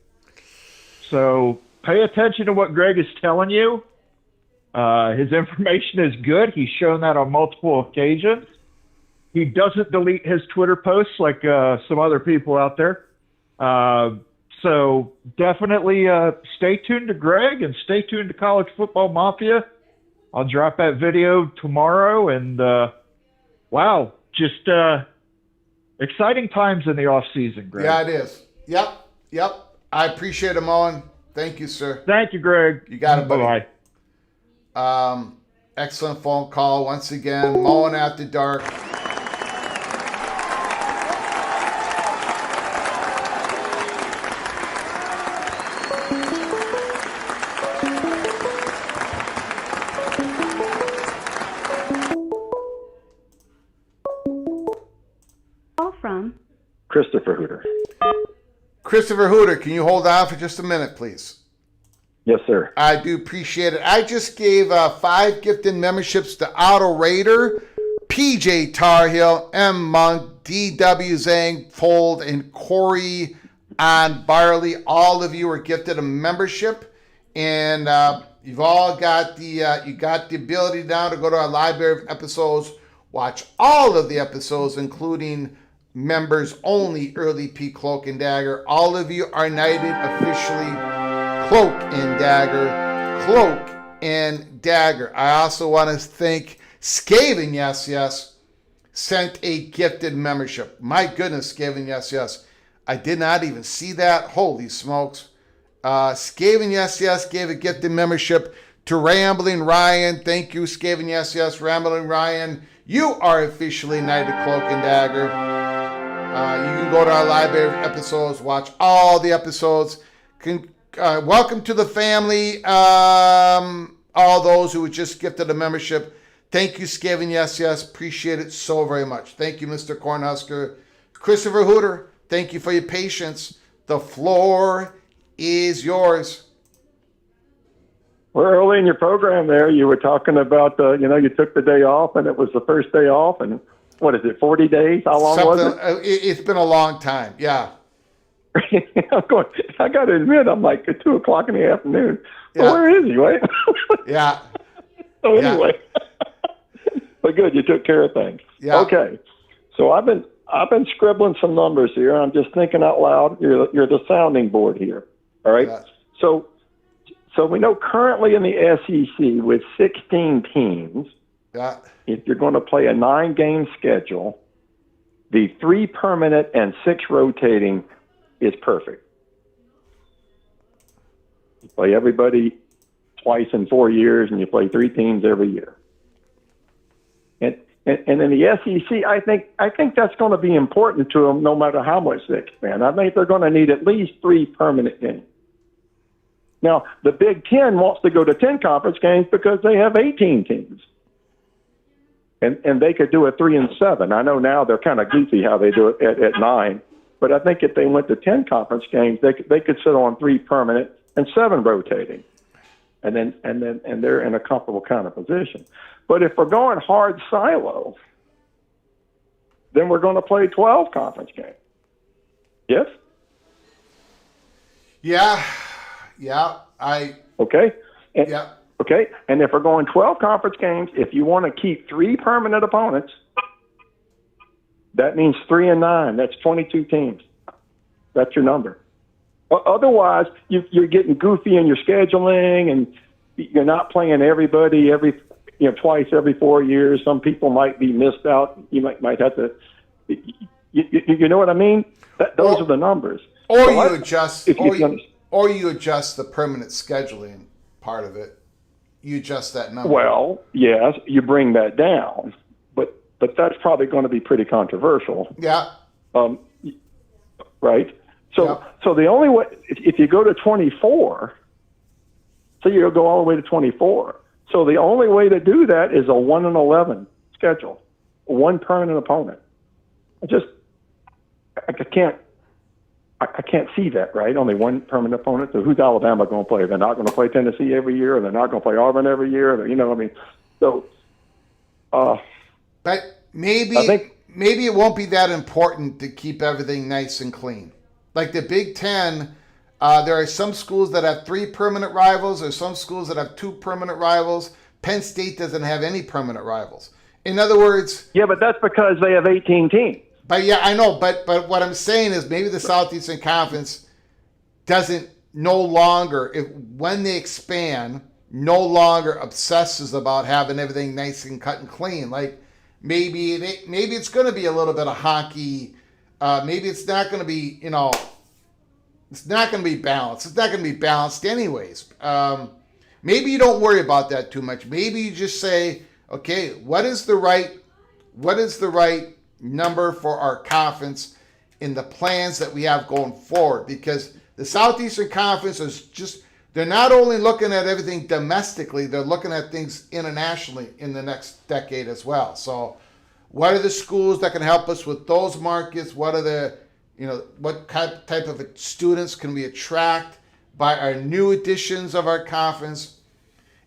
So pay attention to what Greg is telling you. His information is good. He's shown that on multiple occasions. He doesn't delete his Twitter posts like some other people out there. So definitely stay tuned to Greg and stay tuned to College Football Mafia. I'll drop that video tomorrow. And, wow, just exciting times in the off-season, Greg. Yeah, it is. Yep. I appreciate it, Moen. Thank you, sir. Thank you, Greg. You got it, buddy. Bye-bye. Excellent phone call once again. Moen After Dark. Call from Christopher Hooter. Christopher Hooter, can you hold on for just a minute, please? Yes, sir. I do appreciate it. I just gave 5 gifted memberships to Otto Raider, PJ Tarhill, M. Monk, D.W. Zhang, Fold, and Corey on Barley. All of you are gifted a membership, and you've all got the ability now to go to our library of episodes, watch all of the episodes, including members only Early P Cloak and Dagger. All of you are knighted officially. Cloak and Dagger. I also want to thank Skaven Yes, sent a gifted membership. My goodness, Skaven Yes. I did not even see that. Holy smokes. Skaven Yes gave a gifted membership to Rambling Ryan. Thank you, Skaven Yes, Rambling Ryan. You are officially Knighted Cloak and Dagger. You can go to our library of episodes, watch all the episodes. Welcome to the family, all those who were just gifted a membership. Thank you, Skaven Yes. Appreciate it so very much. Thank you, Mr. Cornhusker. Christopher Hooter, thank you for your patience. The floor is yours. Well, early in your program there, you were talking about, you took the day off, and it was the first day off, and what is it, 40 days? How long was it? It's been a long time, yeah. I got to admit, I'm like at 2 o'clock in the afternoon. Yeah. Well, where is he, right? Yeah. So anyway, but good, you took care of things. Yeah. Okay. So I've been scribbling some numbers here. I'm just thinking out loud. You're the sounding board here. All right. Yes. So we know currently in the SEC with 16 teams, Yeah. if you're going to play a 9-game schedule, the 3 permanent and 6 rotating is perfect. You play everybody twice in 4 years, and you play 3 teams every year. And in the SEC, I think that's going to be important to them, no matter how much they expand. I think they're going to need at least 3 permanent games. Now, the Big Ten wants to go to 10 conference games because they have 18 teams. And they could do a 3 and 7. I know now they're kind of goofy how they do it at 9. But I think if they went to 10 conference games, they could sit on 3 permanent and 7 rotating. and they're in a comfortable kind of position. But if we're going hard silo, then we're going to play 12 conference games. Yes. Yeah. Okay. Yeah. Okay. And if we're going 12 conference games, if you want to keep 3 permanent opponents, that means 3 and 9. That's 22 teams. That's your number. Otherwise, you're getting goofy in your scheduling, and you're not playing everybody twice every 4 years. Some people might be missed out. You might have to. You know what I mean? Those are the numbers. Or So you adjust. Or you adjust the permanent scheduling part of it. You adjust that number. Well, yes, you bring that down, but that's probably going to be pretty controversial. Yeah. Right. So Yeah. so the only way, if you go to 24, so you'll go all the way to 24. So the only way to do that is a 1-11 schedule, 1 permanent opponent. I can't see that, right? Only 1 permanent opponent. So who's Alabama going to play? They're not going to play Tennessee every year, or they're not going to play Auburn every year. So. But maybe it won't be that important to keep everything nice and clean. Like the Big Ten, there are some schools that have 3 permanent rivals. There's some schools that have 2 permanent rivals. Penn State doesn't have any permanent rivals. In other words... Yeah, but that's because they have 18 teams. But yeah, I know. But what I'm saying is maybe the Southeastern Conference doesn't no longer, when they expand, no longer obsesses about having everything nice and cut and clean. Like maybe it's going to be a little bit of honky. Maybe it's not going to be, it's not going to be balanced. It's not going to be balanced anyways. Maybe you don't worry about that too much. Maybe you just say, okay, what is the right number for our conference in the plans that we have going forward? Because the Southeastern Conference is just, they're not only looking at everything domestically, they're looking at things internationally in the next decade as well. So what are the schools that can help us with those markets? What are the, what type of students can we attract by our new additions of our conference?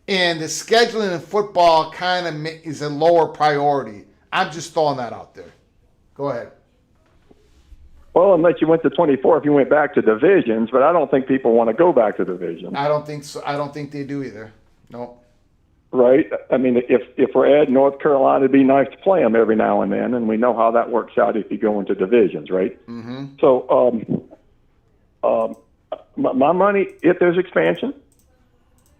And the scheduling in football kind of is a lower priority. I'm just throwing that out there. Go ahead. Well, unless you went to 24, if you went back to divisions, but I don't think people want to go back to divisions. I don't think so. I don't think they do either. No. Right? I mean, if we're at North Carolina, it'd be nice to play them every now and then, and we know how that works out if you go into divisions, right? Mm-hmm. So, my money, if there's expansion,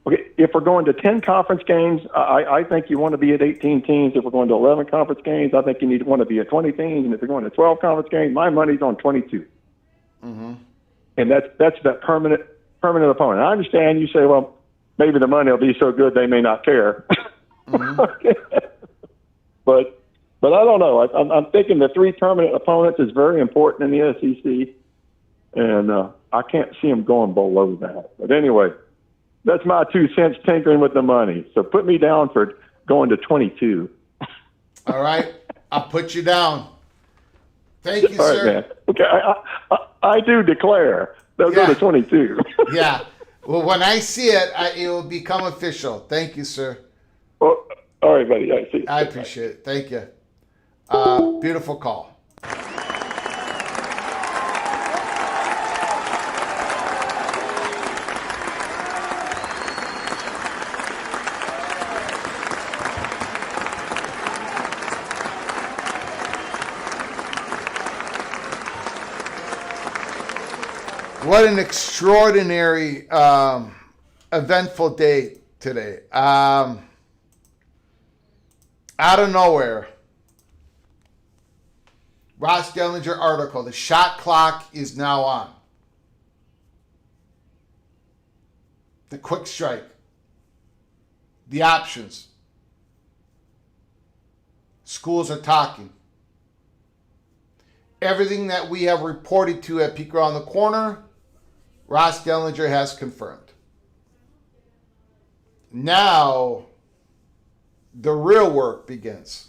okay, if we're going to 10 conference games, I think you want to be at 18 teams. If we're going to 11 conference games, I think you want to be at 20 teams. And if you're going to 12 conference games, my money's on 22. Mm-hmm. And that's that permanent opponent. I understand you say, well, maybe the money will be so good they may not care. Mm-hmm. But I don't know. I'm thinking the 3 permanent opponents is very important in the SEC, and I can't see them going below that. But anyway, that's my 2 cents tinkering with the money. So put me down for going to 22. All right. I'll put you down. Thank you, All sir. right, man. Okay, I do declare they'll go to 22. Yeah. Well, when I see it, it will become official. Thank you, sir. Well, all right, buddy. I see. I appreciate it. Thank you. Beautiful call. What an extraordinary, eventful day today. Out of nowhere, Ross Dellinger article, the shot clock is now on. The quick strike. The options. Schools are talking. Everything that we have reported to at Peek Around the Corner, Ross Dellinger has confirmed. Now, the real work begins.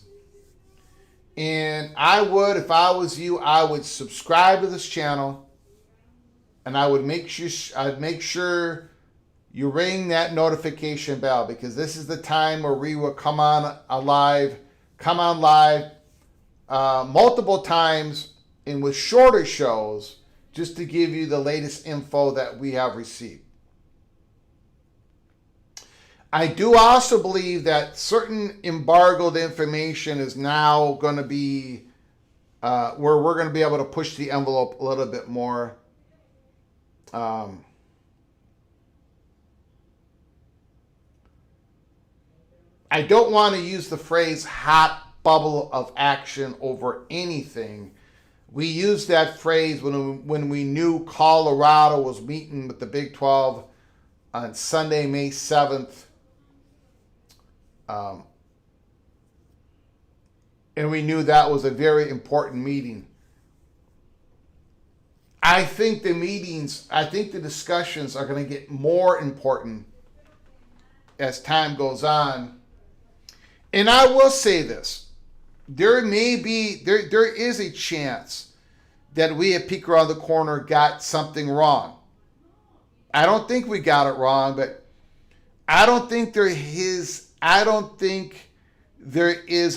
And if I was you, I would subscribe to this channel, and I would make sure you ring that notification bell, because this is the time where we will come on live multiple times and with shorter shows, just to give you the latest info that we have received. I do also believe that certain embargoed information is now going to be where we're going to be able to push the envelope a little bit more. I don't want to use the phrase hot bubble of action over anything. We used that phrase when we knew Colorado was meeting with the Big 12 on Sunday, May 7th. And we knew that was a very important meeting. I think the discussions are going to get more important as time goes on. And I will say this. There is a chance that we at Peek Around the Corner got something wrong. I don't think we got it wrong, but I don't think there is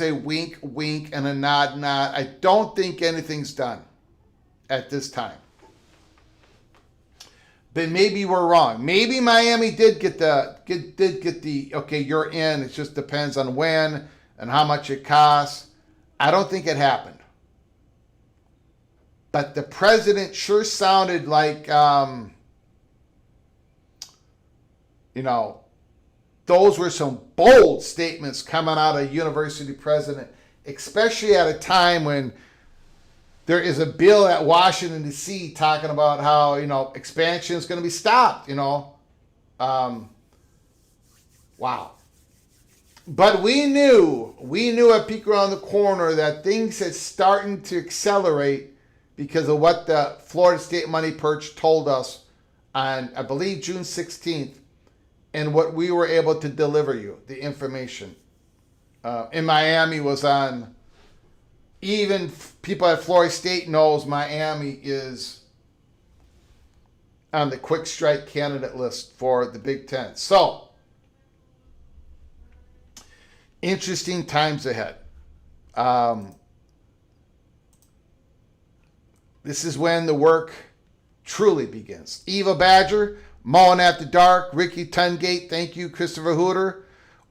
a wink and a nod. I don't think anything's done at this time. But maybe we're wrong. Maybe Miami did get the okay, you're in. It just depends on when and how much it costs. I don't think it happened. But the president sure sounded like, those were some bold statements coming out of university president, especially at a time when there is a bill at Washington, D.C. talking about how, expansion is going to be stopped, Wow. But we knew at Peek Around the Corner that things had starting to accelerate because of what the Florida State Money Perch told us on, I believe, June 16th, and what we were able to deliver you, the information. In Miami was on, even people at Florida State knows Miami is on the quick strike candidate list for the Big Ten. So, interesting times ahead. This is when the work truly begins. Eva Badger, Mowing After Dark, Ricky Tungate, thank you, Christopher Hooter,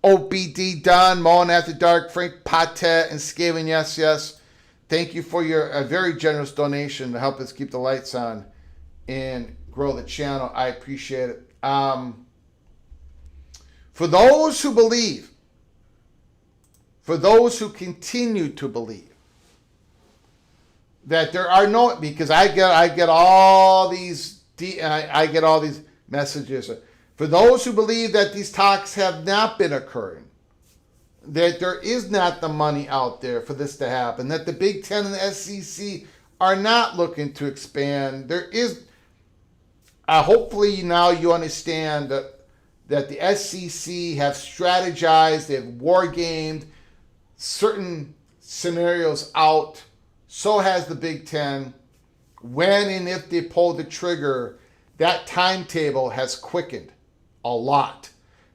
OBD Dunn, Mowing After Dark, Frank Patet, and Skaven Yes. Thank you for your very generous donation to help us keep the lights on and grow the channel. I appreciate it. For those who believe, for those who continue to believe that there are no, because I get all these messages. For those who believe that these talks have not been occurring, that there is not the money out there for this to happen, that the Big Ten and the SEC are not looking to expand. There is, hopefully now you understand that the SEC have strategized, they've war gamed certain scenarios out. So has the Big Ten. When and if they pull the trigger, that timetable has quickened a lot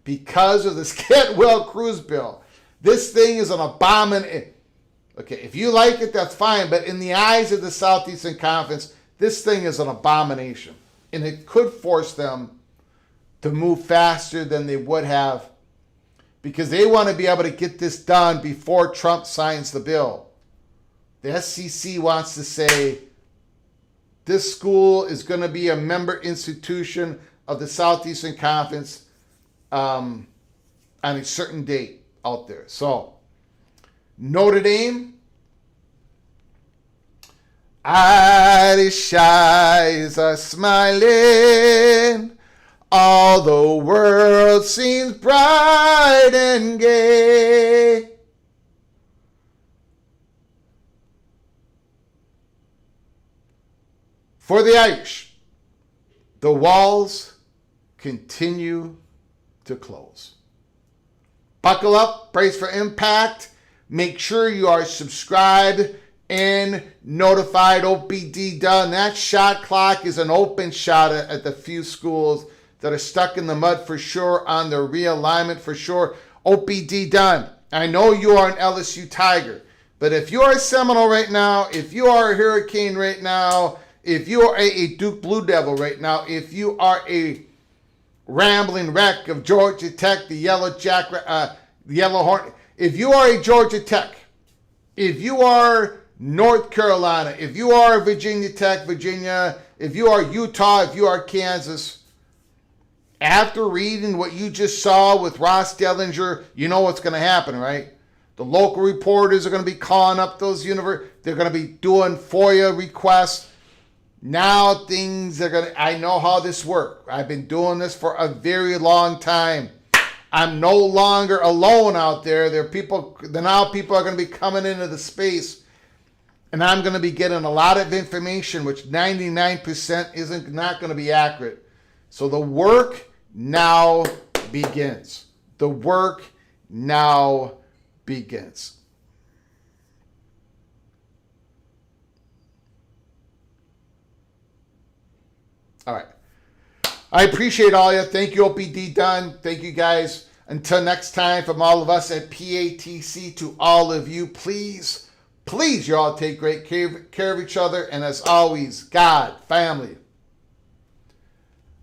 because of this Get-Well-Cruise bill. This thing is an abomination. Okay, if you like it, that's fine. But in the eyes of the Southeastern Conference, this thing is an abomination. And it could force them to move faster than they would have because they want to be able to get this done before Trump signs the bill. The SEC wants to say this school is going to be a member institution of the Southeastern Conference on a certain date out there. So, Notre Dame, Irish eyes are smiling, all the world seems bright and gay. For the Irish, the walls continue to close. Buckle up, brace for impact. Make sure you are subscribed and notified. OBD done. That shot clock is an open shot at the few schools that are stuck in the mud for sure on their realignment for sure. OPD done. I know you are an LSU Tiger, but if you are a Seminole right now, if you are a Hurricane right now, if you are a Duke Blue Devil right now, if you are a rambling wreck of Georgia Tech, the Yellow Jack, the Yellow Horn, if you are a Georgia Tech, if you are North Carolina, if you are Virginia Tech, Virginia, if you are Utah, if you are Kansas, after reading what you just saw with Ross Dellinger, you know what's going to happen, right? The local reporters are going to be calling up those they're going to be doing FOIA requests. Now things are going to, I know how this works. I've been doing this for a very long time. I'm no longer alone out there. Now people are going to be coming into the space, and I'm going to be getting a lot of information, which 99% isn't not going to be accurate. So the work now begins. The work now begins. All right. I appreciate all you. Thank you, OPD done. Thank you, guys. Until next time, from all of us at PATC to all of you, please, you all take great care of each other. And as always, God, family,